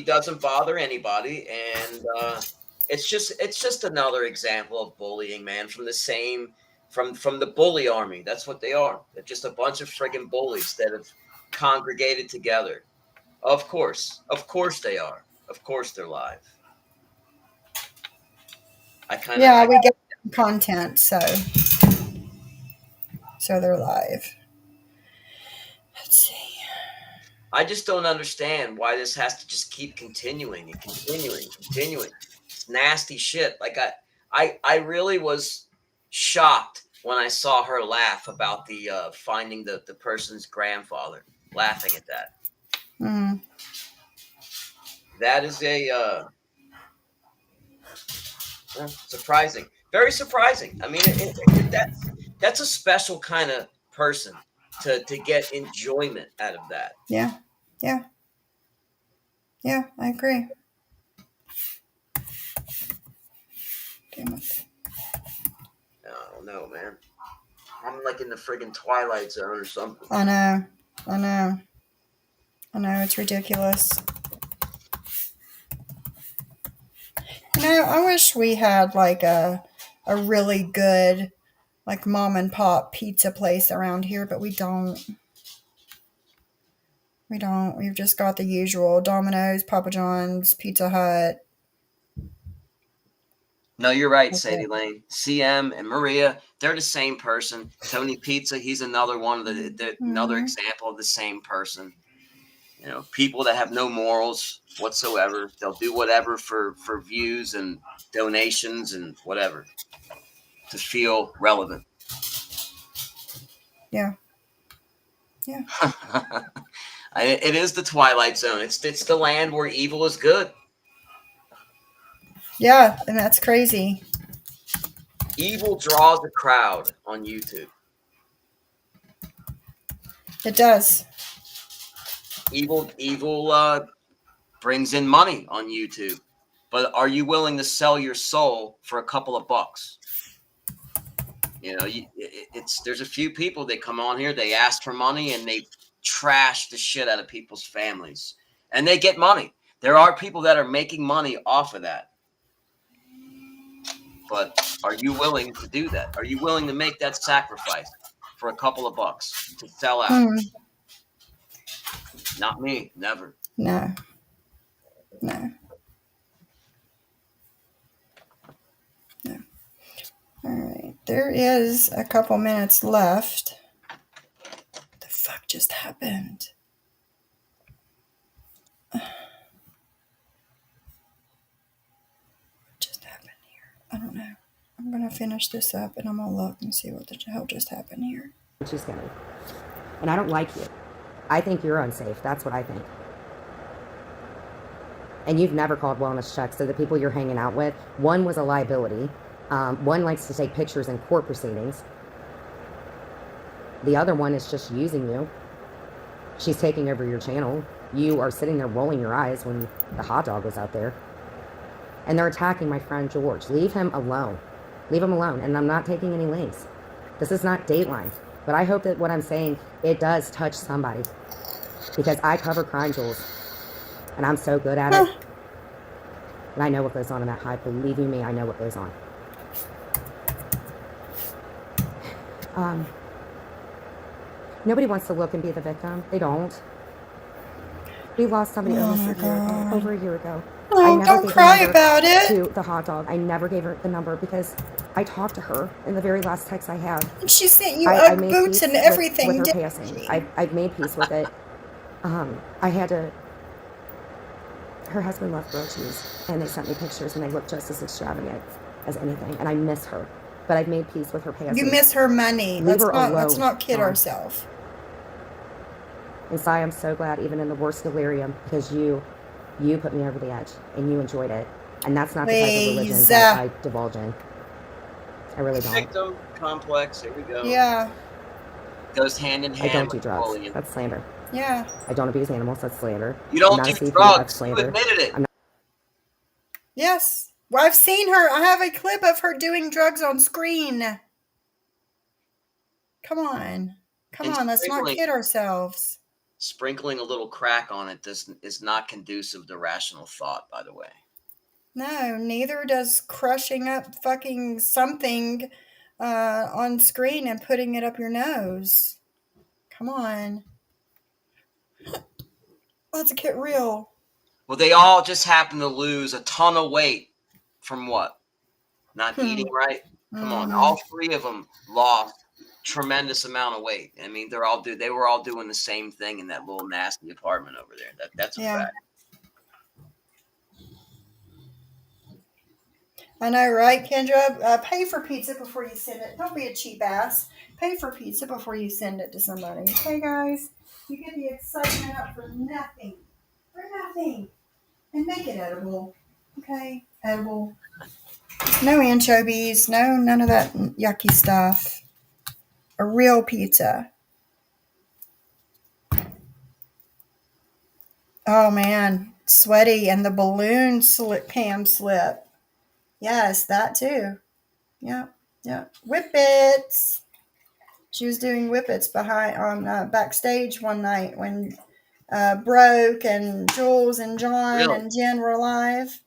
doesn't bother anybody, and it's just another example of bullying, man. From the bully army. That's what they are. They're just a bunch of friggin' bullies that have congregated together. Of course they are. Of course they're live. Yeah, we get content, so they're live. Let's see. I just don't understand why this has to just keep continuing and continuing. It's nasty shit. Like I really was shocked when I saw her laugh about the finding the person's grandfather. Laughing at that. Mm. That is a surprising, very surprising. I mean, that's a special kind of person to get enjoyment out of that. Yeah, I agree. Damn it. I don't know, man. I'm like in the friggin' Twilight Zone or something. I know, it's ridiculous. I wish we had like a really good like mom and pop pizza place around here, but we don't. We've just got the usual Domino's, Papa John's, Pizza Hut. No, you're right, Sadie Lane. CM and Maria, they're the same person. Tony Pizza, he's another one of another example of the same person. People that have no morals whatsoever. They'll do whatever for views and donations and whatever to feel relevant. Yeah. It is the Twilight Zone. It's the land where evil is good. Yeah, and that's crazy. Evil draws a crowd on YouTube. It does. Evil brings in money on YouTube. But are you willing to sell your soul for a couple of bucks? There's a few people that come on here, they ask for money and they trash the shit out of people's families. And they get money. There are people that are making money off of that. But are you willing to do that? Are you willing to make that sacrifice for a couple of bucks to sell out? Not me. Never. No. All right. There is a couple minutes left. What the fuck just happened? What just happened here? I don't know. I'm going to finish this up and I'm going to look and see what the hell just happened here. She's skinny. And I don't like you. I think you're unsafe. That's what I think. And you've never called wellness checks. So the people you're hanging out with, one was a liability. One likes to take pictures in court proceedings. The other one is just using you. She's taking over your channel. You are sitting there rolling your eyes when the hot dog was out there. And they're attacking my friend George. Leave him alone. Leave him alone. And I'm not taking any links. This is not Dateline. But I hope that what I'm saying, it does touch somebody. Because I cover crime, Jules. And I'm so good at it. And I know what goes on in that hive. Believe you me, I know what goes on. Nobody wants to look and be the victim. They don't. We lost somebody over a year ago. Oh, don't cry about it. To the hot dog. I never gave her the number because I talked to her in the very last text I had. And she sent you Ugg boots and everything. With her passing. I've made peace with it. I had to... Her husband left groceries and they sent me pictures and they look just as extravagant as anything. And I miss her. But I've made peace with her passing. You miss her money. Let's not kid ourselves. And Sai, I'm so glad, even in the worst delirium, because you put me over the edge and you enjoyed it. And that's not the type of religion that I divulge in. I really don't. Victim complex. Here we go. Yeah. Goes hand in hand. I don't do drugs. Bullying. That's slander. Yeah. I don't abuse animals. That's slander. You don't do drugs. You admitted it. Yes. Well, I've seen her. I have a clip of her doing drugs on screen. Come on. Let's not kid ourselves. Sprinkling a little crack on it is not conducive to rational thought, by the way. No, neither does crushing up fucking something on screen and putting it up your nose. Come on. Let's get real. Well, they all just happen to lose a ton of weight from what? Not eating right? Come on. Mhm. All three of them lost tremendous amount of weight. I mean, they were all doing the same thing in that little nasty apartment over there. That's a Yeah. fact. I know, right, Kendra? Pay for pizza before you send it. Don't be a cheap ass. Pay for pizza before you send it to somebody. Okay, guys? You get the excitement up for nothing. For nothing. And make it edible. Okay? Edible. No anchovies. No, none of that yucky stuff. A real pizza. Oh, man. Sweaty and the balloon cam slip. Yes, that too. Yep. Yep. Whippets. She was doing whippets backstage one night when Broke and Jules and John Really? and Jen were live.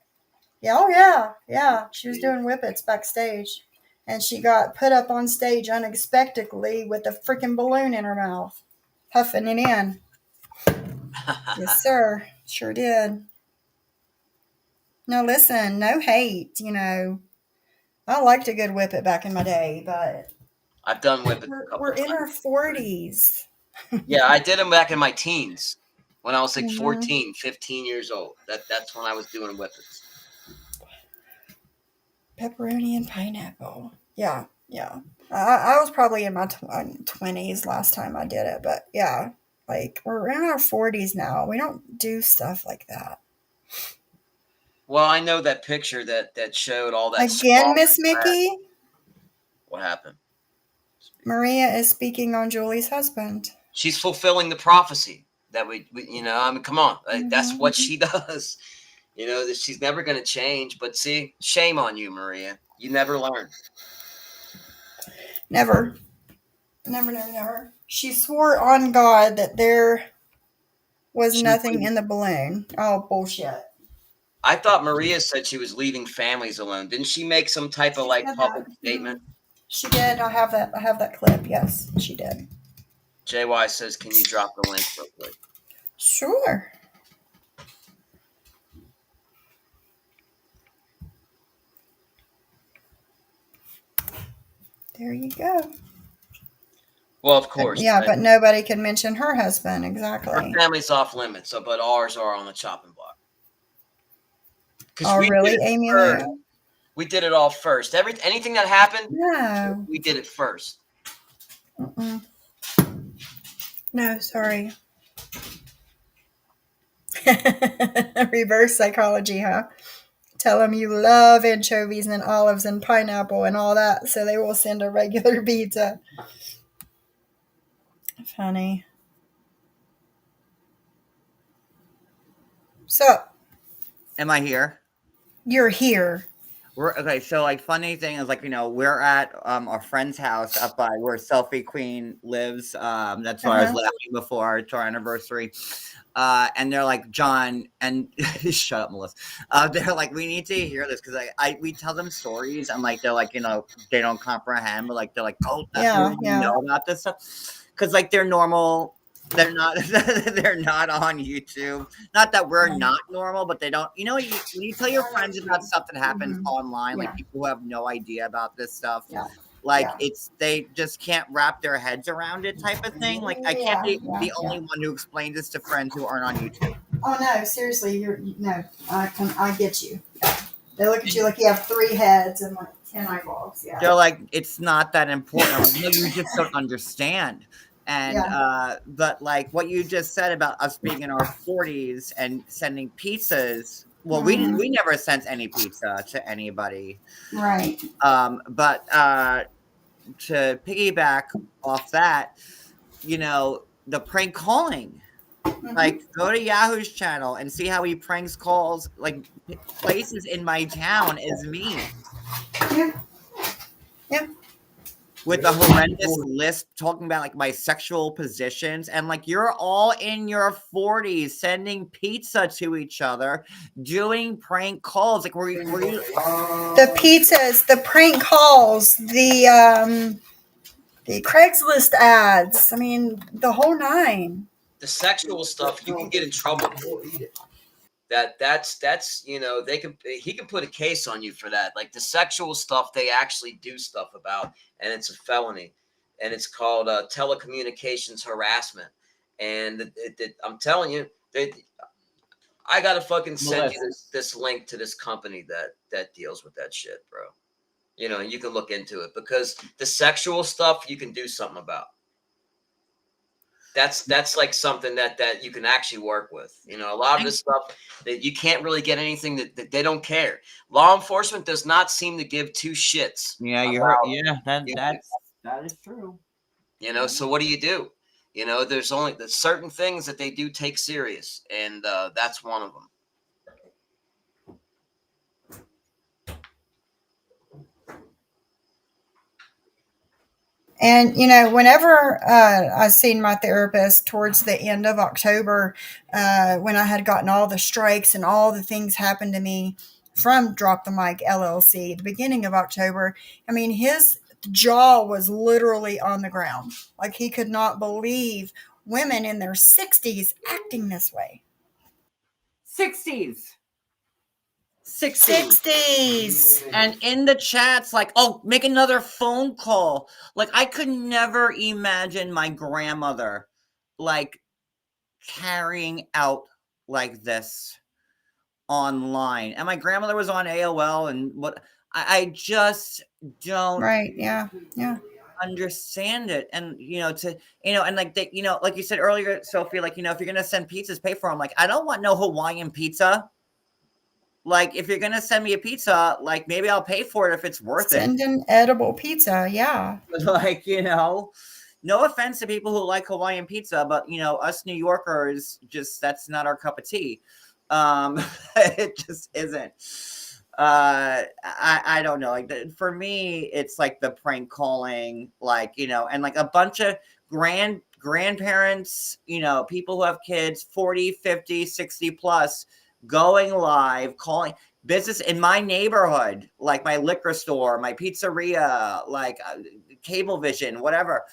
Yeah, oh yeah, yeah. She was doing whippets backstage, and she got put up on stage unexpectedly with a freaking balloon in her mouth, puffing it in. Yes, sir. Sure did. No, listen, no hate. I liked a good whippet back in my day, but I've done whippets a couple we're of in our times. 40s. Yeah, I did them back in my teens when I was like Mhm. 14, 15 years old. That's when I was doing whippets. Pepperoni and pineapple. Yeah, yeah. I was probably in my 20s last time I did it, but yeah, like we're in our 40s now. We don't do stuff like that. Well, I know that picture that showed all that Again, swamp. Miss Mickey, What happened? Maria is speaking on Julie's husband. She's fulfilling the prophecy that we I mean, come on. That's Mhm. what she does. That she's never going to change. But see, shame on you, Maria. You never learn. Never. Never, never, never. She swore on God that there was She nothing in the balloon. Oh, bullshit. I thought Maria said she was leaving families alone. Didn't she make some type of She like said public that. statement? She did. I have that clip. Yes, she did. JY says, "Can you drop the link real quick?" Sure. There you go. Well, of course. Yeah, but nobody can mention her husband. Her Exactly. family's off limits, but ours are on the chopping block. Because Oh, we really, did it Amy first. Lou? We did it all first. Anything that happened, No. we did it first. Mm-mm. No, sorry. Reverse psychology, huh? Tell them you love anchovies and olives and pineapple and all that, so they will send a regular pizza. Funny. So, Am I here? you're here. We're okay. So, like, funny thing is, like, we're at our friend's house up by where Selfie Queen lives. That's where I was Uh-huh. laughing before to our anniversary. And they're like, John, and shut up, Melissa. They're like, we need to hear this because we tell them stories and like they're like, they don't comprehend, but like they're like, oh, that's Yeah, what we yeah. know about this stuff. Because like they're normal. They're not. They're not on YouTube. Not that we're not normal, but they don't. When you tell your friends about stuff that happens online, Yeah. like people who have no idea about this stuff, Yeah. like Yeah. they just can't wrap their heads around it, type of thing. Like I can't be the only one who explains this to friends who aren't on YouTube. Oh no, seriously, I get you. Yeah. They look at you like you have 3 heads and like 10 eyeballs. Yeah. They're like, it's not that important. I'm like, no, you just don't understand. And but like what you just said about us being in our 40s and sending pizzas. Well, we never sent any pizza to anybody. Right. But to piggyback off that, the prank calling. Like, go to Yahoo's channel and see how he pranks calls like places in my town is me. Yeah. Yeah. With a horrendous list talking about like my sexual positions, and like you're all in your 40s sending pizza to each other, doing prank calls. Like were you The pizzas, the prank calls, the Craigslist ads. I mean, the whole 9. the sexual stuff, you can get in trouble for it. That's he can put a case on you for that. Like the sexual stuff, they actually do stuff about, and it's a felony, and it's called telecommunications harassment. And I'm telling you, I gotta fucking send you this link to this company that deals with that shit, bro. You can look into it because the sexual stuff you can do something about. That's like something that you can actually work with. A lot of this stuff that you can't really get anything that they don't care. Law enforcement does not seem to give two shits. Yeah, you heard. Yeah, that is true. So what do? There's only the certain things that they do take serious, and that's one of them. And, whenever I seen my therapist towards the end of October, when I had gotten all the strikes and all the things happened to me from Drop the Mic LLC, the beginning of October, I mean, his jaw was literally on the ground. Like he could not believe women in their 60s acting this way. 60s. 60s. And in the chats, like, oh, make another phone call. Like, I could never imagine my grandmother, like, carrying out like this online. And my grandmother was on AOL, and what I just don't understand it. And and like they, like you said earlier, Sophie, like, if you're gonna send pizzas, pay for them. Like, I don't want no Hawaiian pizza. Like, if you're going to send me a pizza, like, maybe I'll pay for it if it's worth it. Send an edible pizza, yeah. Like, no offense to people who like Hawaiian pizza, but, us New Yorkers, that's not our cup of tea. It just isn't. I don't know. Like, for me, it's like the prank calling, like, and like a bunch of grandparents, people who have kids, 40, 50, 60 plus, going live, calling business in my neighborhood, like my liquor store, my pizzeria, like Cablevision, whatever,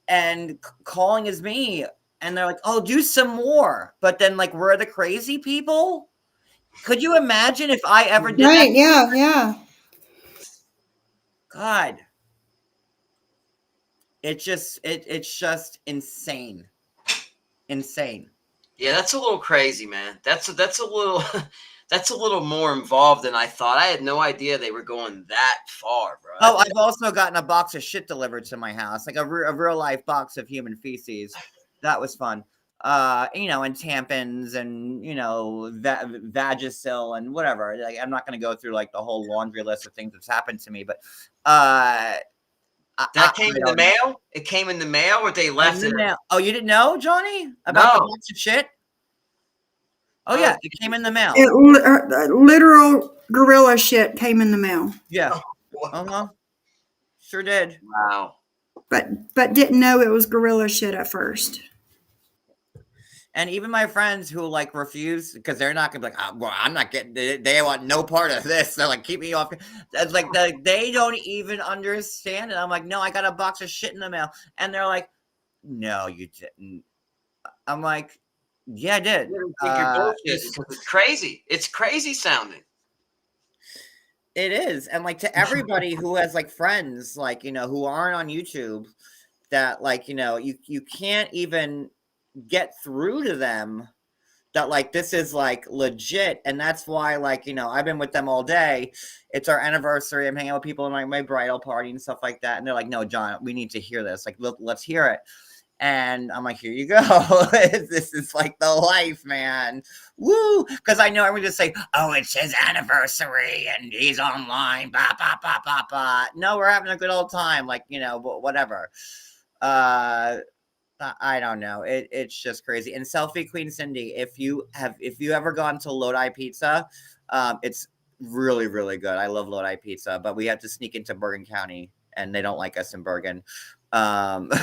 and calling is me, and they're like, oh, do some more. But then, like, we're the crazy people. Could you imagine if I ever did that? Yeah. God, it's just insane. Yeah, that's a little crazy, man. That's a little more involved than I thought. I had no idea they were going that far, bro. Oh, I've also gotten a box of shit delivered to my house, like a real life box of human feces. That was fun. And tampons and Vagisil and whatever. Like, I'm not going to go through like the whole laundry list of things that's happened to me, but that came in the mail? It came in the mail, or they left it? Oh, you didn't know, Johnny, about the box of shit? Oh, yeah, it came in the mail. Literal gorilla shit came in the mail. Yeah. Sure did. Wow. But didn't know it was gorilla shit at first. And even my friends who like refuse, because they're not gonna be like, well, I'm not getting. They want no part of this. They're like, keep me off. It's like they don't even understand it. I'm like, no, I got a box of shit in the mail, and they're like, no, you didn't. I'm like, yeah, I did. It's crazy. It's crazy sounding. It is, and like to everybody who has like friends, like who aren't on YouTube, that like you can't even get through to them that like this is like legit. And that's why like I've been with them all day. It's our anniversary. I'm hanging out with people in like my bridal party and stuff like that, and they're like, no, John, we need to hear this. Like, let's hear it. And I'm like, here you go. This is like the life, man. Woo! Because I know everyone just say, oh, it's his anniversary and he's online. Bah, bah, bah, bah, bah. No, we're having a good old time. Like, whatever. I don't know. It's just crazy. And Selfie Queen Cindy, if you ever gone to Lodi Pizza, it's really, really good. I love Lodi Pizza, but we have to sneak into Bergen County, and they don't like us in Bergen. So we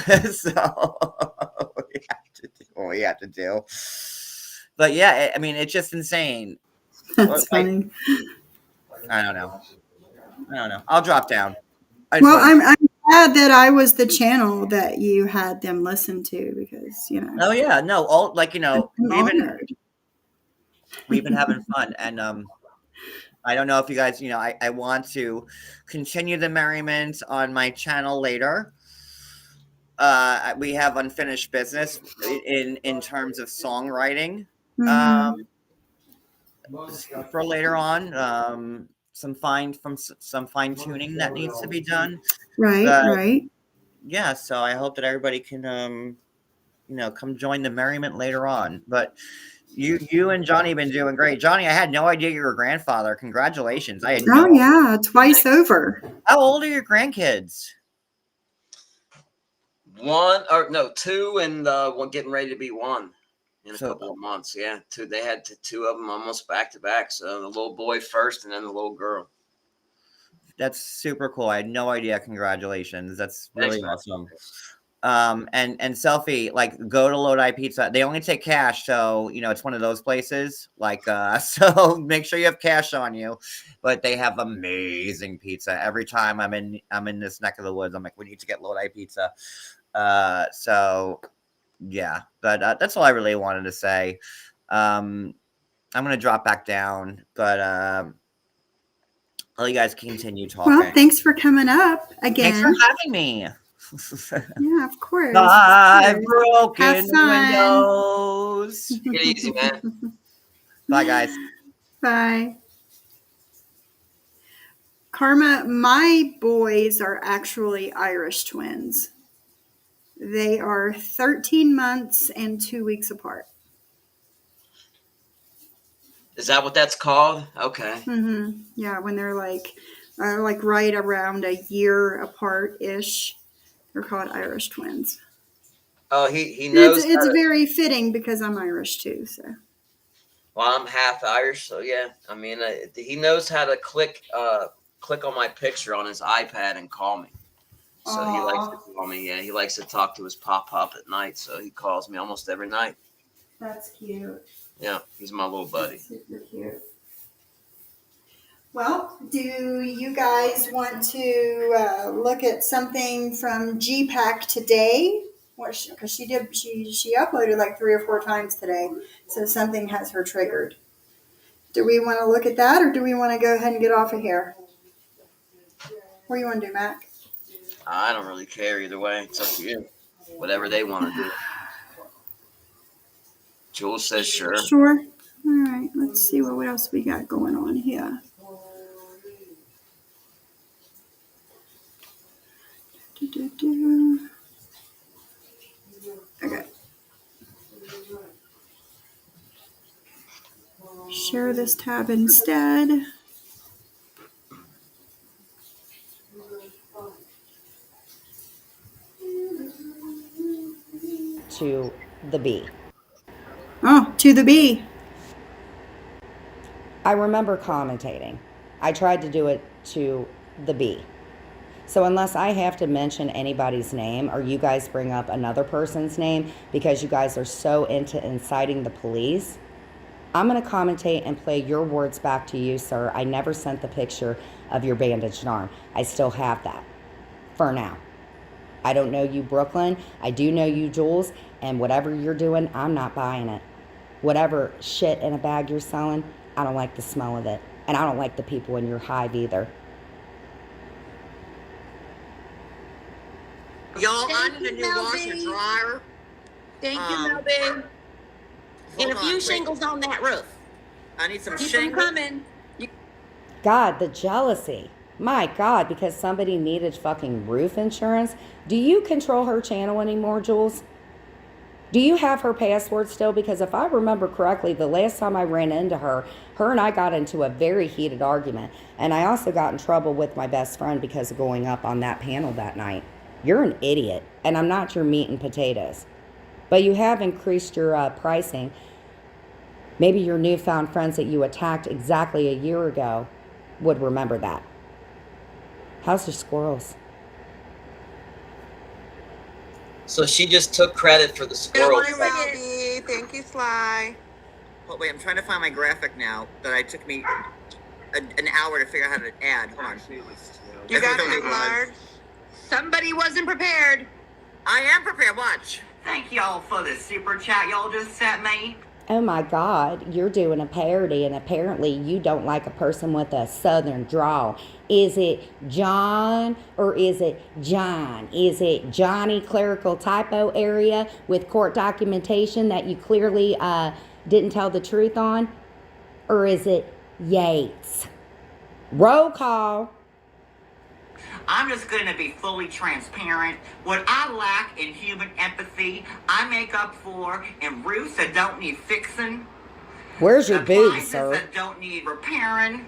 have to do what we have to do. But yeah, I mean, it's just insane. That's funny. I don't know. I'll drop down. I'm glad glad that I was the channel that you had them listen to because, you know. Oh yeah, no, all like I'm honored. we've been having fun, and I don't know if you guys, I want to continue the merriment on my channel later. We have unfinished business in terms of songwriting. Mhm. For later on, some fine tuning that needs to be done. Right, But right. yeah, so I hope that everybody can come join the merriment later on. But you and Johnny have been doing great. Johnny, I had no idea you were a grandfather. Congratulations. I had no Oh idea. yeah, twice over. How old are your grandkids? Two, and one getting ready to be one in a So- couple of months. Yeah, two. They had two of them almost back to back. So the little boy first, and then the little girl. That's super cool. I had no idea. Congratulations. That's really Thanks, awesome. And Selfie, like, go to Lodi Pizza. They only take cash, so it's one of those places. Like, so make sure you have cash on you. But they have amazing pizza. Every time I'm in this neck of the woods, I'm like, we need to get Lodi Pizza. So yeah, but that's all I really wanted to say. I'm gonna drop back down, but I'll let you guys continue talking. Well, thanks for coming up Thanks for again. having me. Yeah, of course. Five Have broken fun. windows. Take it easy, man. Bye, guys. Bye. Karma, my boys are actually Irish twins. They are 13 months and 2 weeks apart. Is that what that's called? Okay. Yeah, when they're like right around a year apart ish, they're called Irish twins. Oh, he And knows. it's very fitting because I'm Irish too. So. Well, I'm half Irish, so yeah. I mean, he knows how to click on my picture on his iPad and call me. So he likes to call me. Yeah, he likes to talk to his pop at night. So he calls me almost every night. That's cute. Yeah, he's my little buddy. That's super cute. Well, do you guys want to look at something from GPAC today? Because she uploaded like 3 or 4 times today, so something has her triggered. Do we want to look at that, or do we want to go ahead and get off of here? What do you want to do, Mac? I don't really care either way. It's up to you. Whatever they want to do. Jules says sure. Sure. All right. Let's see what else we got going on here. Okay. Share this tab instead. To the B. Oh, to the B. I remember commentating. I tried to do it to the B. So unless I have to mention anybody's name or you guys bring up another person's name because you guys are so into inciting the police, I'm going to commentate and play your words back to you, sir. I never sent the picture of your bandaged arm. I still have that for now. I don't know you, Brooklyn. I do know you, Jules. And whatever you're doing, I'm not buying it. Whatever shit in a bag you're selling, I don't like the smell of it. And I don't like the people in your hive either. Y'all, I need a new washer and dryer. Thank you, Melvin. And a few shingles on that roof. I need some Keep them shingles. coming. God, the jealousy. My God, because somebody needed fucking roof insurance. Do you control her channel anymore, Jules? Do you have her password still? Because if I remember correctly, the last time I ran into her and I got into a very heated argument. And I also got in trouble with my best friend because of going up on that panel that night. You're an idiot, and I'm not your meat and potatoes. But you have increased your pricing. Maybe your newfound friends that you attacked exactly a year ago would remember that. How's your squirrels? So she just took credit for the squirrels. Thank you, Sly. Oh, wait, I'm trying to find my graphic now that it took me an hour to figure out how to add. Hold on. You got it large? Somebody wasn't prepared. I am prepared. Watch. Thank y'all for the super chat y'all just sent me. Oh my God, you're doing a parody, and apparently you don't like a person with a southern drawl. Is it John or is it John? Is it Johnny clerical typo area with court documentation that you clearly didn't tell the truth on? Or is it Yates? Roll call. I'm just going to be fully transparent. What I lack in human empathy, I make up for in roofs that don't need fixing. Where's your boobs, Appliances sir? that don't need repairing.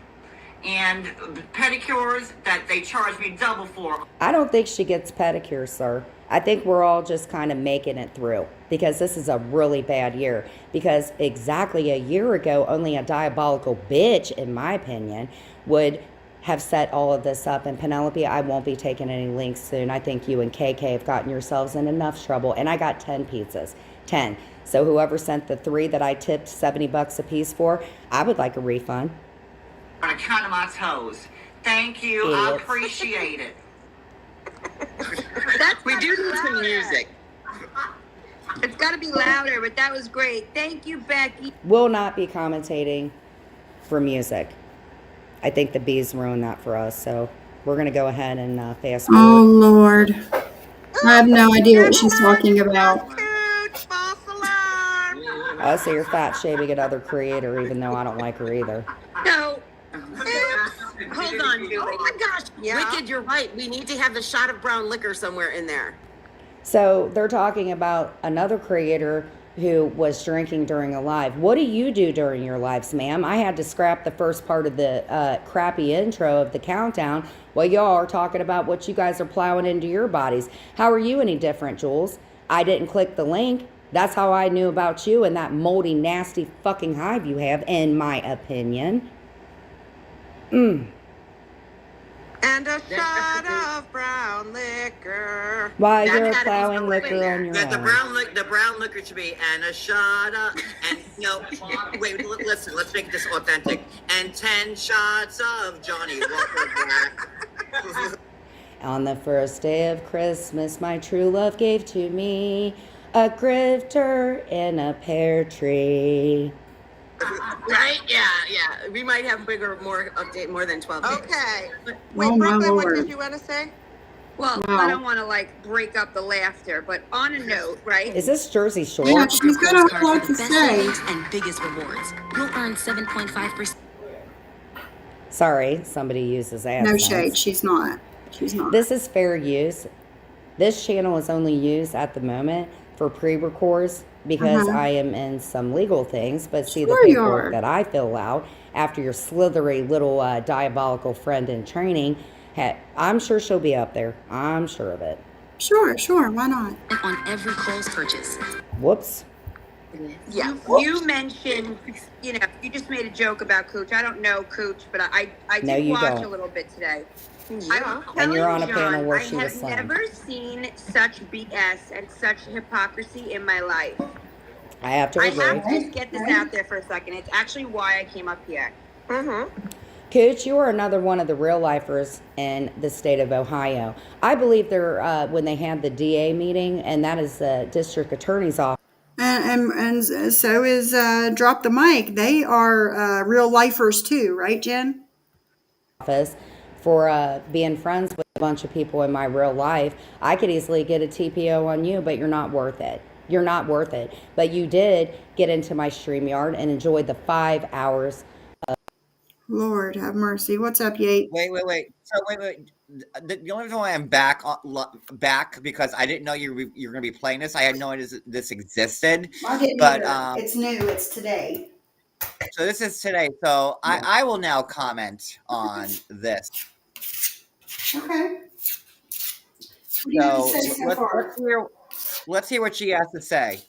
And pedicures that they charge me double for. I don't think she gets pedicures, sir. I think we're all just kind of making it through because this is a really bad year. Because exactly a year ago, only a diabolical bitch, in my opinion, would have set all of this up. And Penelope, I won't be taking any links soon. I think you and KK have gotten yourselves in enough trouble. And I got 10 pizzas. 10. So whoever sent the 3 that I tipped $70 a piece for, I would like a refund. On account of my toes. Thank you. I appreciate it. We do need some music. It's got to be louder, but that was great. Thank you, Becky. Will not be commentating for music. I think the bees ruined that for us, so we're going to go ahead and fast forward. Oh, Lord. I have no idea what she's talking about. I see you're fat shaming another creator, even though I don't like her either. No. Hold on. Oh my gosh. Yeah. Wicked, you're right. We need to have the shot of brown liquor somewhere in there. So they're talking about another creator who was drinking during a live. What do you do during your lives, ma'am? I had to scrap the first part of the crappy intro of the countdown while y'all are talking about what you guys are plowing into your bodies. How are you any different, Jules? I didn't click the link. That's how I knew about you and that moldy, nasty fucking hive you have, in my opinion. And a shot of brown liquor. While you're plowing liquor on your own. The brown liquor should be and a shot of, and wait, listen, let's make this authentic. And 10 shots of Johnny Walker Black. On the first day of Christmas, my true love gave to me a grifter in a pear tree. Right? Yeah. We might have more than 12 days. Okay. Wait, oh, Brooklyn, what did you want to say? Well, Wow. I don't want to break up the laughter, but on a note, right? Is this Jersey Shore? Yeah, she's got a lot to say. And biggest rewards. You'll earn 7.5%. Sorry, somebody uses AdSense. No shade. She's not. She's not. This is fair use. This channel is only used at the moment for pre-records because I am in some legal things, but see, the paperwork that I fill out after your slithery little diabolical friend in training, I'm sure she'll be up there. I'm sure of it. Sure. Why not? On every Kohl's purchase. Whoops. Yeah. You mentioned, you just made a joke about Cooch. I don't know Cooch, but I did watch a little bit today. Yeah. And you're on a John, panel where she was I have never seen such BS and such hypocrisy in my life. I have to agree. I have to just get this out there for a second. It's actually why I came up here. Cooch, you are another one of the real lifers in the state of Ohio. I believe they're when they had the DA meeting, and that is the district attorney's office. And so is Drop the Mic. They are real lifers too, right, Jen? For being friends with a bunch of people in my real life. I could easily get a TPO on you, but you're not worth it. You're not worth it. But you did get into my StreamYard and enjoyed the 5 hours. Lord have mercy. What's up, Yates? Wait. So wait. The only reason why I'm back because I didn't know you were going to be playing this. I had no idea this existed. I didn't either. It's new. It's today. So this is today. So I will now comment on this. Okay. So let's hear what she has to say.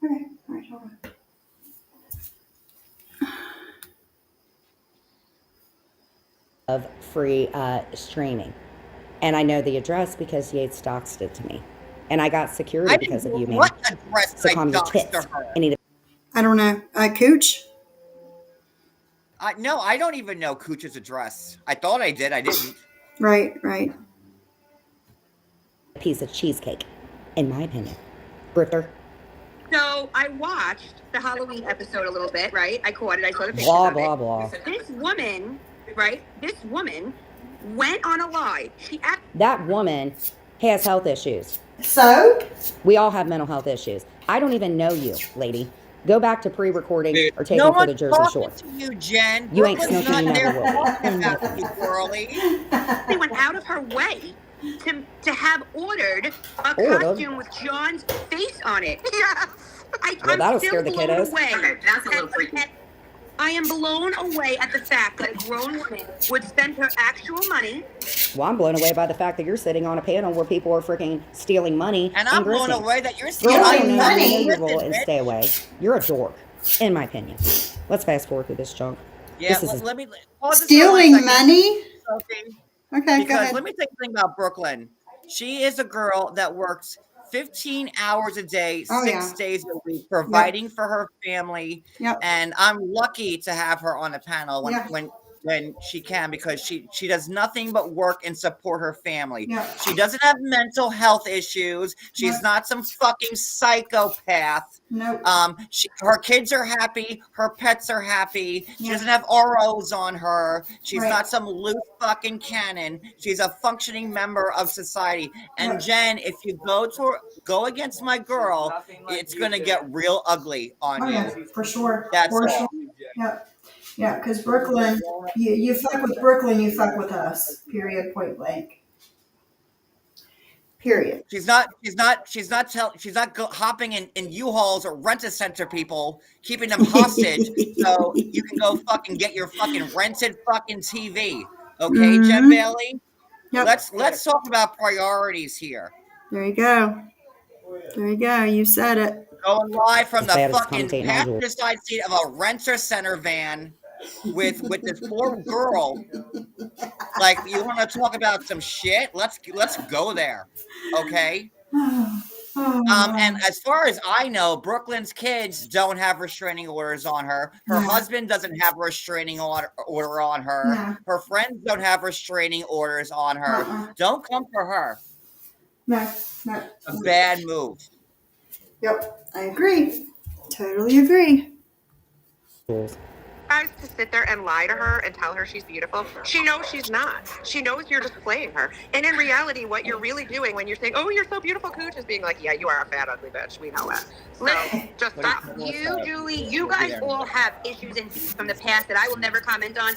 Okay. All right, hold on. Of free streaming. And I know the address because Yates doxed it to me. And I got security because of you, man. What address so calm your tits. I don't know. Cooch? No, I don't even know Cooch's address. I thought I did. I didn't. Right. piece of cheesecake, in my opinion. Grifter. So I watched the Halloween episode a little bit, right? I caught it. I saw the pictures Blah, of blah, it. blah. This woman, right? This woman went on a lie. That woman has health issues. So? We all have mental health issues. I don't even know you, lady. Go back to pre-recording or take No them for the one's Jersey talking Shore. to you, Jen. You ain't Brooklyn's smoking, not you there never will. talking about you, girlie. She went out of her way to have ordered a costume with John's face on it. Yes. Well, that'll I'm still scare the blown kiddos. away. Okay, that's a little freaky. I am blown away at the fact that a grown woman would spend her actual money. Well, I'm blown away by the fact that you're sitting on a panel where people are freaking stealing money And I'm blown grifting. away that you're Girl, stealing I don't know. money. You know your role and stay away. You're a dork, in my opinion. Let's fast forward through this junk. Yeah, This is let me pause this for Stealing 1 second, money? Sophie, Okay, go because ahead. let me tell you something about Brooklyn. She is a girl that works 15 hours a day, Oh, 6 yeah. days a week, providing for her family. Yep. And I'm lucky to have her on the panel when Yeah. when she can, because she does nothing but work and support her family. Yeah. She doesn't have mental health issues. She's Nope. not some fucking psychopath. Nope. Her kids are happy. Her pets are happy. She Yeah. doesn't have ROs on her. She's Right. not some loose fucking cannon. She's a functioning member of society. And Yeah. Jen, if you go against my girl, it's gonna get real ugly on Oh, you. yeah, for sure. That's For all. sure. Yeah. Yeah, because Brooklyn, you fuck with Brooklyn, you fuck with us. Period. Point blank. Period. She's not hopping in U-Hauls or rent-a-center people, keeping them hostage so you can go fucking get your fucking rented fucking TV. Okay, Jen Mhm. Bailey? Yep. Let's talk about priorities here. There you go. There you go. You said it. Going live from As the bad as fucking commentating on Jewel. passenger side seat of a renter-center van with this poor girl. Like, you want to talk about some shit? Let's go there. Okay? And as far as I know, Brooklyn's kids don't have restraining orders on her. Her No. husband doesn't have a restraining order on her. No. Her friends don't have restraining orders on her. Uh-uh. Don't come for her. No, no. A bad move. Yep, I agree. Totally agree. Guys to sit there and lie to her and tell her she's beautiful. She knows she's not. She knows you're just playing her. And in reality, what you're really doing when you're saying, "Oh, you're so beautiful, Cooch," is being like, "Yeah, you are a fat, ugly bitch. We know that." So just stop. You, Julie, you guys all have issues and beefs from the past that I will never comment on.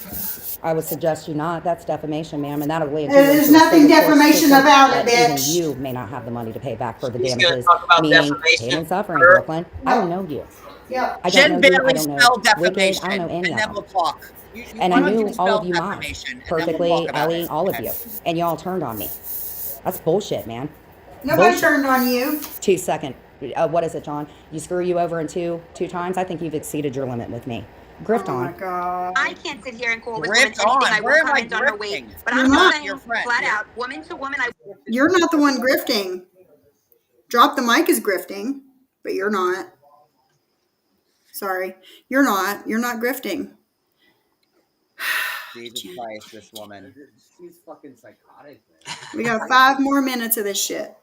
I would suggest you not. That's defamation, ma'am, and that'll lead into There's a nothing civil court defamation system about it, that bitch. Even you may not have the money to pay back for the She's gonna damages, talk about meaning defamation. pain and suffering, Brooklyn. I don't know you. Yep. I Jen don't know you. I Bailey don't know spelled Wicked. defamation, I don't know any and of then them. we'll talk. And why I don't knew you all spell of you moms defamation, and then we'll perfectly, talk about Ellie, it. all of Okay. you. And y'all turned on me. That's bullshit, man. Nobody Bullshit. turned on you. 2 second. What is it, John? You screw you over in two times? I think you've exceeded your limit with me. Grift Oh my on. god. I can't sit here and call this Grift woman anything. on. I Where won't am I comment on her weight. grifting? But You're I'm not. saying Your friend. flat out, woman to woman, I You're not the one grifting. Drop the mic is grifting, but you're not. Sorry. You're not. You're not grifting. Jesus Christ, this woman. She's fucking psychotic, man. We got 5 more minutes of this shit.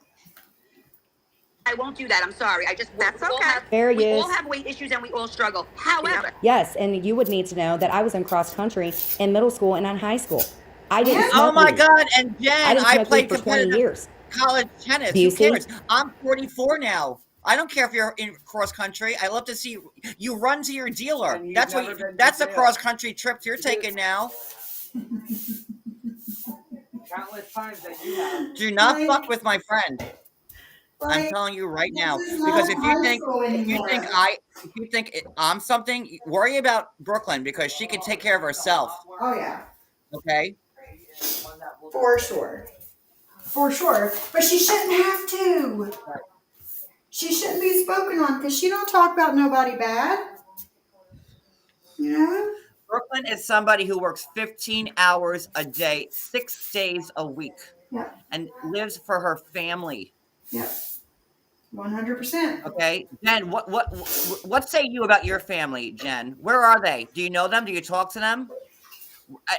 won't do that. I'm sorry. I just That's we all okay. have, Fair we use. all have weight issues and we all struggle. However, Yes, and you would need to know that I was in cross country in middle school and in high school. I didn't Yeah. smoke Oh my weed. God! And Jen, I didn't I smoke played weed for 20 competitive years. college tennis. Do you Who see? cares? I'm 44 now. I don't care if you're in cross country. I love to see you run to your dealer. And you've That's never what. been to That's a jail. cross country trip you're taking now. Countless times that you have. Do not Like- fuck with my friend. I'm Like, telling you right this now, is not because if high you think school anymore. I'm something, worry about Brooklyn because she can take care of herself. Oh yeah, Okay. for sure, for sure. But she shouldn't have to. She shouldn't be spoken on because she don't talk about nobody bad. You know. Brooklyn is somebody who works 15 hours a day, 6 days a week, Yeah. and lives for her family. Yeah. 100%. Okay, Jen, what say you about your family, Jen? Where are they? Do you know them? Do you talk to them?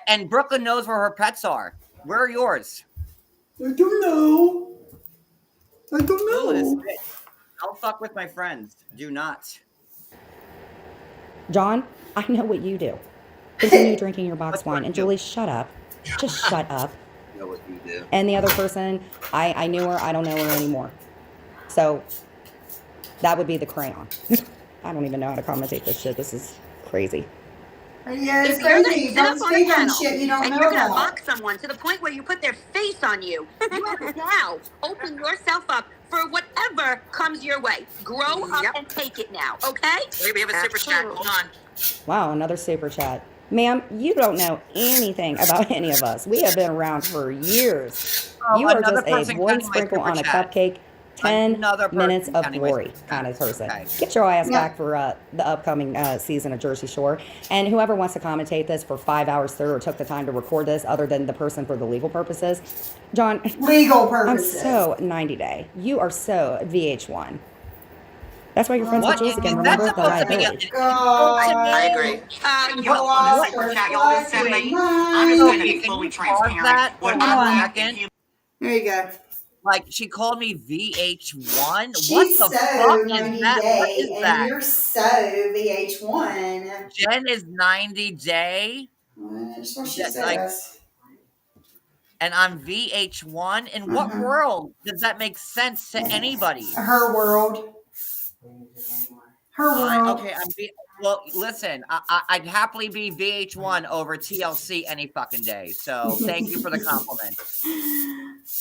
And Brooklyn knows where her pets are. Where are yours? I don't know. I don't Ooh, this know. bitch. Don't fuck with my friends. Do not. John, I know what you do. Continue drinking your box What's what wine. And you do? Julie, shut up. Just shut up. You know what you do. And the other person, I knew her. I don't know her anymore. So that would be the crayon. I don't even know how to commentate this shit. This is crazy. Yeah, it's If you're gonna crazy. sit Don't up on a speak on panel shit you don't and know you're gonna about. mock someone to the point where you put their face on you, you have to now open yourself up for whatever comes your way. Grow up Yep. and take it now, okay? Wait, we have a super chat. Hold on. Wow, another super chat. Ma'am, you don't know anything about any of us. We have been around for years. Oh, You are another just a person one sent my sprinkle super on a chat. cupcake, 10 Another minutes person of sending my glory super chat. kind of person. Okay. Get your ass Yeah. back for the upcoming season of Jersey Shore. And whoever wants to commentate this for 5 hours through or took the time to record this, other than the person for the legal purposes, John, Legal I'm purposes. so 90 Day. You are so VH1. That's why you're friends What? with Jules again. Is that Remember the supposed to be liability. God. I agree. You What on the lost super her chat, y'all just sent fucking me. I'm just mind. gonna be Can fully you pause transparent. that for When one I'm back second? in There you go. Like, she called me VH1? What She's the so fuck is 90 that? What is Day, and that? you're so VH1. Jen is 90 Day? That's what she That, like, says. and I'm VH1? In what Uh-huh. world does that make sense to anybody? Her world. Her world. Okay, well, listen, I'd happily be VH1 over TLC any fucking day. So thank you for the compliment.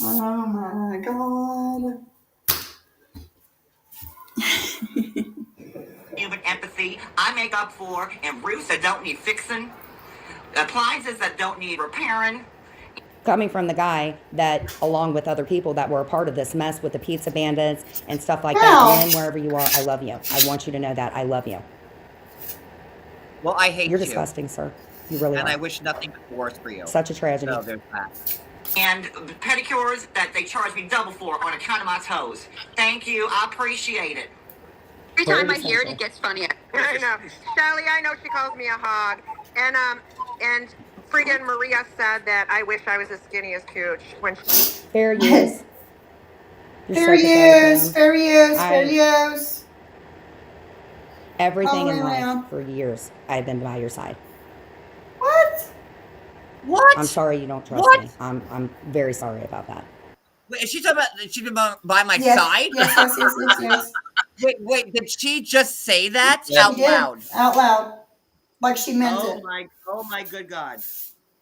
Oh my God. human empathy, I make up for, and roofs that don't need fixing, appliances that don't need repairing. Coming from the guy that, along with other people that were a part of this mess with the pizza bandits and stuff like that, Lynn, wherever you are, I love you. I want you to know that. I love you. Well, I hate You're you. disgusting, sir. You really And are. I wish nothing but the worst for you. Such a tragedy. So there's that. And pedicures that they charge me double for on account of my toes. Thank you, I appreciate it. Every time I hear it, it gets funnier. I know. Shelly, I know she calls me a hog. And freaking Maria said that I wish I was as skinny as Cooch when Fair use. You're Fair so pathetic, use. man. Fair use. Fair use. Everything All the in way life, around. for years, I've been by your side. What? What? I'm sorry you don't trust What? me. I'm very sorry about that. Wait, is she talking about she's been by my Yes. side? Yes. Wait, did she just say that She out did. loud? Out loud. Like she meant it. Oh my good God.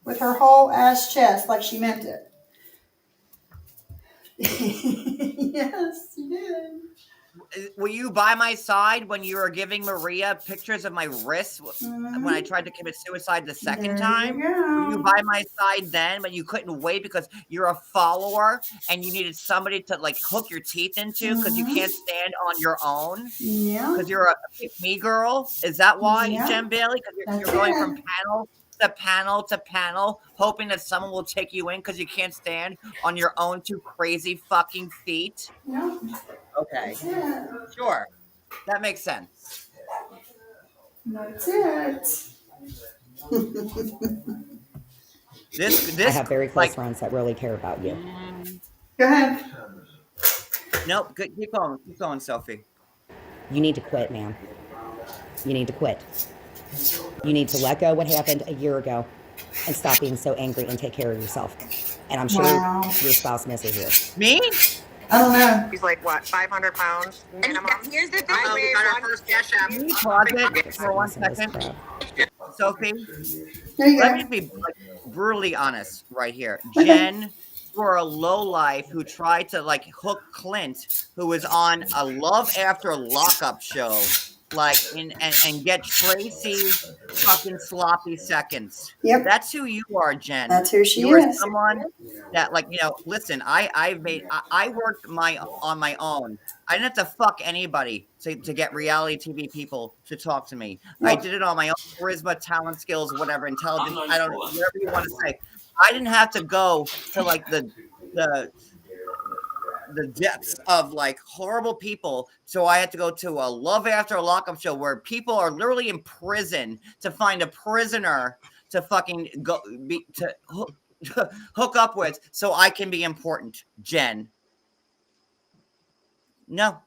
With her whole ass chest, like she meant it. Yes, she did. Were you by my side when you were giving Maria pictures of my wrists when I tried to commit suicide the second time? Were you by my side then, but you couldn't wait because you're a follower and you needed somebody to like hook your teeth into because you can't stand on your own? Yeah. Because you're a pick me girl? Is that why, Yeah. Jen Bailey? Because That's you're going it. from panel to panel to panel, hoping that someone will take you in because you can't stand on your own two crazy fucking feet? Yeah. Okay. That's it. Sure. That makes sense. That's it. This I have very close like friends that really care about you. Go ahead. Nope. Keep going, Sophie. You need to quit, man. You need to quit. You need to let go what happened a year ago and stop being so angry and take care of yourself. And I'm sure Wow. your spouse misses you. Me? I don't know. he's like what, 500 pounds minimum. Here's the thing. I We got our first cash app. Can you pause it for 1 Listen to this second? crap. Sophie, There you let go. me be like, brutally honest right here. Jen, you're a lowlife who tried to like hook Clint, who was on a Love After Lockup show, like and get Tracy's fucking sloppy seconds. Yep. That's who you are, Jen. That's who she You are is. someone that, like, listen, I worked on my own. I didn't have to fuck anybody to get reality TV people to talk to me. I Yep. did it on my own charisma, talent, skills, whatever, intelligence. I don't know, whatever you want to say. I didn't have to go to like the depths of like horrible people. So I had to go to a Love After a Lockup show where people are literally in prison to find a prisoner to fucking hook up with so I can be important, Jen. No.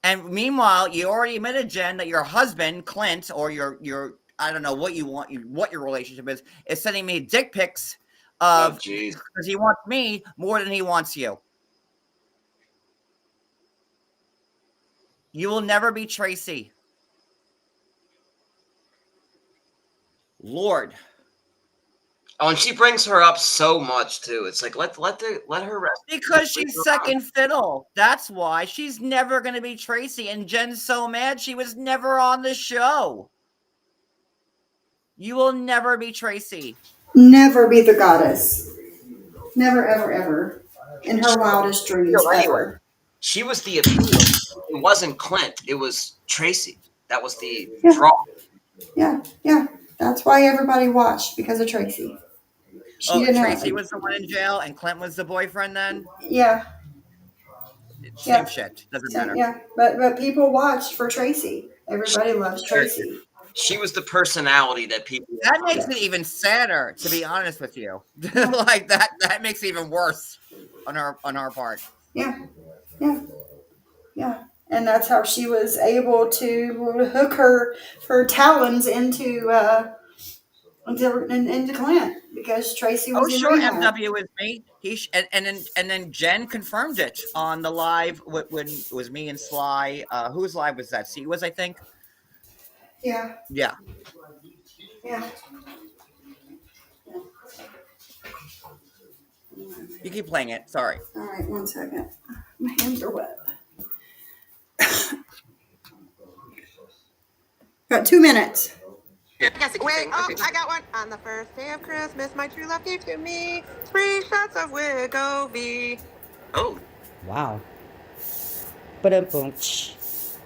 And meanwhile, you already admitted, Jen, that your husband, Clint, or your I don't know what you want, what your relationship is sending me dick pics of jeez. because he wants me more than he wants you. You will never be Tracy. Lord. Oh, and she brings her up so much too. It's like let her rest. Because she's second fiddle. That's why she's never going to be Tracy. And Jen's so mad she was never on the show. You will never be Tracy. Never be the goddess. Never, ever, ever. In her wildest dreams, ever. She was the appeal. It wasn't Clint. It was Tracy. That was the draw. Yeah. That's why everybody watched, because of Tracy. Tracy was the one in jail and Clint was the boyfriend then? Yeah. Same shit. Doesn't matter. Yeah, but people watched for Tracy. Everybody loves Tracy. She was the personality that people. That makes it even sadder, to be honest with you. Like that makes it even worse on our part. Yeah. And that's how she was able to hook her talons into Clint, because Tracy was in rehab. MW was me. And then Jen confirmed it on the live when it was me and Sly. Whose live was that? C was, I think. Yeah. Yeah. You keep playing it. Sorry. All right, 1 second. My hands are wet. Got 2 minutes. Yes, wait, I got one. On the first day of Christmas, my true love gave to me 3 shots of Wegovy. Oh. Wow. Ba-dum-boom.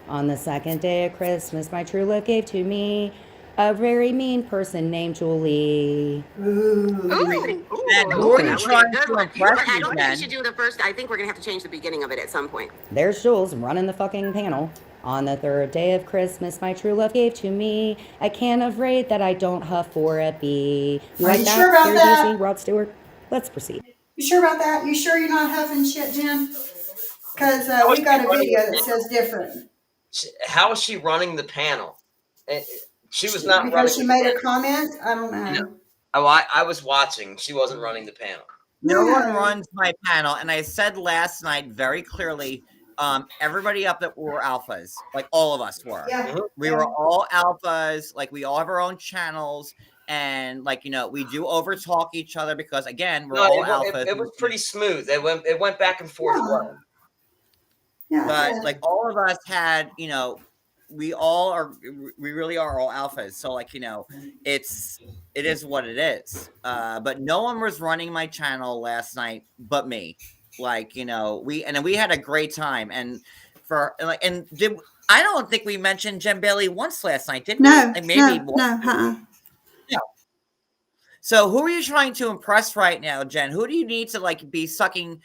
On the second day of Christmas, my true love gave to me a very mean person named Julie. Ooh. And who are you trying to impress? I don't think we should do the first. I think we're going to have to change the beginning of it at some point. There's Jules running the fucking panel. On the third day of Christmas, my true love gave to me a can of Raid that I don't huff for a bee. You like that? Sure about that? Easy, Rod Stewart. Let's proceed. You sure about that? You sure you're not huffing shit, Jen? Because we got a video that says different. How is she running the panel? She was not because running. She made a comment. I don't know. No. Oh, I was watching. She wasn't running the panel. No one runs my panel, and I said last night very clearly. Everybody up that were alphas, like all of us were. Yeah. We were all alphas, like we all have our own channels, and like we do overtalk each other because again we're all alphas. It was pretty smooth. It went back and forth well. Yeah. But like all of us had, we really are all alphas. So like it is what it is. But no one was running my channel last night but me. Like we had a great time, and I don't think we mentioned Jen Bailey once last night, did we? No, like maybe no. So who are you trying to impress right now, Jen? Who do you need to like be sucking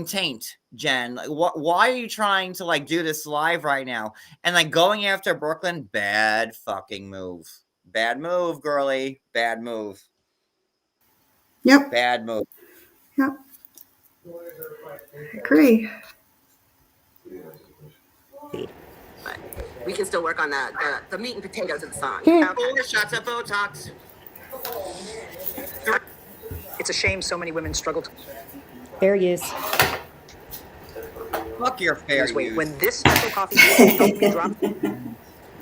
taint, Jen? Like, why are you trying to like do this live right now and like going after Brooklyn? Bad fucking move. Bad move, girly. Bad move. Yep. Bad move. Yep. I agree. But we can still work on the meat and potatoes of the song. 4 shots of Botox. It's a shame so many women struggle to. Fair use. Fuck your fair use. When this special coffee helped me drop.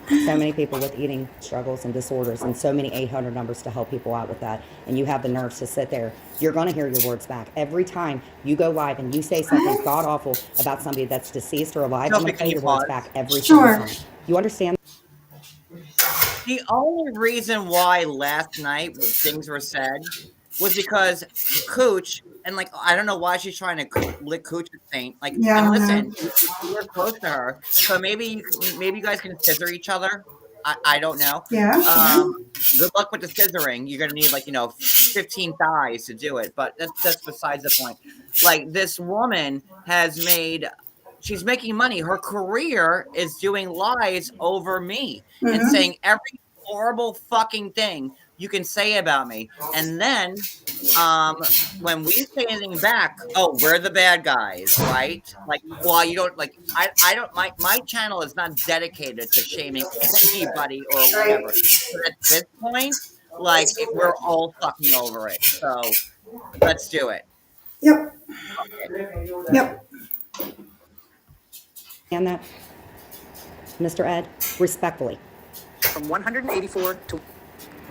So many people with eating struggles and disorders, and so many 800 numbers to help people out with that. And you have the nerves to sit there. You're going to hear your words back. Every time you go live and you say something god awful about somebody that's deceased or alive, I'm going to play your words back every single time. You understand? The only reason why last night things were said was because Cooch, and like I don't know why she's trying to lick Cooch's saint. Like, and listen, we're close to her, so maybe you guys can scissor each other. I don't know. Yeah. Good luck with the scissoring. You're gonna need 15 thighs to do it, but that's besides the point. Like this woman she's making money. Her career is doing lies over me and saying every horrible fucking thing you can say about me. And then when we say anything back, oh, we're the bad guys, right? Like, well, you don't like. I don't. My channel is not dedicated to shaming anybody or whatever. But at this point, like, we're all fucking over it. So let's do it. Yep. Okay. Yep. And that, Mr. Ed, respectfully. From 184 to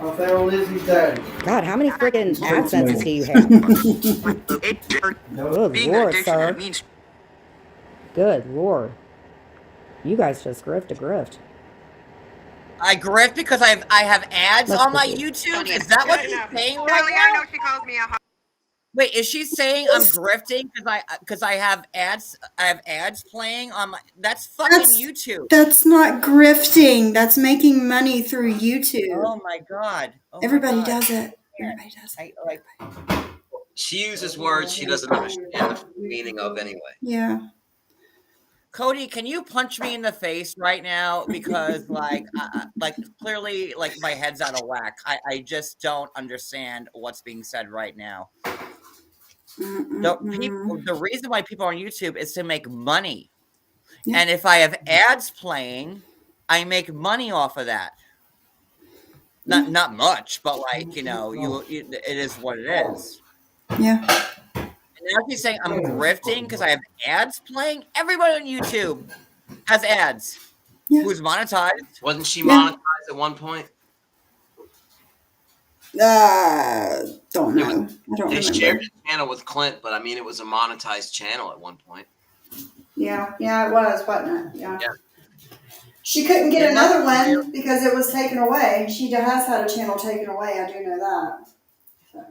I found Lizzie's daddy. God, how many friggin' AdSenses do you have? Good Lord, sir. Good Lord. You guys just grift to grift. I grift because I have ads Let's on my proceed. YouTube. Is that what she's saying right Kelly, I know now? she calls me a Wait, is she saying I'm grifting because I have ads? I have ads playing on my. That's fucking YouTube. That's not grifting. That's making money through YouTube. Oh my god. Oh Everybody my god. does it. Everybody does it. She uses words she doesn't understand the meaning of anyway. Yeah. Cody, can you punch me in the face right now? Because like clearly, like my head's out of whack. I just don't understand what's being said right now. The reason why people are on YouTube is to make money. Yeah. And if I have ads playing, I make money off of that. Not much, but like, it is what it is. Yeah. And now she's saying I'm grifting because I have ads playing. Everybody on YouTube has ads. Yeah. Who's monetized? Wasn't she monetized at one point? Don't know. I don't They remember. shared the channel with Clint, but I mean, it was a monetized channel at one point. Yeah, it was, wasn't it? Yeah. Yeah. She couldn't get another one because it was taken away. She has had a channel taken away. I do know that. So.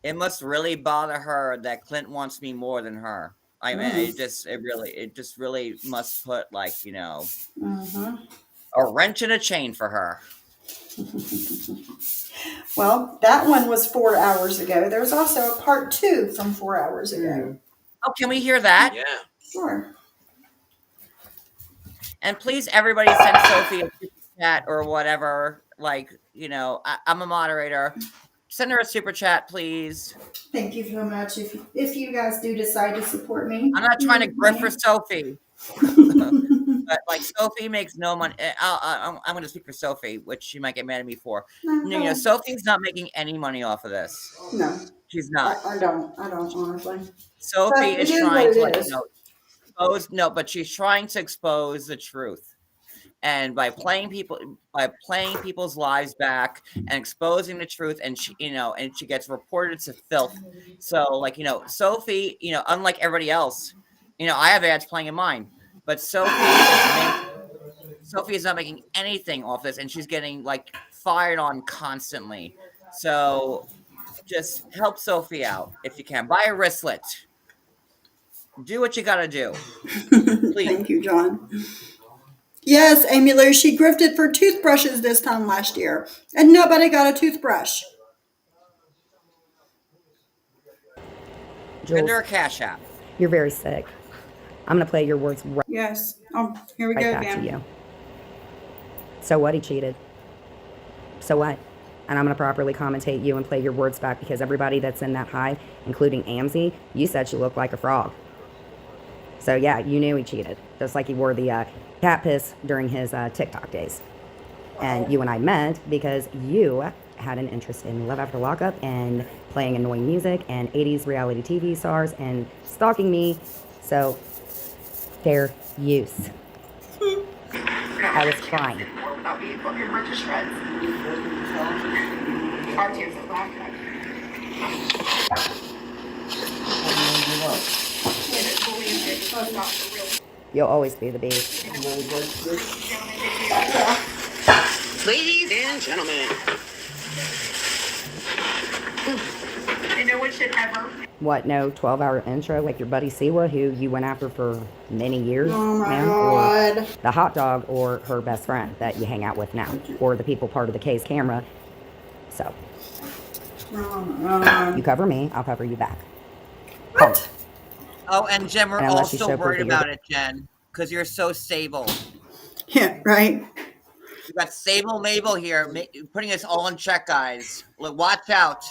It must really bother her that Clint wants me more than her. I mean, it just really must put like, a wrench in a chain for her. Well, that one was 4 hours ago. There's also a part 2 from 4 hours ago. Oh, can we hear that? Yeah. Sure. And please, everybody send Sophie a super chat or whatever. Like, I'm a moderator. Send her a super chat, please. Thank you so much. If you guys do decide to support me. I'm not trying to grift for Sophie. But like Sophie makes no money. I'm going to speak for Sophie, which she might get mad at me for. Sophie's not making any money off of this. No, she's not. I don't honestly. Sophie is trying to expose. No, but she's trying to expose the truth, and by playing people's lives back and exposing the truth, and she gets reported to filth. So like Sophie, unlike everybody else, I have ads playing in mine. But Sophie is not making anything off this, and she's getting like fired on constantly. So just help Sophie out if you can. Buy a wristlet. Do what you gotta do. Please. Thank you, John. Yes, Amy Lou, she grifted for toothbrushes this time last year, and nobody got a toothbrush. Send her a Cash App. You're very sick. I'm going to play your words right, Yes. Oh, here we right go back again. to you. So what? He cheated. So what? And I'm going to properly commentate you and play your words back because everybody that's in that hive, including Amzie, you said she looked like a frog. So yeah, you knew he cheated. Just like he wore the cat piss during his TikTok days. And you and I met because you had an interest in Love After Lockup and playing annoying music and 80s reality TV stars and stalking me. So fair use. I was crying. You'll always be the beast. Ladies and gentlemen. No one should ever. What, no 12-hour intro like your buddy Siwa, who you went after for many years? Oh my ma'am? God. Or the hot dog, or her best friend that you hang out with now, or the people part of the K's camera. So, you cover me, I'll cover you back. What? Oh, and Jen, we're And all unless you so show worried proof that about it, Jen, because you're so stable. Yeah, right. We got Sable Mabel here, putting us all in check, guys. Look, watch out.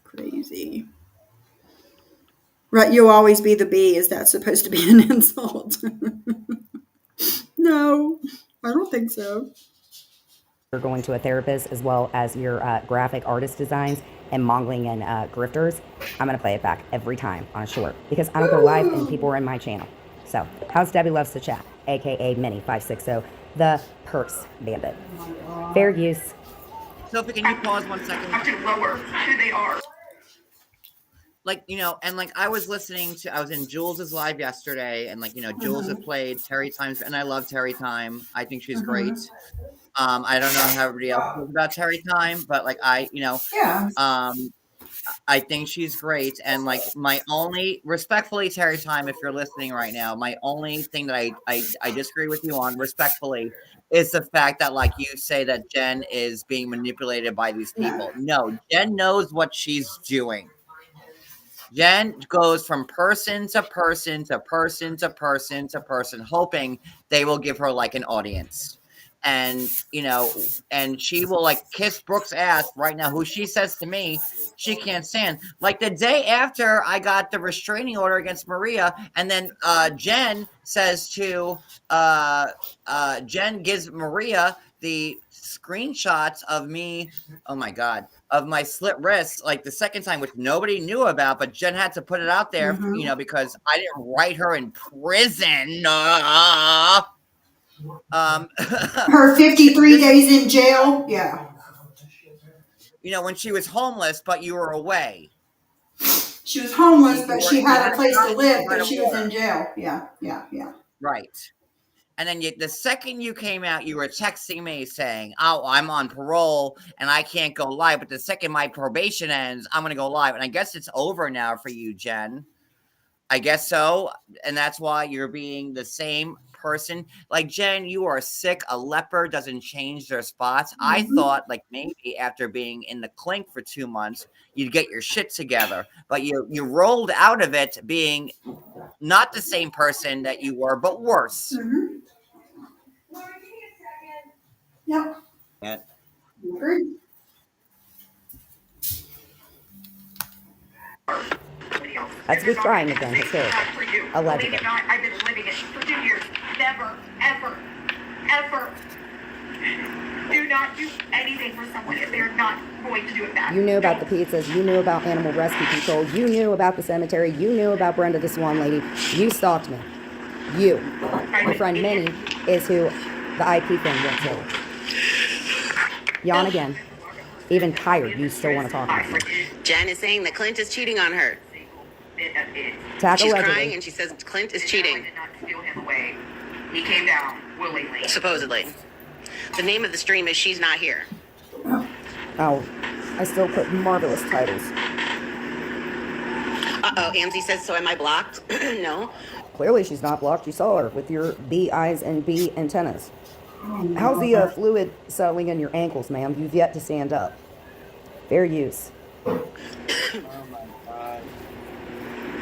Crazy. Right, you'll always be the bee. Is that supposed to be an insult? No, I don't think so. You're going to a therapist as well as your graphic artist designs and mongling and grifters. I'm going to play it back every time on a short because I don't go live and people are in my channel. So, how's Debbie Loves to Chat, aka Minnie560, the purse bandit? Fair use. Sophie, can you pause 1 second? Have to lower who they are. Like, and like I was in Jules's live yesterday, and like, Jules had played Terry Times, and I love Terry Time. I think she's great. I don't know how everybody else feels about Terry Time, but like Yeah. I think she's great. And like my only respectfully, Terry Time, if you're listening right now, my only thing that I disagree with you on respectfully is the fact that like you say that Jen is being manipulated by these people. No, Jen knows what she's doing. Jen goes from person to person to person to person to person, hoping they will give her like an audience. And and she will like kiss Brooke's ass right now, who she says to me she can't stand. Like the day after I got the restraining order against Maria, and then Jen says to Jen gives Maria the screenshots of me. Oh my God. Of my slit wrists, like the second time, which nobody knew about, but Jen had to put it out there, because I didn't write her in prison. Her 53 days in jail. Yeah. When she was homeless, but you were away. She was homeless, but she had a place to live, but she was in jail. Yeah. Right. And then the second you came out, you were texting me saying, "Oh, I'm on parole and I can't go live. But the second my probation ends, I'm going to go live." And I guess it's over now for you, Jen. I guess so. And that's why you're being the same person. Like, Jen, you are sick. A leper doesn't change their spots. I thought like maybe after being in the clink for 2 months, you'd get your shit together. But you rolled out of it being not the same person that you were, but worse. Yep. Yeah. Agreed. Let's be trying again. Hysterically. Allegedly. Believe it or not, I've been living it for 2 years. Never, ever, ever. Do not do anything for someone if they're not going to do it back. You knew about the pizzas. You knew about animal rescue control. You knew about the cemetery. You knew about Brenda the Swan Lady. You stalked me. You. My friend Minnie is who the IP thing went to. Yawn again. Even tired, you still want to talk about me. Jen is saying that Clint is cheating on her. Tag She's allegedly. crying and she says Clint is cheating. I did not steal him away. He came down willingly. Supposedly. The name of the stream is She's Not Here. Oh, I still put marvelous titles. Uh-oh, Amzie says, so am I blocked? No. Clearly she's not blocked. You saw her with your bee eyes and bee antennas. How's the fluid settling in your ankles, ma'am? You've yet to stand up. Fair use. Oh my God.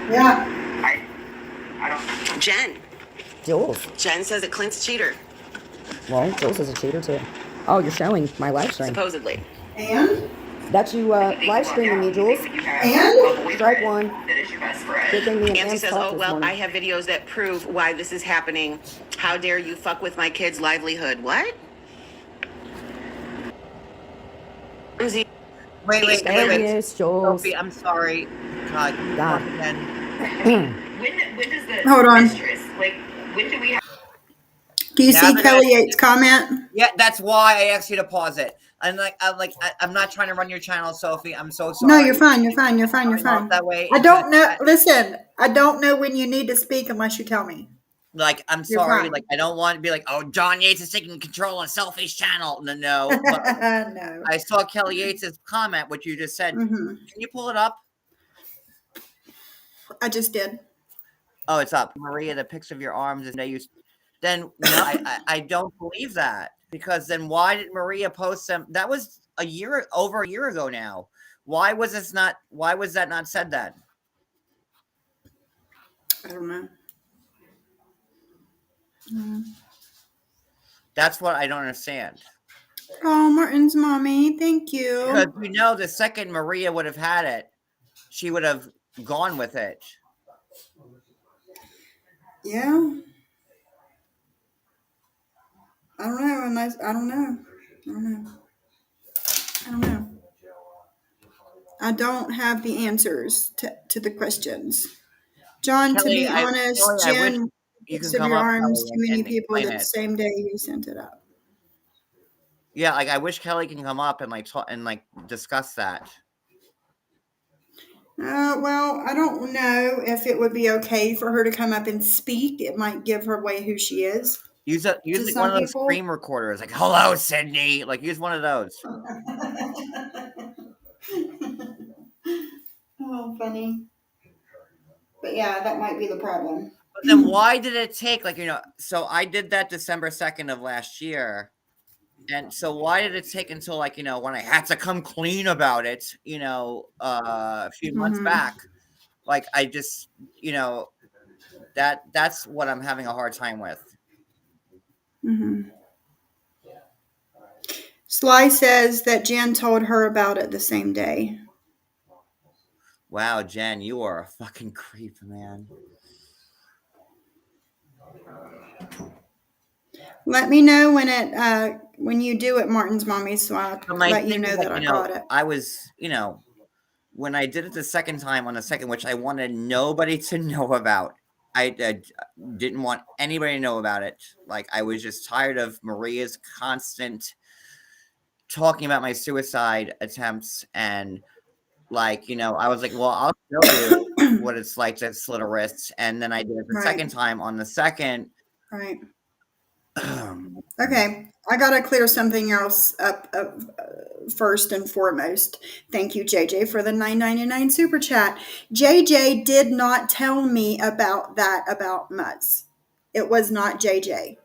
Yeah. I don't. Jen. Jules. Jen says that Clint's a cheater. Well, Jules is a cheater too. Oh, you're showing my live stream. Supposedly. And? That's you live streaming me, Jules. And? Strike one. Good thing me and Amzie Ann says, talked oh, this well, morning. I have videos that prove why this is happening. How dare you fuck with my kid's livelihood? What? Amzie. Wait. Fair use, Jules. Sophie, I'm sorry. God. When does the Hold on. mistress, like, when do we have? Do you Now see that Kelly Yates' comment? Yeah, that's why I asked you to pause it. I'm not trying to run your channel, Sophie. I'm so sorry. No, you're fine. You're fine. That way. I don't know. Listen, I don't know when you need to speak unless you tell me. Like, I'm You're sorry. fine. Like, I don't want to be like, oh, John Yates is taking control of Sophie's channel. No. But No. I saw Kelly Yates' comment, what you just said. Can you pull it up? I just did. Oh, it's up. Maria, the pics of your arms and they used. Then no, I don't believe that, because then why did Maria post them? That was over a year ago now. Why was that not said then? I don't know. That's what I don't understand. Oh, Martin's mommy, thank Because you. the second Maria would have had it, she would have gone with it. Yeah. I don't know. I don't know. I don't know. I don't know. I don't have the answers to the questions. John, to be honest, I wish Jen you can of come your up, arms Kelly, too many and people explain the it. same day you sent it up. Yeah, like I wish Kelly can come up and like talk and like discuss that. Well, I don't know if it would be okay for her to come up and speak. It might give her away who she is. Use To like one some of those people. screen recorders, like "Hello, Sydney." Like use one of those. Oh, funny. But yeah, that might be the problem. But then why did it take so I did that December 2nd of last year. And so why did it take until like, when I had to come clean about it, a few months Mhm. back, like I just, that's what I'm having a hard time with. Mhm. Sly says that Jen told her about it the same day. Wow, Jen, you are a fucking creep, man. Let me know when you do it, Martin's mommy, so I'll But my let you thing is know like, that I got it. I was, when I did it the second time on the second, which I wanted nobody to know about. I didn't want anybody to know about it. Like I was just tired of Maria's constant talking about my suicide attempts, and like I was like, well, I'll show you what it's like to slit a wrist. And then I did it the Right. second time on the second. Right. Okay, I gotta clear something else up first and foremost. Thank you, JJ, for the $9.99 super chat. JJ did not tell me about that about Muzz. It was not JJ.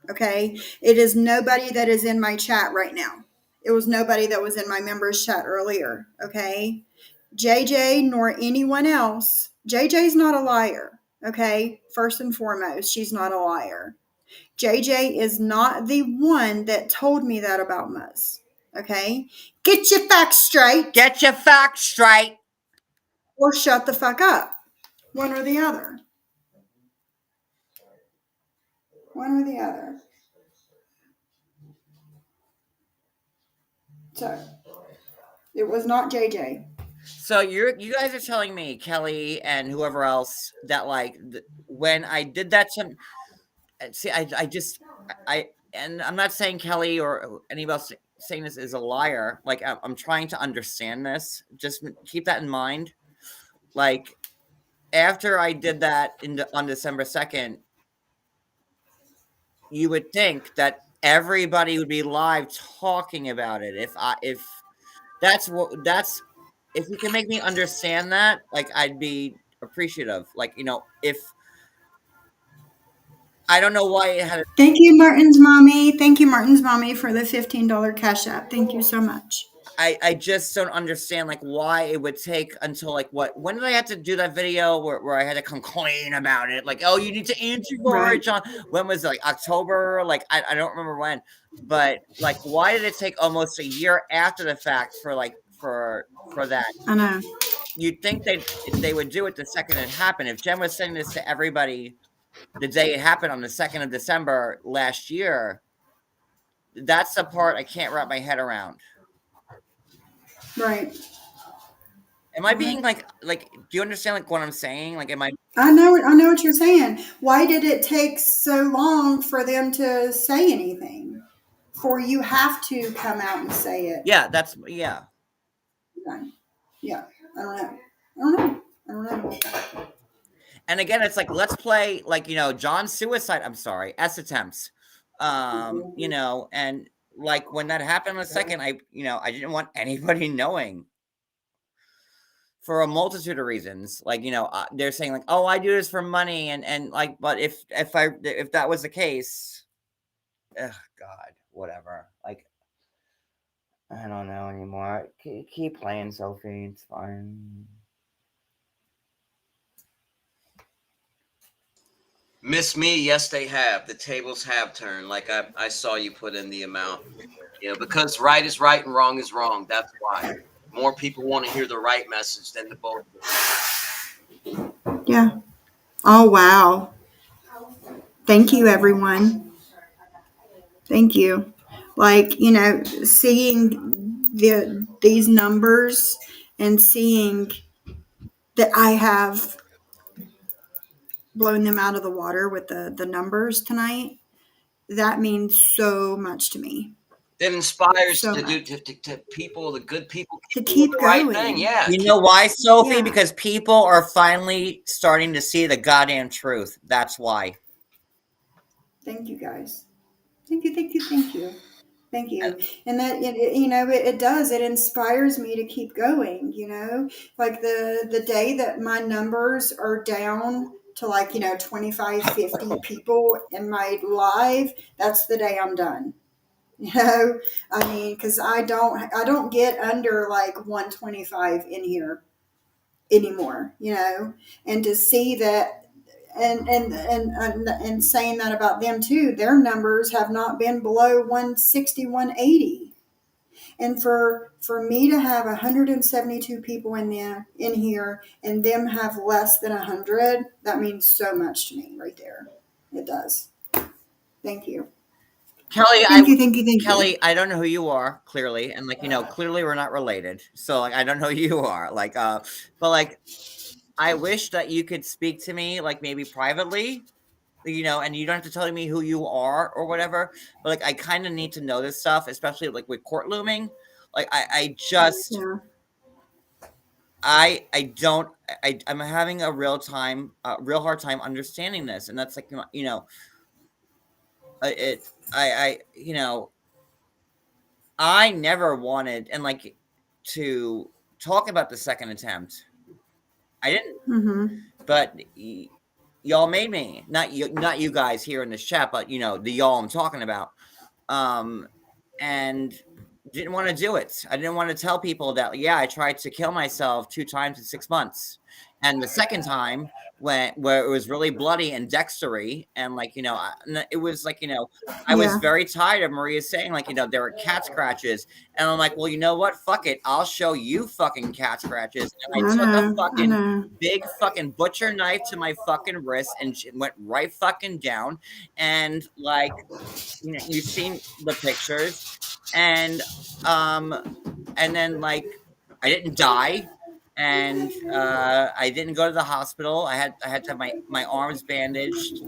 Okay, it is nobody that is in my chat right now. It was nobody that was in my members chat earlier. Okay, JJ nor anyone else. JJ's not a liar. Okay, first and foremost, she's not a liar. JJ is not the one that told me that about Muzz. Okay? Get your facts straight. Get your facts straight. Or shut the fuck up. One or the other. One or the other. So, it was not JJ. So you guys are telling me, Kelly and whoever else, that like when I did that to see, and I'm not saying Kelly or anybody else saying this is a liar. Like I'm trying to understand this. Just keep that in mind. Like after I did that on December 2nd, you would think that everybody would be live talking about it. If that's if you can make me understand that, like I'd be appreciative. Like if I don't know why it had. Thank you, Martin's mommy. Thank you, Martin's mommy, for the $15 cash app. Thank you so much. I just don't understand like why it would take until like when did I have to do that video where I had to come clean about it? Like, oh, you need to answer for it, John. When was it? Like October? Like I don't remember when, but like why did it take almost a year after the fact for that? I know. You'd think they would do it the second it happened. If Jen was sending this to everybody the day it happened on the 2nd of December last year, that's the part I can't wrap my head around. Right. Am I being like do you understand like what I'm saying? Like am I I know what you're saying. Why did it take so long for them to say anything? For you have to come out and say it. Yeah. Yeah. I don't know. And again, it's like let's play like John's suicide. I'm sorry, S attempts. And like when that happened on the second, I didn't want anybody knowing. For a multitude of reasons, like they're saying like, "Oh, I do this for money," and like, but if that was the case, ugh, God, whatever. Like, I don't know anymore. Keep playing, Sophie. It's fine. Miss me, yes, they have. The tables have turned. Like I saw you put in the amount. Because right is right and wrong is wrong. That's why. More people want to hear the right message than the bullshit. Yeah. Oh, wow. Thank you, everyone. Thank you. Like, seeing these numbers and seeing that I have blown them out of the water with the numbers tonight, that means so much to me. It inspires So to do much. to people, the good people, To doing keep the right thing. going. Yeah. You know why, Sophie? Yeah. Because people are finally starting to see the goddamn truth. That's why. Thank you, guys. Thank you, thank you, thank you. Thank And you. And that, it does. It inspires me to keep going, like the day that my numbers are down to, like, 25, 50 people in my live, that's the day I'm done. I mean, because I don't get under like 125 in here anymore, and to see that, and saying that about them too, their numbers have not been below 160, 180. And for me to have 172 people in here and them have less than 100, that means so much to me right there. It does. Thank you. Kelly, Thank you, thank you, thank you. Kelly, I don't know who you are, clearly, and clearly we're not related. So I don't know who you are. But I wish that you could speak to me, maybe privately, and you don't have to tell me who you are or whatever. But I kind of need to know this stuff, especially with court looming. I just Yeah. I don't I'm having a real hard time understanding this, and that's it I never wanted to talk about the second attempt. I didn't, Mm-hmm. but y'all made me. Not you guys here in this chat, but the y'all I'm talking about. And didn't want to do it. I didn't want to tell people that I tried to kill myself 2 times in 6 months. And the second time where it was really bloody and dextery, and it was I was Yeah. very tired of Maria saying there were cat scratches, and I'm like, well, you know what, fuck it, I'll show you fucking cat scratches. And I took a I fucking know. big fucking butcher knife to my fucking wrist and went right fucking down. And you've seen the pictures, and then I didn't die, and I didn't go to the hospital. I had to have my arms bandaged,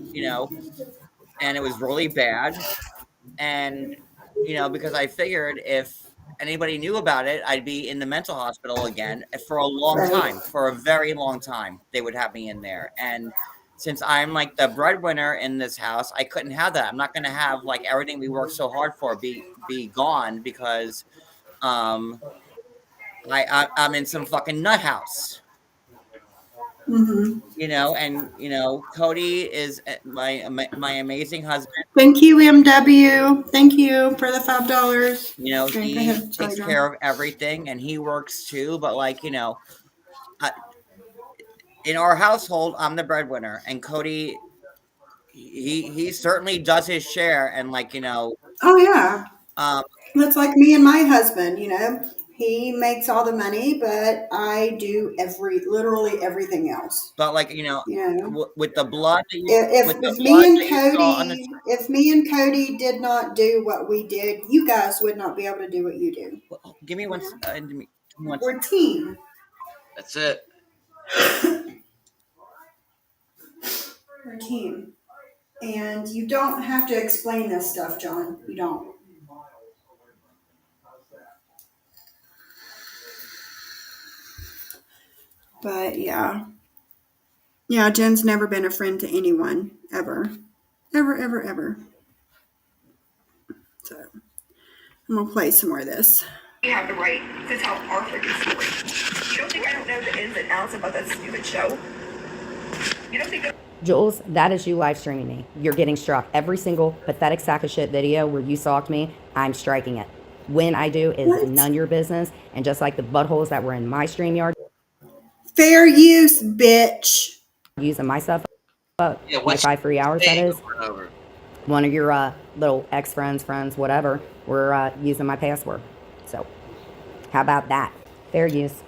and it was really bad. And because I figured if anybody knew about it, I'd be in the mental hospital again for a long Right. time, for a very long time. They would have me in there. And since I'm the breadwinner in this house, I couldn't have that. I'm not going to have everything we worked so hard for be gone because I'm in some fucking nut house. Mm-hmm. And Cody is my amazing husband. Thank you, MW. Thank you for the $5. Okay, go He ahead. Sorry, takes John. care of everything, and he works too. But in our household, I'm the breadwinner, and Cody, he certainly does his share. And Oh yeah, um, that's like me and my husband. He makes all the money, but I do literally everything else. but with the blood that If me and Cody, if me and Cody did not do what we did, you guys would not be able to do what you do. Give me one. We're a team. That's it. We're a team, and you don't have to explain this stuff, John. You don't. But yeah. Jen's never been a friend to anyone, ever. Ever, ever, ever. So, I'm going to play some more of this. We have the right to tell our freaking story. You don't think I don't know the ins and outs about that stupid show? You don't think that... Jules, that is you live streaming me. You're getting struck. Every single pathetic sack of shit video where you stalked me, I'm striking it. When I do is none of your business. And just like the buttholes that were in my StreamYard. Fair use, bitch. Using my stuff. Yeah, my what 5 free hours, that saying is. over and over. One of your little ex-friends, friends, whatever, were using my password. So, how about that? Fair use.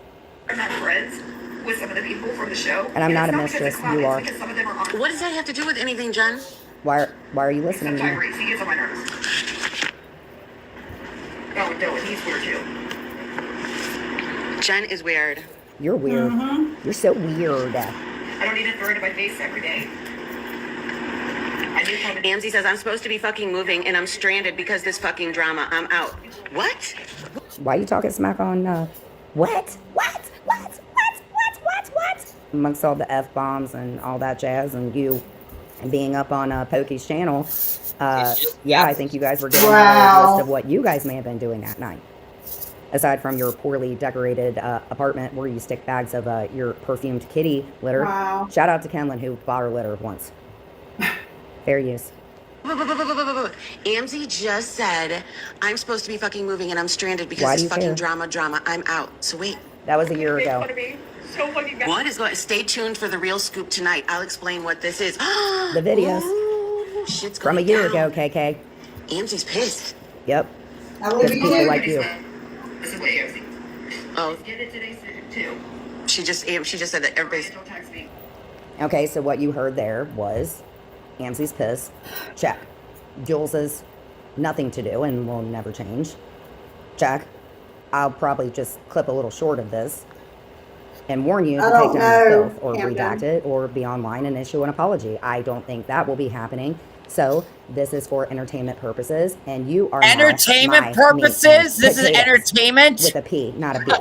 I'm not friends with some of the people from the show. And I'm not a it's not mistress. because of You clout, are. it's because some of them are on. What does that have to do with anything, Jen? Why are you listening Except to me? Tyrese, he gets on my nerves. Oh, and Dylan, he's weird too. Jen is weird. You're weird. You're so weird. I don't need it thrown in my face every day. Amzi says, I'm supposed to be fucking moving and I'm stranded because this fucking drama. I'm out. What? Why are you talking smack on, what? Amongst all the F-bombs and all that jazz and you and being up on Pokey's channel, yeah, I think you guys were getting a list of what you guys may have been doing that night. Aside from your poorly decorated apartment where you stick bags of your perfumed kitty litter. Wow. Shout out to Kenlin who bought her litter once. Fair use. Amzi just said, I'm supposed to be fucking moving and I'm stranded because Why this do you fucking care? drama. I'm out. So wait. That was a year ago. So fucking bad. What is going? Stay tuned for the real scoop tonight. I'll explain what this is. The videos. Ooh, shit's From a going year down. ago, KK. Amzi's pissed. Yep. I will Because be people too. like you. This is what AOC. Oh, Get it today too. she just said that everybody's. Don't text me. Okay, so what you heard there was Amzi's piss. Check. Jules's nothing to do and will never change. Check. I'll probably just clip a little short of this and warn you to I take don't down know, your filth or Camden. redact it or be online and issue an apology. I don't think that will be happening. So this is for entertainment purposes, and you are Entertainment now my purposes? meat and This is potatoes. entertainment? With a P, not a B.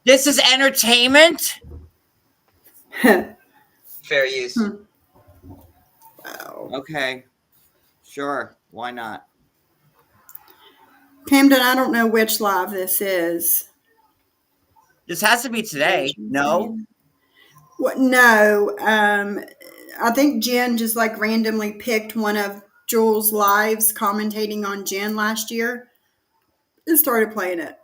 This is entertainment? Fair use. Okay. Sure. Why not? Camden, I don't know which live this is. This has to be today. No? What? No. I think Jen just like randomly picked one of Jules' lives commentating on Jen last year and started playing it.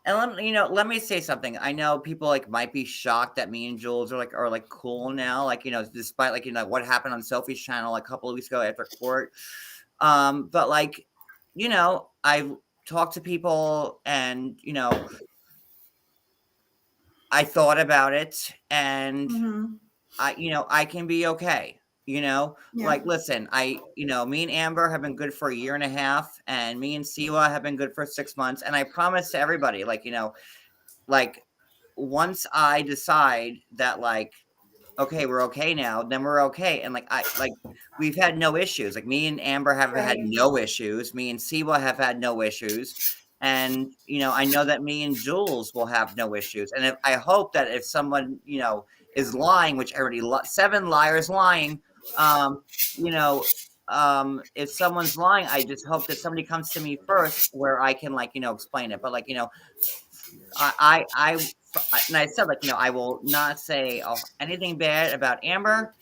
And let me say something. I know people like might be shocked that me and Jules are like cool now. Like, despite what happened on Sophie's channel like, a couple of weeks ago after court. But like, I've talked to people and I thought about it and I can be okay. Like, listen, me and Amber have been good for a year and a half, and me and Siwa have been good for 6 months. And I promise to everybody, like once I decide that okay, we're okay now, then we're okay. And we've had no issues. Like me and Amber have had no issues. Me and Siwa have had no issues. And, I know that me and Jules will have no issues. And I hope that if someone, is lying, which already 7 liars lying, if someone's lying, I just hope that somebody comes to me first where I can explain it. But I and I said I will not say anything bad about Amber,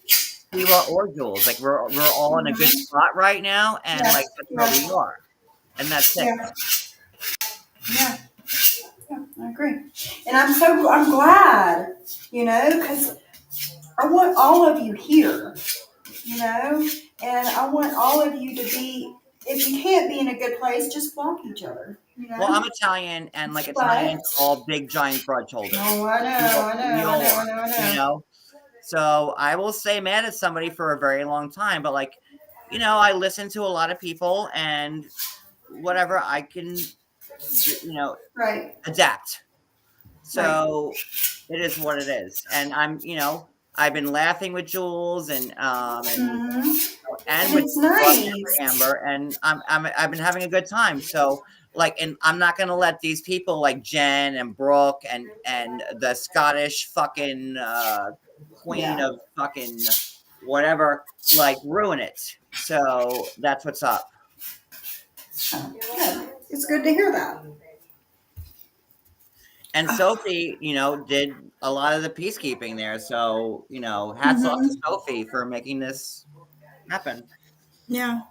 Siwa, or Jules. Like we're all in a good spot right now, and that's where we are, and that's it. Yeah, I agree. And I'm glad, because I want all of you here, and I want all of you to be, if you can't be in a good place, just block each other. Well, I'm Italian, and Italians all big giant grudge holders. Oh, I know. So I will stay mad at somebody for a very long time, but I listen to a lot of people, and whatever I can, adapt. So it is what it is, and I've been laughing with Jules and with Amber, and I've been having a good time. So and I'm not gonna let these people like Jen and Brooke and the Scottish fucking queen of fucking whatever ruin it. So that's what's up. Yeah, it's good to hear that. And Sophie, did a lot of the peacekeeping there. So, hats off to Sophie for making this happen. Yeah.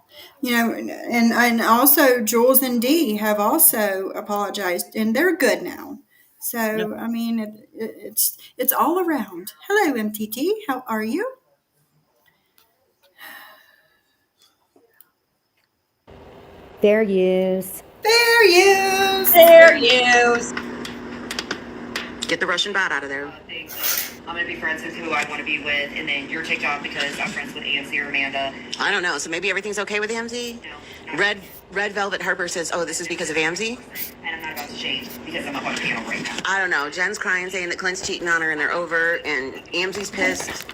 And also Jules and Dee have also apologized, and they're good now. So I mean, it's all around. Hello, MTT. How are you? Fair use. Fair use. Fair use. Get the Russian bot out of there. I'm gonna be friends with who I want to be with, and then your TikTok because I'm friends with AMC or Amanda. I don't know. So maybe everything's okay with Amzy? Red Velvet Harper says, "Oh, this is because of Amzy." And I'm not about to change because I'm up on a panel right now. I don't know. Jen's crying, saying that Clint's cheating on her and they're over, and Amzy's pissed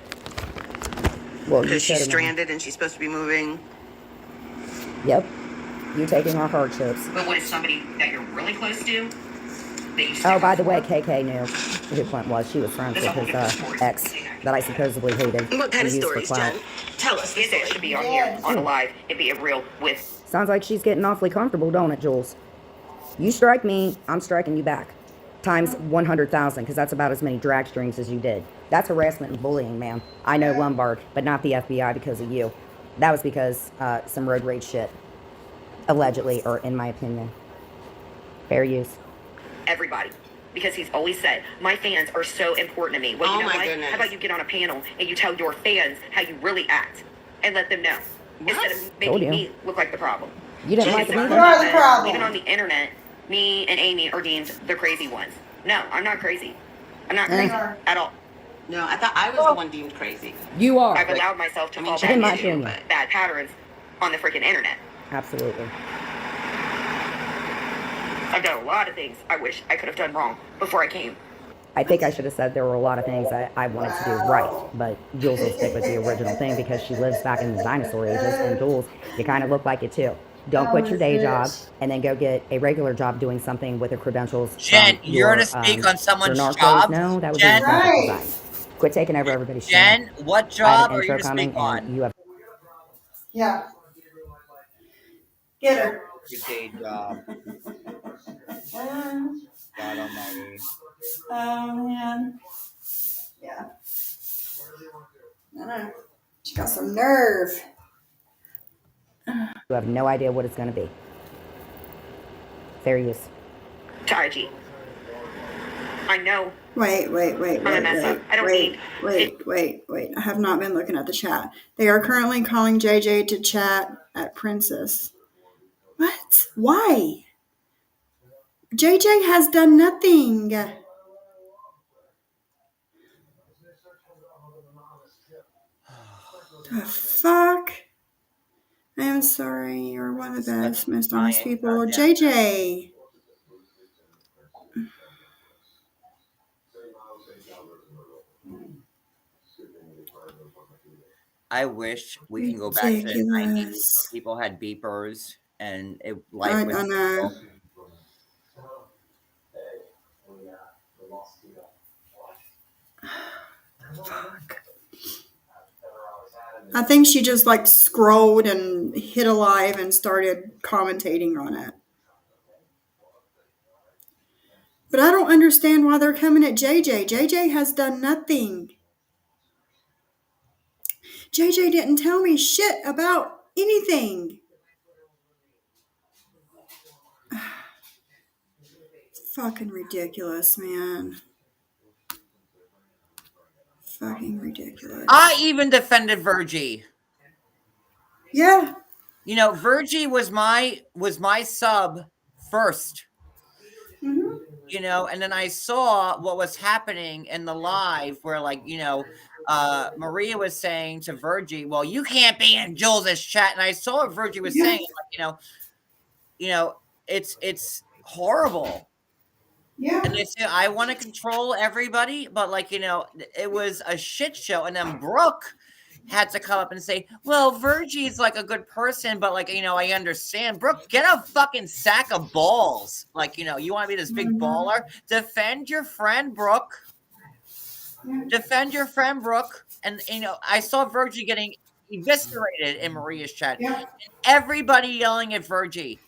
Well, you because she's should have known. stranded and she's supposed to be moving. Yep. You taking our hardships. But what if somebody that you're really close to, that you stick Oh, by up the way, for? KK knew who Clint was. She was friends with his ex that I supposedly hated. What kind and of used for stories, clout. Jen? Tell us the Yes, it story. should be on here, on a live. It'd be a real with. Sounds like she's getting awfully comfortable, don't it, Jules? You strike me, I'm striking you back. Times 100,000, because that's about as many drag strings as you did. That's harassment and bullying, ma'am. I know Lombard, but not the FBI because of you. That was because some road rage shit. Allegedly, or in my opinion. Fair use. Everybody. Because he's always said, my fans are so important to me. Well, Oh you know my what? goodness. How about you get on a panel and you tell your fans how you really act and let them know instead of Told making you. me look like the problem. You didn't like Jesus, it either? You are the problem. Even on the internet, me and Amy are deemed the crazy ones. No, I'm not crazy. I'm not crazy at all. No, I thought I was the one deemed crazy. You are. I've allowed myself to fall in my back into opinion. bad patterns on the freaking internet. Absolutely. I've done a lot of things I wish I could have done wrong before I came. I think I should have said there were a lot of things I wanted to do right, but Jules will stick with the original thing because she lives back in the dinosaur ages, and Jules, you kind of look like it too. Don't quit your day job and then go get a regular job doing something with your credentials. Jen, from you're your, to speak on someone's your narc job. days. No, that would Jen? be graphic Right. design. Quit taking over everybody's shit. Jen, what I job have an are you intro to coming, speak on? and you have Yeah. Get her. Your day job. God almighty. Oh man. Yeah. I know. She got some nerve. you have no idea what it's going to be. Fair use. To IG. I know Wait. I'm a mess up. I don't need Wait. I have not been looking at the chat. They are currently calling JJ to chat at Princess. What? Why? JJ has done nothing. The fuck? I am sorry. You're one of the best, most honest people. JJ. I wish we can go back to the 90s when Ridiculous. people had beepers and life was I know. simple. Fuck. I think she just like scrolled and hit a live and started commentating on it. But I don't understand why they're coming at JJ. JJ has done nothing. JJ didn't tell me shit about anything. Fucking ridiculous, man. Fucking ridiculous. I even defended Virgie. Yeah. You know, Virgie was my sub first. Mm-hmm. You know, and then I saw what was happening in the live where, like, you know, Maria was saying to Virgie, well, you can't be in Jules' chat. And I saw what Virgie was saying, like, you know, it's horrible. Yeah. And they say, I want to control everybody, but, like, you know, it was a shit show. And then Brooke had to come up and say, well, Virgie's like a good person, but, like, you know, I understand. Brooke, get a fucking sack of balls. Like, you know, you want to be this big baller? Defend your friend, Brooke. Defend your friend, Brooke. And, you know, I saw Virgie getting eviscerated in Maria's chat. Yeah. Everybody yelling at Virgie.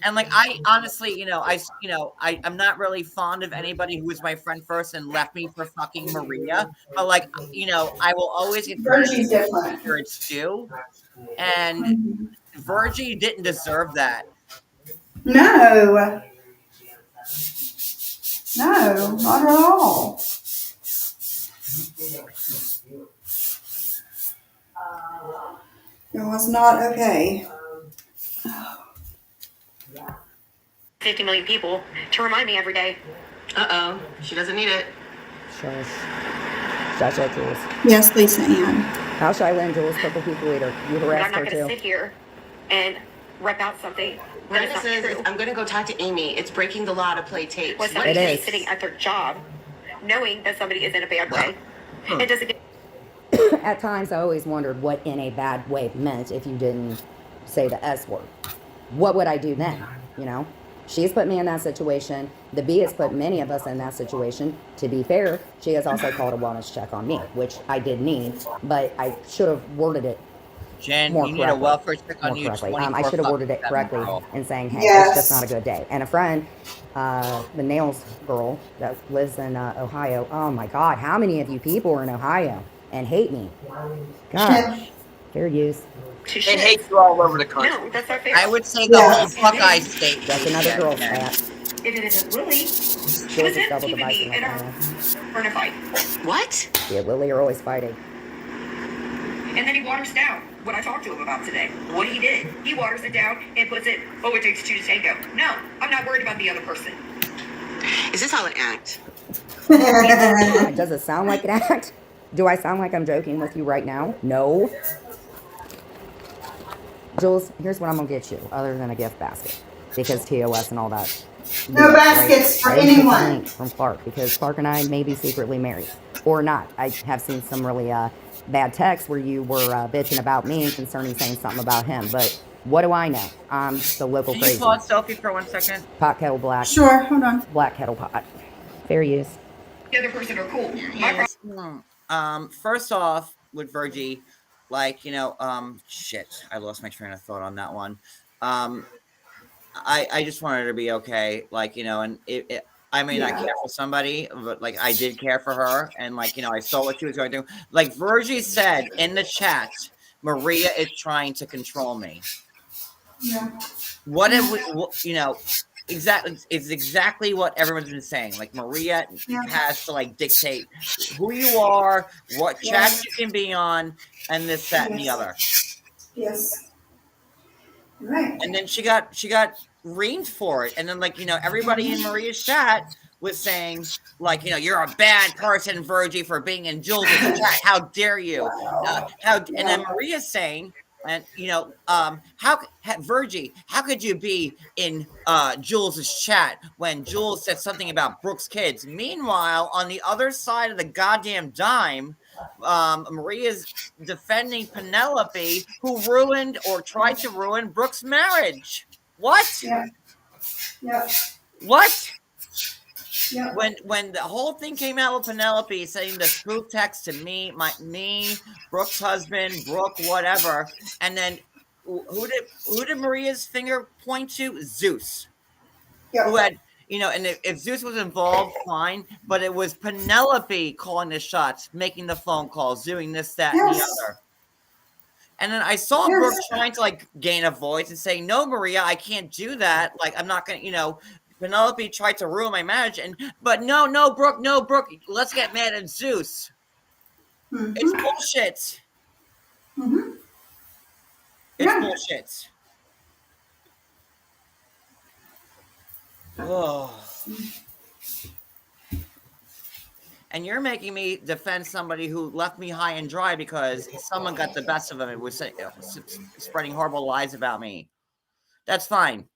And, like, I honestly, I'm not really fond of anybody who was my friend first and left me for fucking Maria. But, like, you know, I will always get Virgie's different. where it's due. And Virgie didn't deserve that. No. No, not at all. It was not okay. 50 million people to remind me every day. Uh-oh. She doesn't need it. Shush. Shush it, Jules. Yes, Lisa Ann. How Shyla and Jules, purple people eater. You But I'm harassed not her going to too. sit here and rep out something What that is this not is true. I'm going to go talk to Amy. It's breaking the law to play tapes. Was It somebody is. sitting at their job knowing that somebody is in a bad way? It doesn't get At times, I always wondered what in a bad way meant if you didn't say the S word. What would I do then? You know? She's put me in that situation. The B has put many of us in that situation. To be fair, she has also called a wellness check on me, which I did need, but I should have worded it Jen, more you need a correctly. welfare check on More you correctly. 24 I should have worded it fucking correctly girl. and saying, hey, Yes. it's just not a good day. And a friend, the nails girl that lives in Ohio, oh my God, how many of you people are in Ohio and hate me? Gosh, fair use. to They shit. hate you all over the country. No, that's not fair. I would say the Yeah. whole Buckeye state. That's hates another Jen, girl Jen. stat. If it isn't Lily, she Jules was is in double keeping device me in like a, that. or in a fight. What? Yeah, Lily are always fighting. And then he waters down what I talked to him about today. What he did. He waters it down and puts it, oh, it takes two to tango. No, I'm not worried about the other person. Is this how it acts? Does it sound like an act? Do I sound like I'm joking with you right now? No. Jules, here's what I'm gonna get you, other than a gift basket, because TOS and all that. No baskets for I didn't put the anyone. link from Clark because Clark and I may be secretly married, or not. I have seen some really bad texts where you were bitching about me concerning saying something about him, but what do I know? I'm the local Can you crazy. pause Sophie for 1 second? Pot kettle black. Sure, hold on. Black kettle pot. Fair use. The other person are cool. My problem. First off, with Virgie, like, shit, I lost my train of thought on that one. I just wanted her to be okay, like, and I may not care for somebody, but like I did care for her, and like, I saw what she was going through. Like Virgie said in the chat, Maria is trying to control me. Yeah. What if we, exactly, it's exactly what everyone's been saying. Like Maria has to like dictate who you are, what chats you can be on, and this, that, and the other. Yes. Right. And then she got reamed for it. And then like, everybody in Maria's chat was saying, like, you're a bad person, Virgie, for being in Jules' chat. How dare you? And then Maria's saying, and Virgie, how could you be in Jules' chat when Jules said something about Brooke's kids? Meanwhile, on the other side of the goddamn dime, Maria's defending Penelope, who ruined or tried to ruin Brooke's marriage. What? Yeah. Yeah. What? Yeah. When the whole thing came out with Penelope saying the spoof text to me, Brooke's husband, Brooke, whatever, and then who did Maria's finger point to? Zeus. Yeah. Who had, and if Zeus was involved, fine, but it was Penelope calling the shots, making the phone calls, doing this, that, and the other. And then I saw Brooke trying to like gain a voice and say, "No, Maria, I can't do that. Like, I'm not gonna, Penelope tried to ruin my marriage, but no, Brooke, let's get mad at Zeus. Mm-hmm. It's bullshit. Mm-hmm. It's bullshit." Oh. And you're making me defend somebody who left me high and dry because someone got the best of him and was spreading horrible lies about me. That's fine.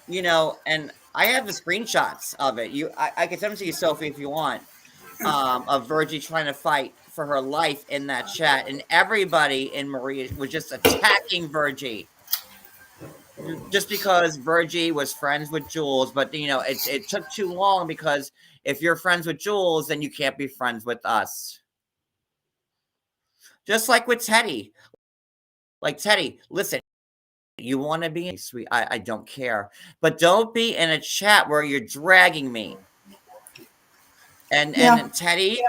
And I have the screenshots of it. I can send them to you, Sophie, if you want, of Virgie trying to fight for her life in that chat. And everybody in Maria was just attacking Virgie. Just because Virgie was friends with Jules, but it took too long because if you're friends with Jules, then you can't be friends with us. Just like with Teddy. Like, Teddy, listen, you want to be sweet, I don't care. But don't be in a chat where you're dragging me. And Teddy,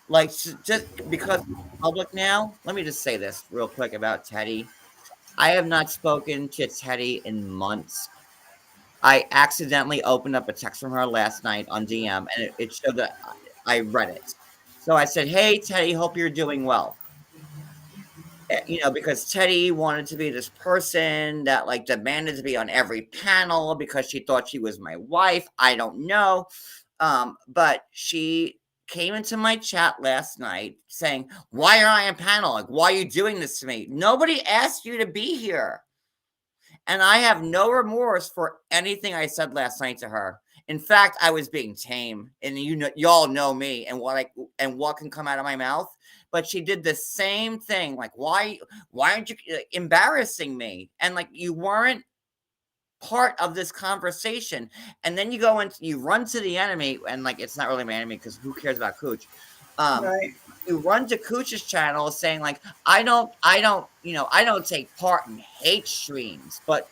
like, just because it's public now, let me just say this real quick about Teddy. I have not spoken to Teddy in months. I accidentally opened up a text from her last night on DM, and it showed that I read it. So I said, "Hey, Teddy, hope you're doing well." Because Teddy wanted to be this person that like demanded to be on every panel because she thought she was my wife. I don't know. But she came into my chat last night saying, "Why are I on panel? Like, why are you doing this to me? Nobody asked you to be here." And I have no remorse for anything I said last night to her. In fact, I was being tame, and y'all know me and what can come out of my mouth. But she did the same thing. Like, why aren't you embarrassing me? And like, you weren't part of this conversation. And then you run to the enemy, and like, it's not really my enemy because who cares about Cooch? Right. You run to Cooch's channel saying like, I don't take part in hate streams, but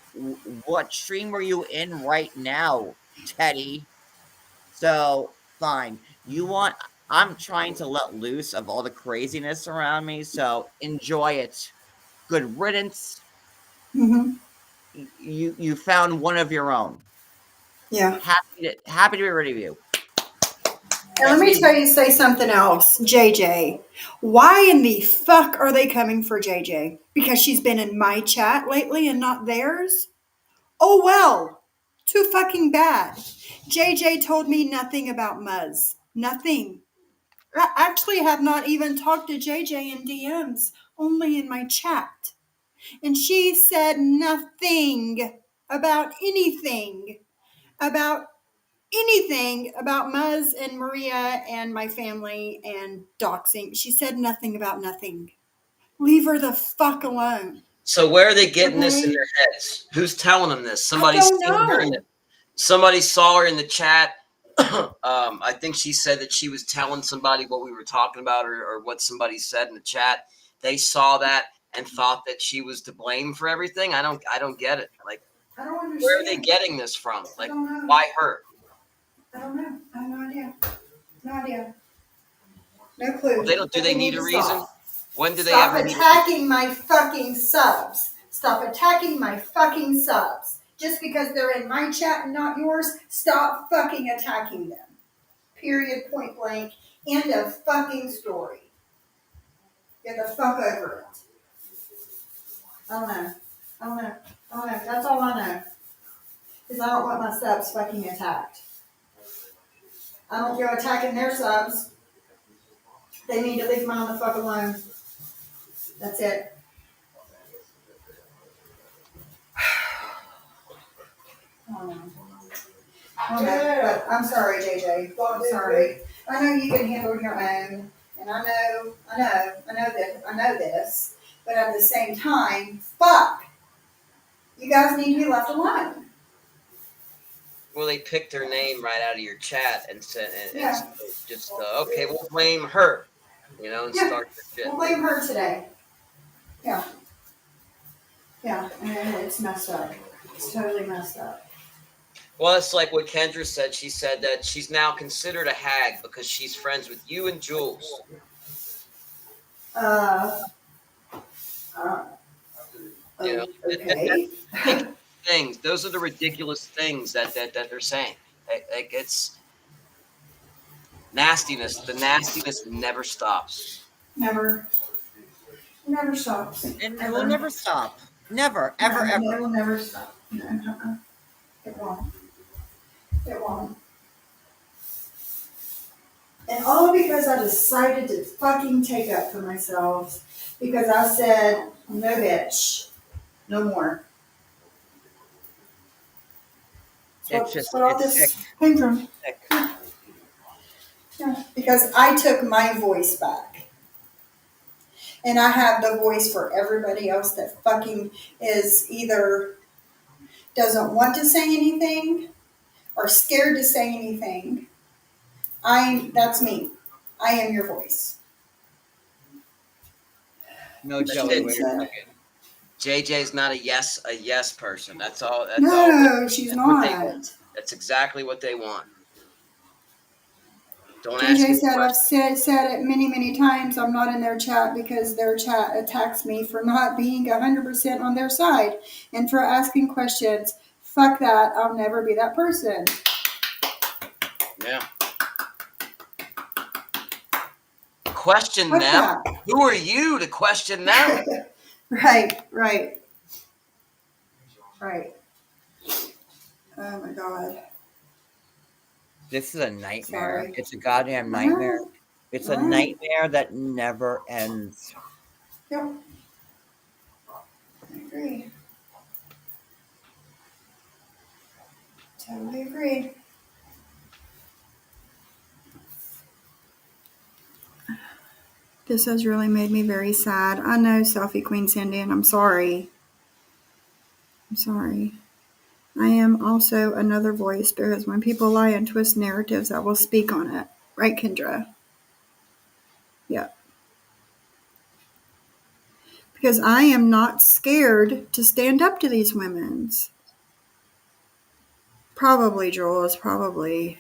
what stream were you in right now, Teddy? So fine, I'm trying to let loose of all the craziness around me, so enjoy it. Good riddance. Mm-hmm. You found one of your own. Yeah. Happy to be rid of you. And let me say something else, JJ. Why in the fuck are they coming for JJ? Because she's been in my chat lately and not theirs? Oh well. Too fucking bad. JJ told me nothing about Muzz. Nothing. I actually have not even talked to JJ in DMs, only in my chat. And she said nothing about anything about Muzz and Maria and my family and doxing. She said nothing about nothing. Leave her the fuck alone. So where are they getting this in Okay? their heads? Who's telling them this? I don't know. Somebody saw her in the chat. I think she said that she was telling somebody what we were talking about, or what somebody said in the chat. They saw that and thought that she was to blame for everything. I don't get it. Like, I don't understand. where are they getting this from? Like, I don't know. why her? I don't know. I have no idea. No idea. No clue. Well, they don't. Do they need a reason? Stop. When do they Stop ever need? attacking my fucking subs. Stop attacking my fucking subs. Just because they're in my chat and not yours, stop fucking attacking them. Period, point blank. End of fucking story. Get the fuck over it. I don't know. That's all I know. Because I don't want my subs fucking attacked. I don't go attacking their subs. They need to leave mine the fuck alone. That's it. But I'm sorry, JJ. I'm sorry. I know you can handle your own, and I know this. But at the same time, fuck. You guys need to be left alone. Well, they picked her name right out of your chat and said, Yeah. just okay, we'll blame her, and start the shit. We'll blame her today. Yeah. Yeah, and it's messed up. It's totally messed up. Well, it's like what Kendra said. She said that she's now considered a hag because she's friends with you and Jules. Okay. Things. Those are the ridiculous things that they're saying. Like, it's nastiness. The nastiness never stops. Never stops. And it will never stop. Never, ever, ever. It will never stop. No, It won't. It won't. And all because I decided to fucking take up for myself. Because I said, no bitch. No more. It's all sick. this came from. Yeah, because I took my voice back. And I have the voice for everybody else that fucking is either doesn't want to say anything or scared to say anything. That's me. I am your voice. No, Joey, wait a second. JJ's not a yes person. That's all. No, she's not. That's exactly what they want. Don't ask JJ me said, I've questions. said it many times, I'm not in their chat because their chat attacks me for not being 100% on their side and for asking questions. fuck that. I'll never be that person. Yeah. Question Fuck them. that. Who are you to question them? Right. Oh my God. This is a nightmare. Sorry. It's a goddamn I nightmare. know. It's I a know. nightmare that never ends. Yep. I agree. Totally agree. This has really made me very sad. I know, Selfie Queen Cindy, and I'm sorry. I'm sorry. I am also another voice because when people lie and twist narratives, I will speak on it. Right, Kendra? Yeah. Because I am not scared to stand up to these women's. Probably, Jules, probably.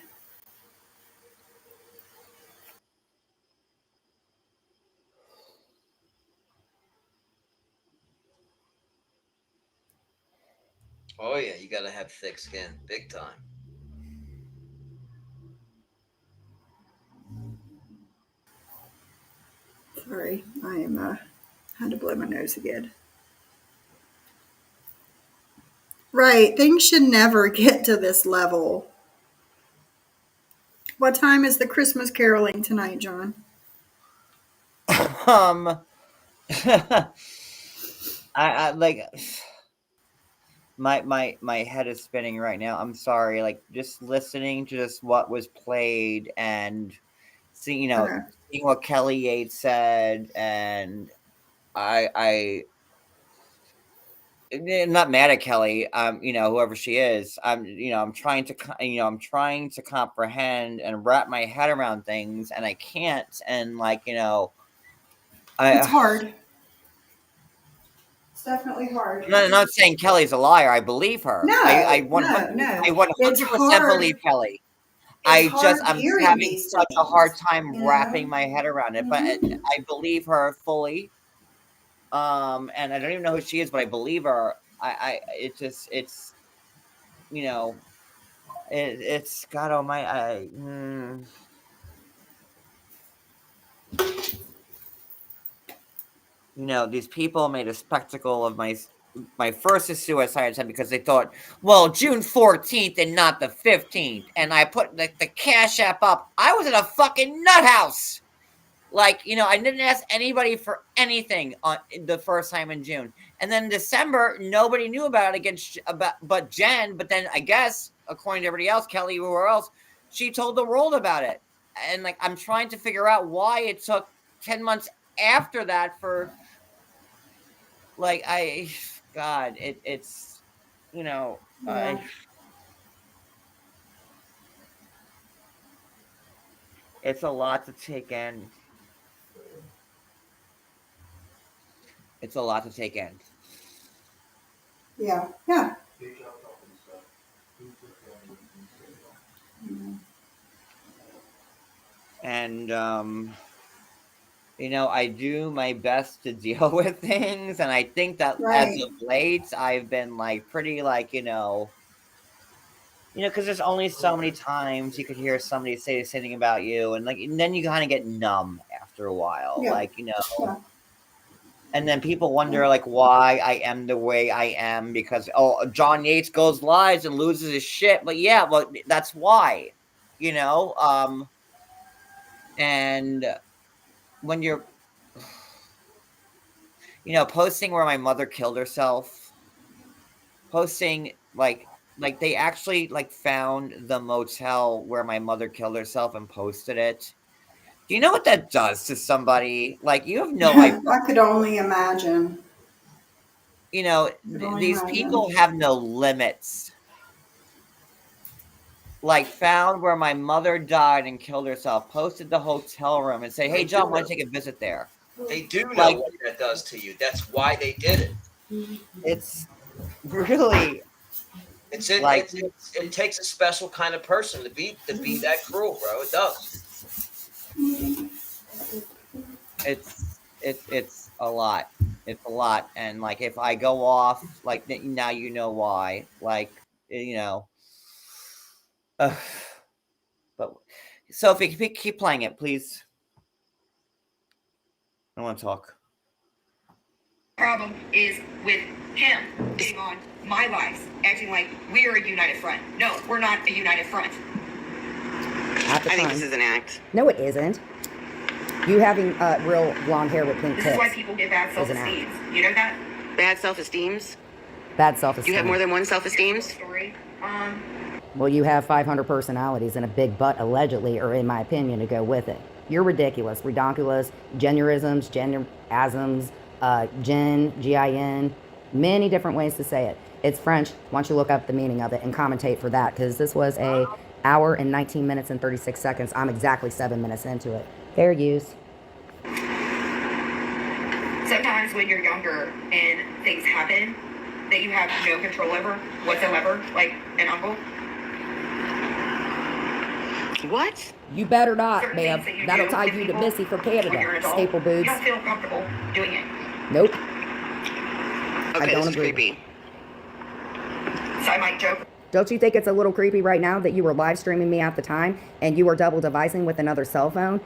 Oh yeah, you gotta have thick skin, big time. Sorry, I am had to blow my nose again. Right, things should never get to this level. What time is the Christmas caroling tonight, John? I like my head is spinning right now. I'm sorry. Like just listening to just what was played and seeing Okay. seeing what Kelly Yates said, and I I'm not mad at Kelly. Whoever she is, I'm trying to I'm trying to comprehend and wrap my head around things, and I can't. And It's hard. It's definitely hard. I'm not saying Kelly's a liar. I believe her. I No. 100% It's believe hard. Kelly. It's hard I'm hearing having these such a hard things. time wrapping my head around it, but Mhm. I believe her fully. And I don't even know who she is, but I believe her. It's it's God Almighty. These people made a spectacle of my first suicide attempt because they thought, well, June 14th and not the 15th, and I put the Cash App up. I was in a fucking nut house. I didn't ask anybody for anything on the first time in June, and then in December, nobody knew about it but Jen. But then I guess, according to everybody else, Kelly, whoever else, she told the world about it. And I'm trying to figure out why it took 10 months after that for God, it's Yeah. it's a lot to take in. It's a lot to take in. Yeah. And I do my best to deal with things, and I think that as Right. of late, I've been pretty because there's only so many times you could hear somebody say something about you, and then you kind of get numb after a while, Yeah. Yeah. and then people wonder why I am the way I am because John Yates goes lives and loses his shit, but yeah, well that's why, and when you're posting where my mother killed herself, posting they actually found the motel where my mother killed herself and posted it. Do you know what that does to somebody? You have no idea. I could only imagine. Could only These imagine. people have no limits. Found where my mother died and killed herself, posted the hotel room and say, "Hey, John, want to take a visit there?" They do know what that does to you. That's why they did it. It's really it takes a special kind of person to be that cruel, bro. It does. It's a lot. It's a lot, and if I go off, now you know why. you know. But Sophie, keep playing it, please. I want to talk. Problem is with him getting on my lives, acting like we're a united front. No, we're not a united front. At the I think time. this is an act. No, it isn't. You having real blonde hair with pink This tips is why people get bad is an self-esteem. act. You know that? Bad self-esteems? Bad self-esteem. You have more than one self-esteems? Story. Well, you have 500 personalities and a big butt, allegedly, or in my opinion, to go with it. You're ridiculous, redonkulous, genderisms, genderisms, gin, G-I-N, many different ways to say it. It's French. Why don't you look up the meaning of it and commentate for that, because this was a hour and 19 minutes and 36 seconds. I'm exactly 7 minutes into it. Fair use. Sometimes when you're younger and things happen that you have no control over whatsoever, like an uncle. What? You better not, Certain ma'am. things that you That'll do tie with you to people Missy from when you're an Canada. adult, Staple you boobs. don't feel comfortable doing it. Nope. Okay, don't this is agree. creepy. So I might joke. Don't you think it's a little creepy right now that you were live streaming me at the time and you were double devising with another cell phone?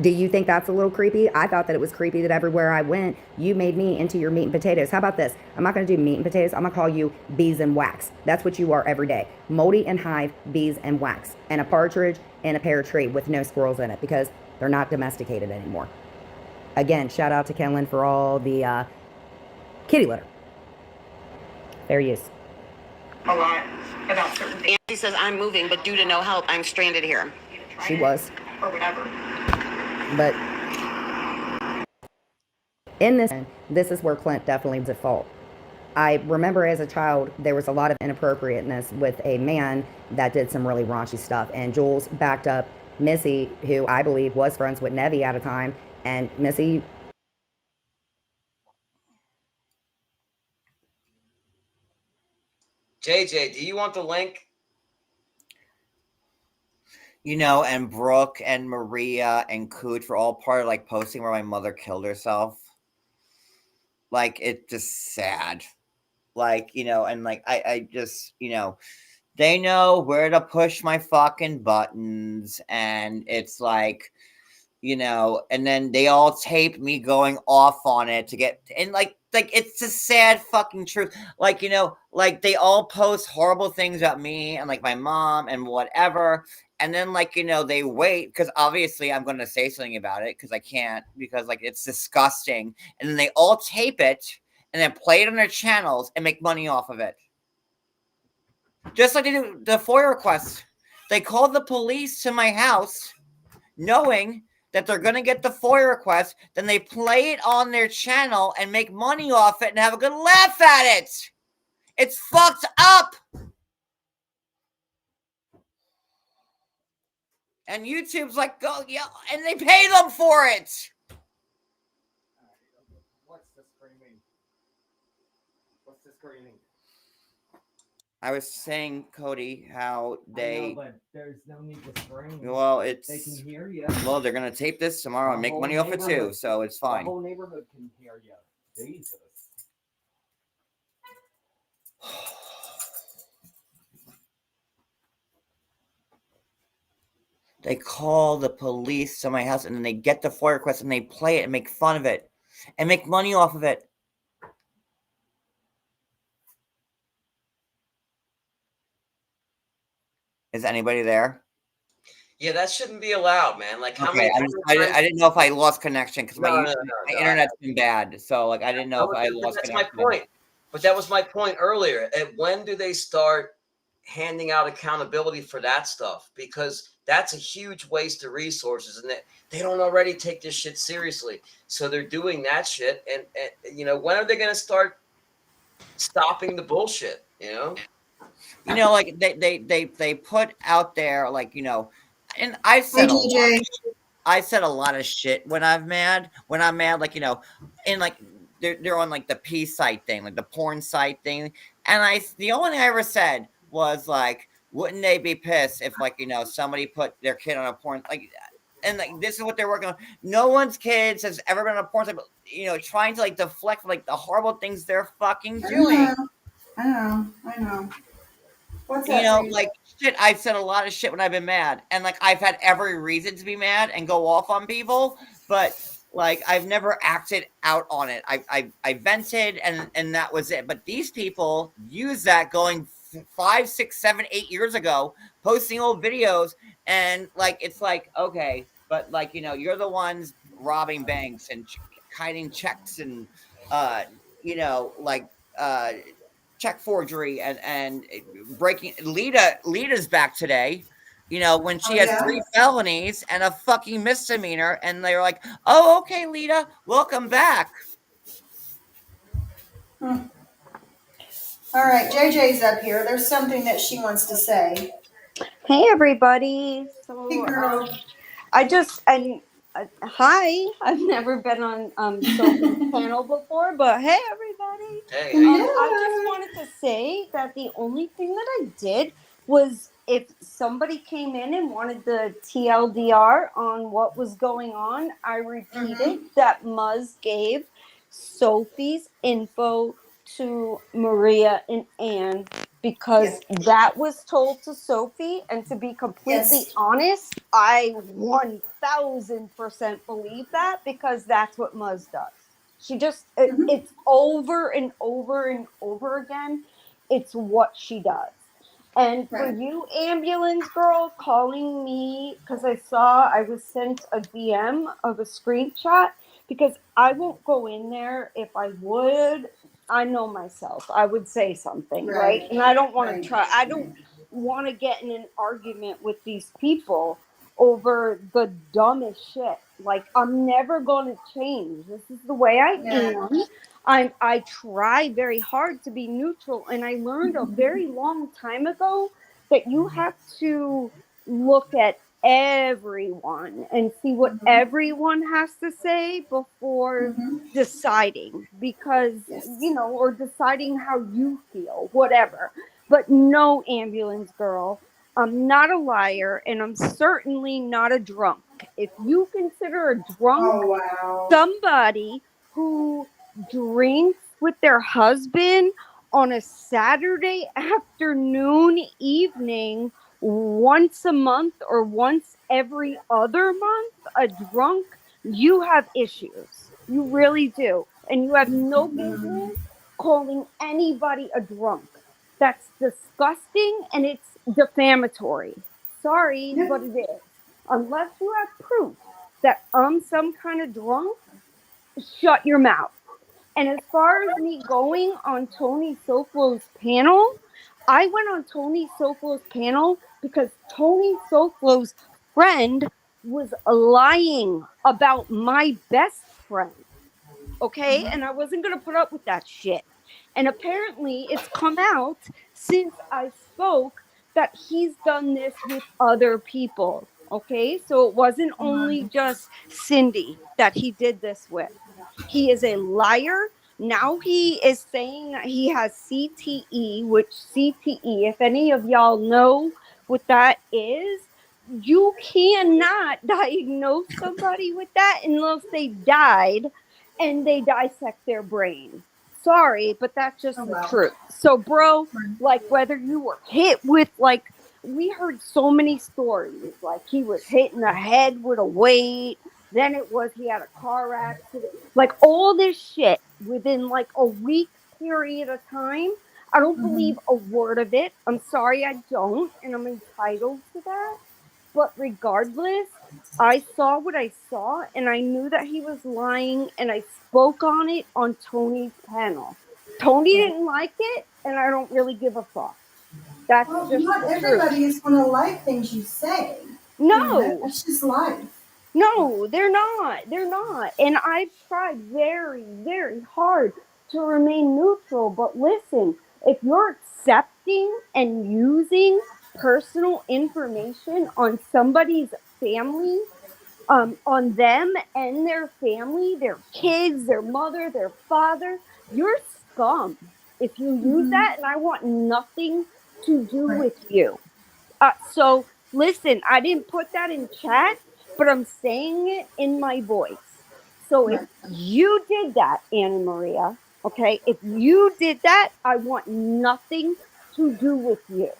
Do you think that's a little creepy? I thought that it was creepy that everywhere I went, you made me into your meat and potatoes. How about this? I'm not going to do meat and potatoes. I'm going to call you bees and wax. That's what you are every day. Moldy and hive, bees and wax. And a partridge and a pear tree with no squirrels in it because they're not domesticated anymore. Again, shout out to Kenlin for all the kitty litter. Fair use. A lot about certain things. Andy says, I'm moving, but due to no help, I'm stranded here. She was. Or whatever. But in this is where Clint definitely was at fault. I remember as a child, there was a lot of inappropriateness with a man that did some really raunchy stuff. And Jules backed up Missy, who I believe was friends with Nevi at a time. And Missy... JJ, do you want the link? You know, and Brooke and Maria and Cooch were all part of like posting where my mother killed herself. Like, it's just sad. Like, you know, and like I just, you know, they know where to push my fucking buttons, and it's like, you know, and then they all tape me going off on it to get, and like it's a sad fucking truth. Like, you know, like they all post horrible things about me and like my mom and whatever. And then, like, you know, they wait because obviously I'm going to say something about it because I can't, because like it's disgusting. And then they all tape it and then play it on their channels and make money off of it. Just like they do the FOIA requests. They called the police to my house knowing that they're going to get the FOIA request. Then they play it on their channel and make money off it and have a good laugh at it. It's fucked up. And YouTube's like, go, yeah, and they pay them for it. What's the screaming? What's the screaming? I was saying, Cody, how they. I know, but there's no need to scream. Well, it's. They can hear you. Well, they're gonna tape this tomorrow and make money off it too, so it's fine. The whole neighborhood can hear you. Jesus. They call the police to my house and then they get the FOIA request and they play it and make fun of it and make money off of it. Is anybody there? Yeah, that shouldn't be allowed, man. Like, how Okay, many? I didn't know if I lost connection because No, my no, no, no, internet's been bad. So, like, I didn't know if I lost That's connection. my point. But that was my point earlier. When do they start handing out accountability for that stuff? Because that's a huge waste of resources, and they don't already take this shit seriously. So they're doing that shit, and you know, when are they going to start stopping the bullshit? You know, like they put out there, like, you know, and I said I said a lot of shit when I'm mad. When I'm mad, like, you know, and like they're on like the P site thing, like the porn site thing, and the only thing I ever said was like, wouldn't they be pissed if, like, you know, somebody put their kid on a porn, like, and like this is what they're working on. No one's kids has ever been on a porn site, but, you know, trying to like deflect like the horrible things they're fucking doing. I know. What's You that, know, Bree? like shit. I've said a lot of shit when I've been mad, and like I've had every reason to be mad and go off on people, but like I've never acted out on it. I vented, and that was it. But these people use that going 5, 6, 7, 8 years ago, posting old videos, and like it's like okay, but like you're the ones robbing banks and hiding checks and uh like uh check forgery and breaking. Lita's back today, when Oh she has yeah. 3 felonies and a fucking misdemeanor, and they're like, oh, okay, Lita, welcome back. All right, JJ's up here. There's something that she wants to say. Hey everybody. Hey, girl. Hi. I've never been on Sophie's panel before, but hey everybody. Hey, I just wanted to say that the only thing that I did was if somebody came in and wanted the TLDR on what was going on, I repeated that Muzz gave Sophie's info to Maria and Anne because that was told to Sophie. And to be completely honest, I 1000% believe that because that's what Muzz does. She just, it's over and over and over again. It's what she does. And for you, ambulance girl, calling me because I was sent a DM of a screenshot because I won't go in there. If I would, I know myself. I would say something, right? And I don't want to I don't want to get in an argument with these people over the dumbest shit. Like, I'm never going to change. This is the way I am. I try very hard to be neutral, and I learned a very long time ago that you have to look at everyone and see what everyone has to say before deciding, because or deciding how you feel, whatever. But no, ambulance girl, I'm not a liar, and I'm certainly not a drunk. If you consider a drunk somebody who drinks with their husband on a Saturday afternoon, evening, once a month or once every other month, a drunk, you have issues. You really do. And you have no business calling anybody a drunk. That's disgusting and it's defamatory. Sorry, but it is. Unless you have proof that I'm some kind of drunk, shut your mouth. And as far as me going on Tony Soflo's panel, I went on Tony Soflo's panel because Tony Soflo's friend was lying about my best friend. Okay? And I wasn't going to put up with that shit. And apparently, it's come out since I spoke that he's done this with other people. Okay? So it wasn't only just Cindy that he did this with. He is a liar. Now he is saying that he has CTE, which CTE, if any of y'all know what that is, you cannot diagnose somebody with that unless they died and they dissect their brain. Sorry, but that's just the truth. So, bro, like whether you were hit with we heard so many stories. Like he was hit in the head with a weight. Then it was he had a car accident. Like all this shit within like a week period of time. I don't believe a word of it. I'm sorry, I don't, and I'm entitled to that. But regardless, I saw what I saw and I knew that he was lying, and I spoke on it on Tony's panel. Tony didn't like it, and I don't really give a fuck. That's just Not the everybody truth. is going to like things you say. No. That's just life. No, they're not. They're not. And I've tried very, very hard to remain neutral. But listen, if you're accepting and using personal information on somebody's family, on them and their family, their kids, their mother, their father, you're scum if you use that. And I want nothing to do with you. So listen, I didn't put that in chat, but I'm saying it in my voice. So if you did that, Anna Maria, okay, if you did that, I want nothing to do with you.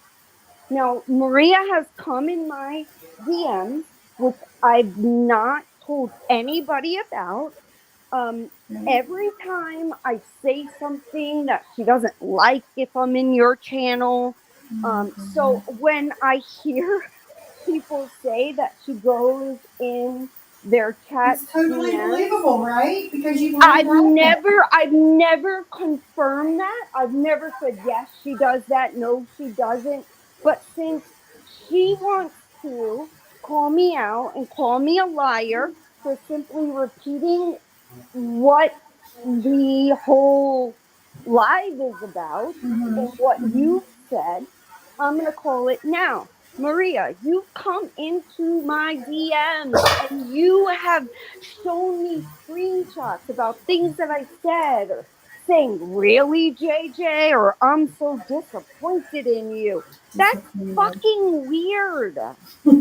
Now, Maria has come in my DMs, which I've not told anybody about. Every time I say something that she doesn't like if I'm in your channel. So when I hear people say that she goes in their chat It's totally DMs, believable, right? Because you've learned I've never confirmed that. I've never said yes, she does that. No, she doesn't. But since she wants to call me out and call me a liar for simply repeating what the whole live is about and what you've said, I'm going to call it now. Maria, you've come into my DMs and you have shown me screenshots about things that I said or saying, really, JJ? Or I'm so disappointed in you. That's fucking weird.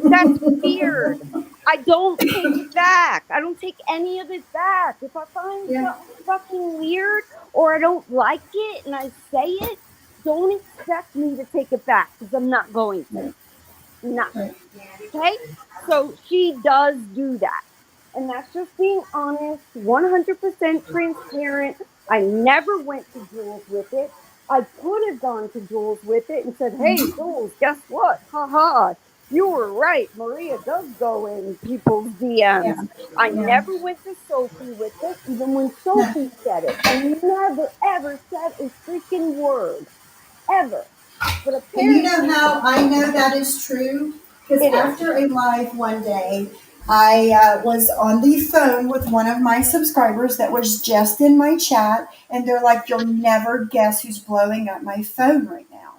That's weird. I don't take it back. I don't take any of it back. If I find Yeah. something fucking weird or I don't like it and I say it, don't expect me to take it back because I'm not going to. Not. Okay? So she does do that. And that's just being honest, 100% transparent. I never went to Jules with it. I could have gone to Jules with it and said, hey, Jules, guess what? Haha, you were right. Maria does go in people's DMs. I never went to Sophie with it, even when Sophie said it. I never, ever said a freaking word. Ever. But And you know apparently, how I know that is true? Because it is. after a live one day, I was on the phone with one of my subscribers that was just in my chat, and they're like, "You'll never guess who's blowing up my phone right now."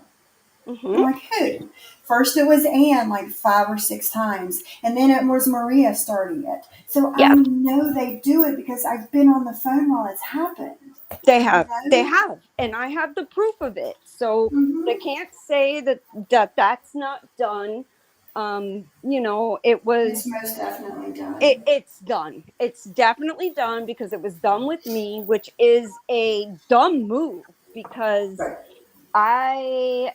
I'm like, who? First it was Anne like 5 or 6 times, and then it was Maria starting it. So I know they do it because I've been on the phone while it's happened. They have. You They know? have. And I have the proof of it. So they Mm-hmm. can't say that's not done. You know, It's most definitely done. it's done. It's definitely done because it was done with me, which is a dumb move because I,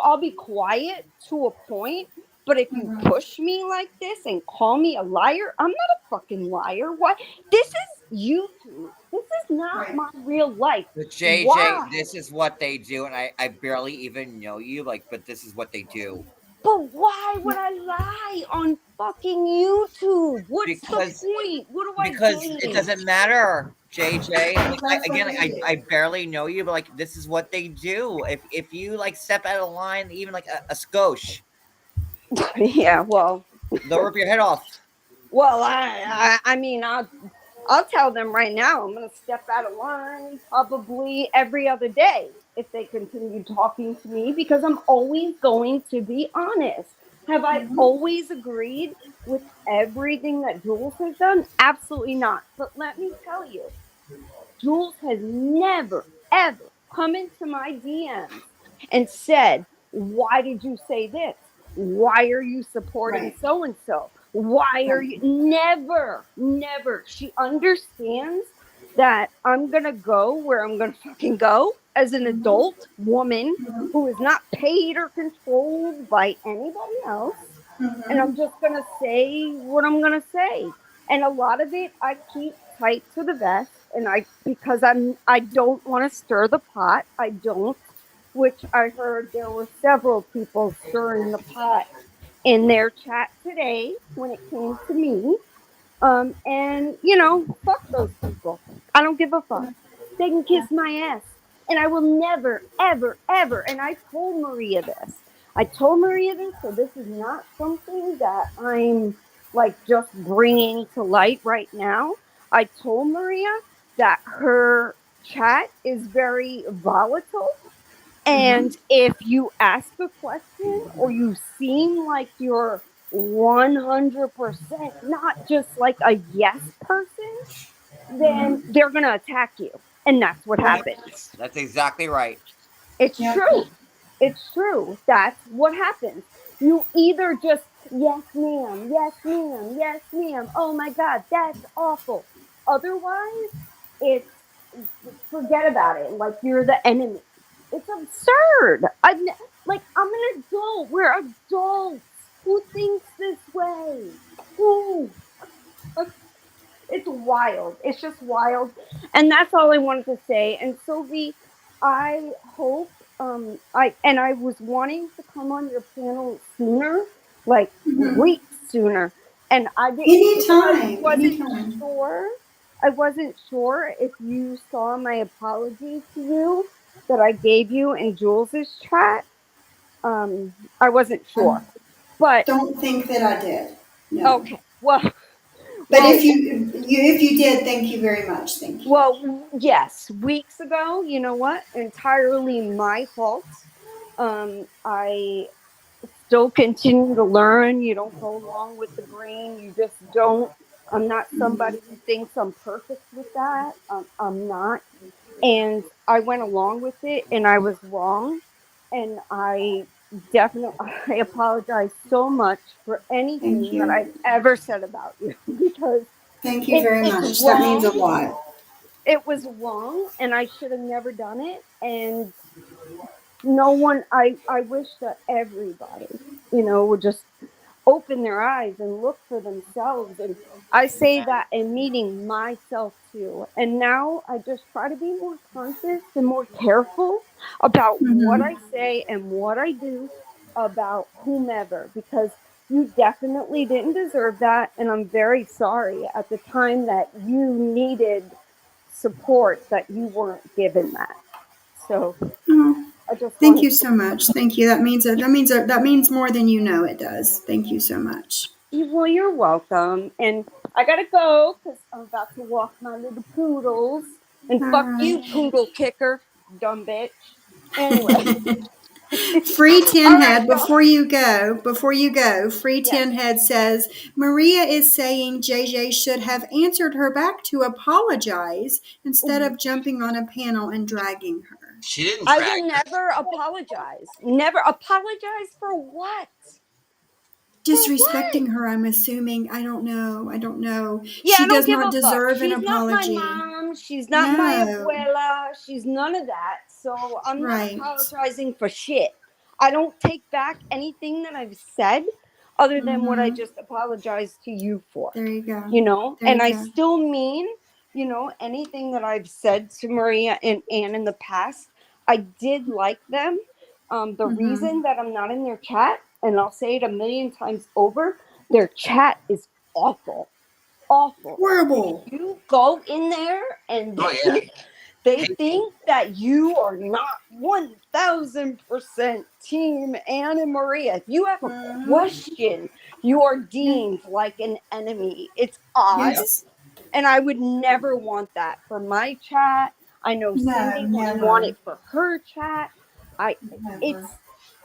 I'll be quiet to a point, but if you push me like this and call me a liar, I'm not a fucking liar. Why? This is YouTube. This is not my real life. But JJ, Why? this is what they do, and I barely even know you, like, but this is what they do. But why would I lie on fucking YouTube? What's the Because point? What do I because it gain? doesn't matter, JJ. Like, That's what they do. I barely know you, but like this is what they do. If you like step out of line, even like a skosh, Yeah, well, they'll rip your head off. well, I mean, I'll tell them right now. I'm going to step out of line probably every other day if they continue talking to me because I'm always going to be honest. Have I always agreed with everything that Jules has done? Absolutely not. But let me tell you, Jules has never, ever come into my DMs and said, why did you say this? Why are you supporting so and so? Why are you never, never? She understands that I'm gonna go where I'm gonna fucking go as an adult woman who is not paid or controlled by anybody else. And I'm just gonna say what I'm gonna say. And a lot of it I keep tight to the vest and I don't want to stir the pot. I don't, which I heard there were several people stirring the pot in their chat today when it came to me. And fuck those people. I don't give a fuck. They can kiss my ass. And I will never, ever, ever. And I told Maria this. I told Maria this, so this is not something that I'm like just bringing to light right now. I told Maria that her chat is very volatile. And if you ask a question or you seem like you're 100% not just like a yes person, then they're going to attack you. And that's what happens. That's exactly right. It's true. It's true. That's what happens. You either just, yes, ma'am, yes, ma'am, yes, ma'am. Oh my God, that's awful. Otherwise, it's forget about it. Like you're the enemy. It's absurd. Like, I'm an adult. We're adults. Who thinks this way? Who? It's wild. It's just wild. And that's all I wanted to say. And Sophie, I hope I was wanting to come on your panel sooner, like weeks sooner. And Anytime, wasn't anytime. sure. I wasn't sure if you saw my apology to you that I gave you in Jules's chat. I wasn't sure. But Don't think that I did. No. okay. Well, But if you did, thank you very much. Thank you. Well, yes, weeks ago, you know what? Entirely my fault. I still continue to learn. You don't go along with the grain. You just don't. I'm not somebody who thinks I'm perfect with that. I'm not. And I went along with it and I was wrong. And I definitely, I apologize so much for Thank anything that you. I've ever said about you because Thank you very it's much. That means a wrong. lot. It was wrong and I should have never done it. And no one, I wish that everybody, would just open their eyes and look for themselves. And I say that in meeting myself too. And now I just try to be more conscious and more careful about what I say and what I do about whomever, because you definitely didn't deserve that. And I'm very sorry at the time that you needed support that you weren't given that. So Oh, I just thank wanted you so much. Thank you. That means more than you know it does. Thank you so much. Well, you're welcome. And I gotta go because I'm about to walk my little poodles. And All fuck right. you, poodle kicker, dumb bitch. Anyway. Free All Tin right, Head, y'all. before you go, Free Yes. Tin Head says Maria is saying JJ should have answered her back to apologize instead of jumping on a panel and dragging her. She didn't I drag will her. never apologize. Never apologize for what? For what? Disrespecting her, I'm assuming. I don't know. I don't know. Yeah, I She don't does give not a fuck. deserve an She's not my apology. mom. She's not my No. abuela. She's none of that. So I'm not Right. apologizing for shit. I don't take back anything that I've said other than what I just apologized to you for. There you go. There And you I go. still mean, anything that I've said to Maria and Anne in the past. I did like them. The reason that I'm not in their chat, and I'll say it a million times over, their chat is awful. Awful. If Horrible. you go in there and Oh yeah. they think that you are not 1000% team Anne and Maria. If you have a question, you are deemed like an enemy. It's odd. Yes. And I would never want that for my chat. I know No, Cindy wouldn't want never. it for her chat. I Never.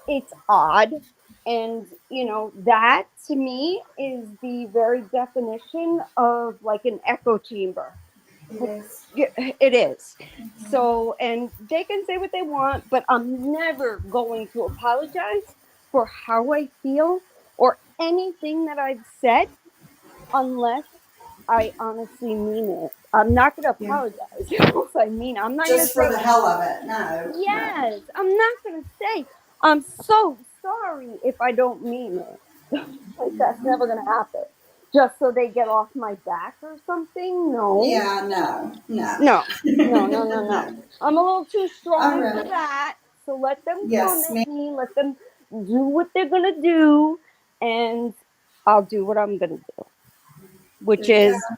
it's odd. And that to me is the very definition of like an echo chamber. It Like, is. yeah, it is. So, and they can say what they want, but I'm never going to apologize for how I feel or anything that I've said unless I honestly mean it. I'm not going to Yeah. apologize unless I mean it. I'm not going to Just for say, the hell of it. No. No. yes, I'm not going to say, I'm so sorry if I don't mean it. Like, that's never going to happen. Just so they get off my back or something? No. Yeah, no. No. No, no, no, no, no. No. I'm a little too All strong for right. that. So let them come Yes, at me. Let them do what they're going to do. And I'll do what I'm going to do, which there you is go.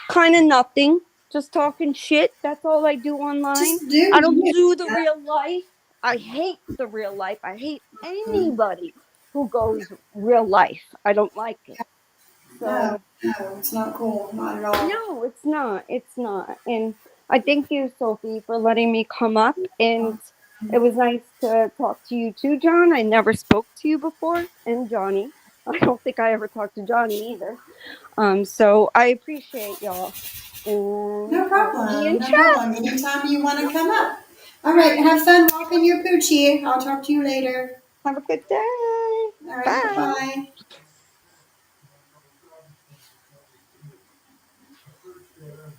kind of nothing. Just talking shit. That's all I do online. Just do I don't you. do the real life. I hate the real life. I hate anybody who goes real life. I don't like it. So, No, no, it's not cool. Not at all. no, it's not. It's not. And I thank you, Sophie, for letting me come up. And it was nice to talk to you too, John. I never spoke to you before. And Johnny. I don't think I ever talked to Johnny either. So I appreciate y'all. And No I'll be in problem. No chat. problem. Anytime you want to come up. All right. Have fun walking your poochie. I'll talk to you later. Have a good day. All right. Bye Bye. bye.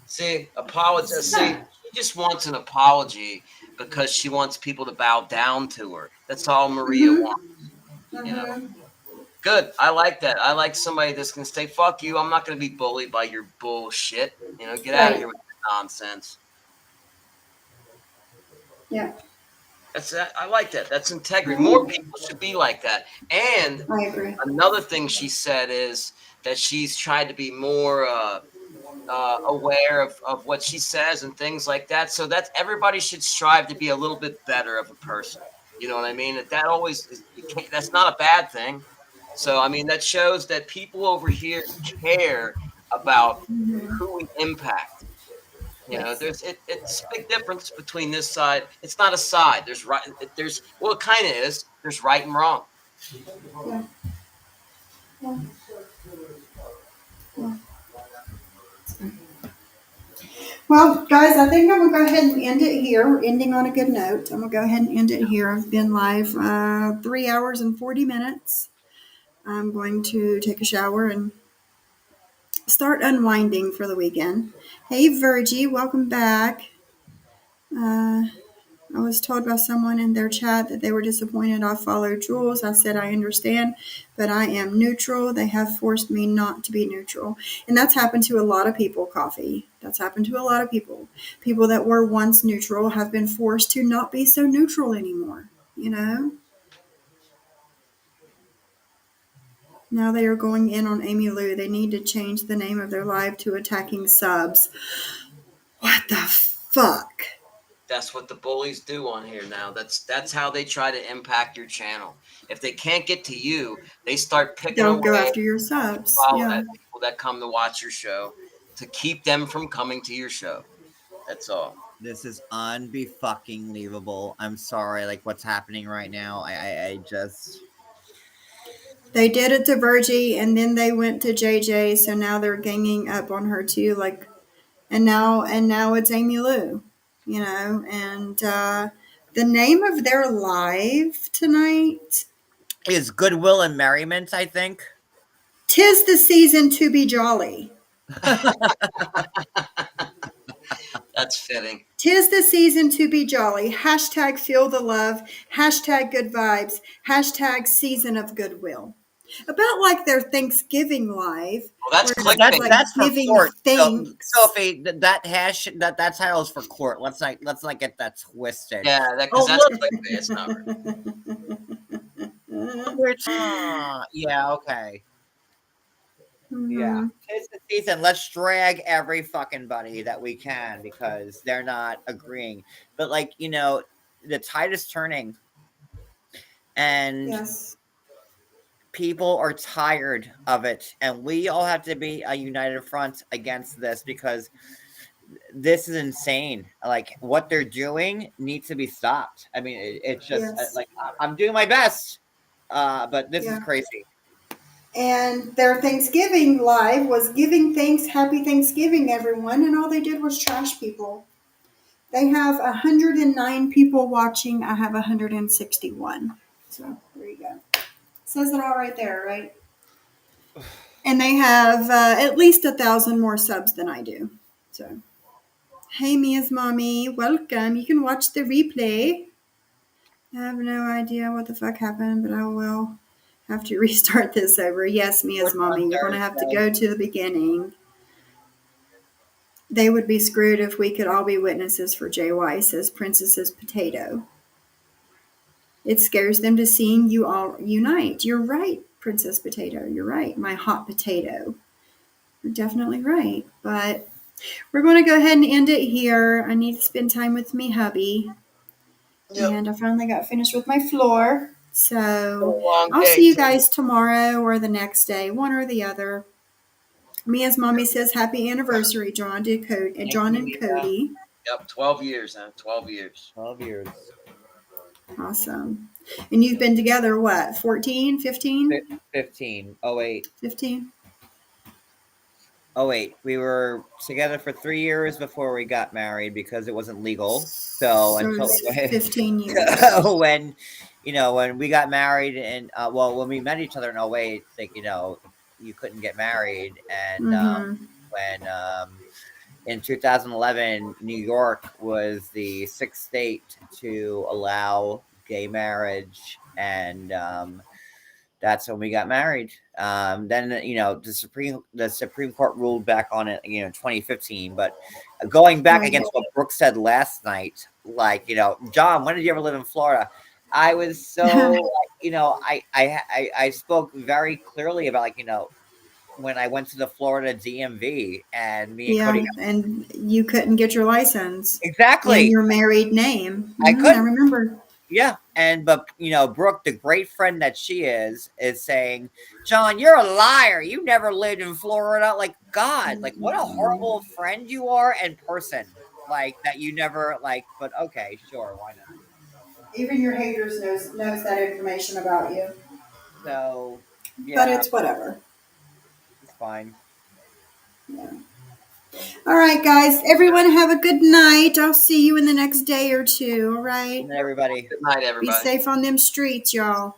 See, apologize. See, she just wants an apology because she wants people to bow down to her. That's all Maria wants. You know. Good. I like that. I like somebody that's gonna say, "Fuck you. I'm not gonna be bullied by your bullshit." You know, get out of here with that nonsense. Yeah. That's that. I like that. That's integrity. More people should be like that. And I agree. another thing she said is that she's tried to be more aware of what she says and things like that. So that's everybody should strive to be a little bit better of a person. You know what I mean? That always is, you can't. That's not a bad thing. So I mean that shows that people over here care about who we impact. You know, it's a big difference between this side. It's not a side. There's right. There's well, it kind of is. There's right and wrong. Yeah. Yeah. Yeah. Well, guys, I think I'm gonna go ahead and end it here. We're ending on a good note. I'm gonna go ahead and end it here. I've been live 3 hours and 40 minutes. I'm going to take a shower and start unwinding for the weekend. Hey, Virgie, welcome back. I was told by someone in their chat that they were disappointed I followed Jules. I said, I understand, but I am neutral. They have forced me not to be neutral. And that's happened to a lot of people, Coffee. That's happened to a lot of people. People that were once neutral have been forced to not be so neutral anymore, you know? Now they are going in on Amy Lou. They need to change the name of their live to Attacking Subs. What the fuck? That's what the bullies do on here now. That's how they try to impact your channel. If they can't get to you, they start picking They'll away go after your subs. Yeah. at people that come to watch your show to keep them from coming to your show. That's all. This is unbe-fucking believable. I'm sorry, like what's happening right now. I just. They did it to Virgie, and then they went to JJ. So now they're ganging up on her too. Like, and now it's Amy Lou, you know. And the name of their live tonight Is Goodwill and Merriment, I think. 'Tis the season to be jolly. That's fitting. 'Tis the season to be jolly. Hashtag feel the love. Hashtag good vibes. Hashtag season of goodwill. About like their Thanksgiving live. Well, that's where it's clickbait. like That's for giving court. thanks. Sophie, that title is for court. Let's not get that twisted. Yeah, that's clickbait. It's not. Yeah, okay. Mm-hmm. Yeah, tis the season. Let's drag every fucking buddy that we can because they're not agreeing. But like the tide is turning, and yes, people are tired of it, and we all have to be a united front against this because this is insane. Like what they're doing needs to be stopped. I mean, it's just like I'm doing my best, but this is crazy. And their Thanksgiving live was giving thanks, happy Thanksgiving, everyone, and all they did was trash people. They have 109 people watching. I have 161. So there you go. Says it all right there, right? And they have at least 1,000 more subs than I do. So, hey, Mia's mommy, welcome. You can watch the replay. I have no idea what the fuck happened, but I will have to restart this over. Yes, Mia's mommy, you're going to have to go to the beginning. They would be screwed if we could all be witnesses for JY, says Princess's Potato. It scares them to seeing you all unite. You're right, Princess Potato. You're right, my hot potato. You're definitely right. But we're going to go ahead and end it here. I need to spend time with me hubby. Yep. And I finally got finished with my floor. So I'll see you guys tomorrow or the next day, one or the other. Mia's mommy says happy anniversary, John and Cody. Yep, 12 years, huh? 12 years. 12 years. Awesome. And you've been together, what, 14, 15? 15. 08. 15. 08. We were together for 3 years before we got married because it wasn't legal. So until 15 years. when we got married and when we met each other in 08, like you couldn't get married, and when in 2011, New York was the 6th state to allow gay marriage, and that's when we got married. Then the Supreme Court ruled back on it, 2015. But going back Right. against what Brooke said last night, like, John, when did you ever live in Florida? I was so, I spoke very clearly about, when I went to the Florida DMV and me and Cody. Yeah, and you couldn't get your license in Exactly. your married name. I I couldn't. remember. Yeah, but Brooke, the great friend that she is saying, John, you're a liar. You never lived in Florida. Like, God, like, what a horrible friend you are and person. Like, that you never, like, but okay, sure, why not? Even your haters knows that information about you. So, But yeah, it's whatever. it's fine. Yeah. All right, guys. Everyone have a good night. I'll see you in the next day or two. All right. Good night, everybody. Good night, Be everybody. safe on them streets, y'all.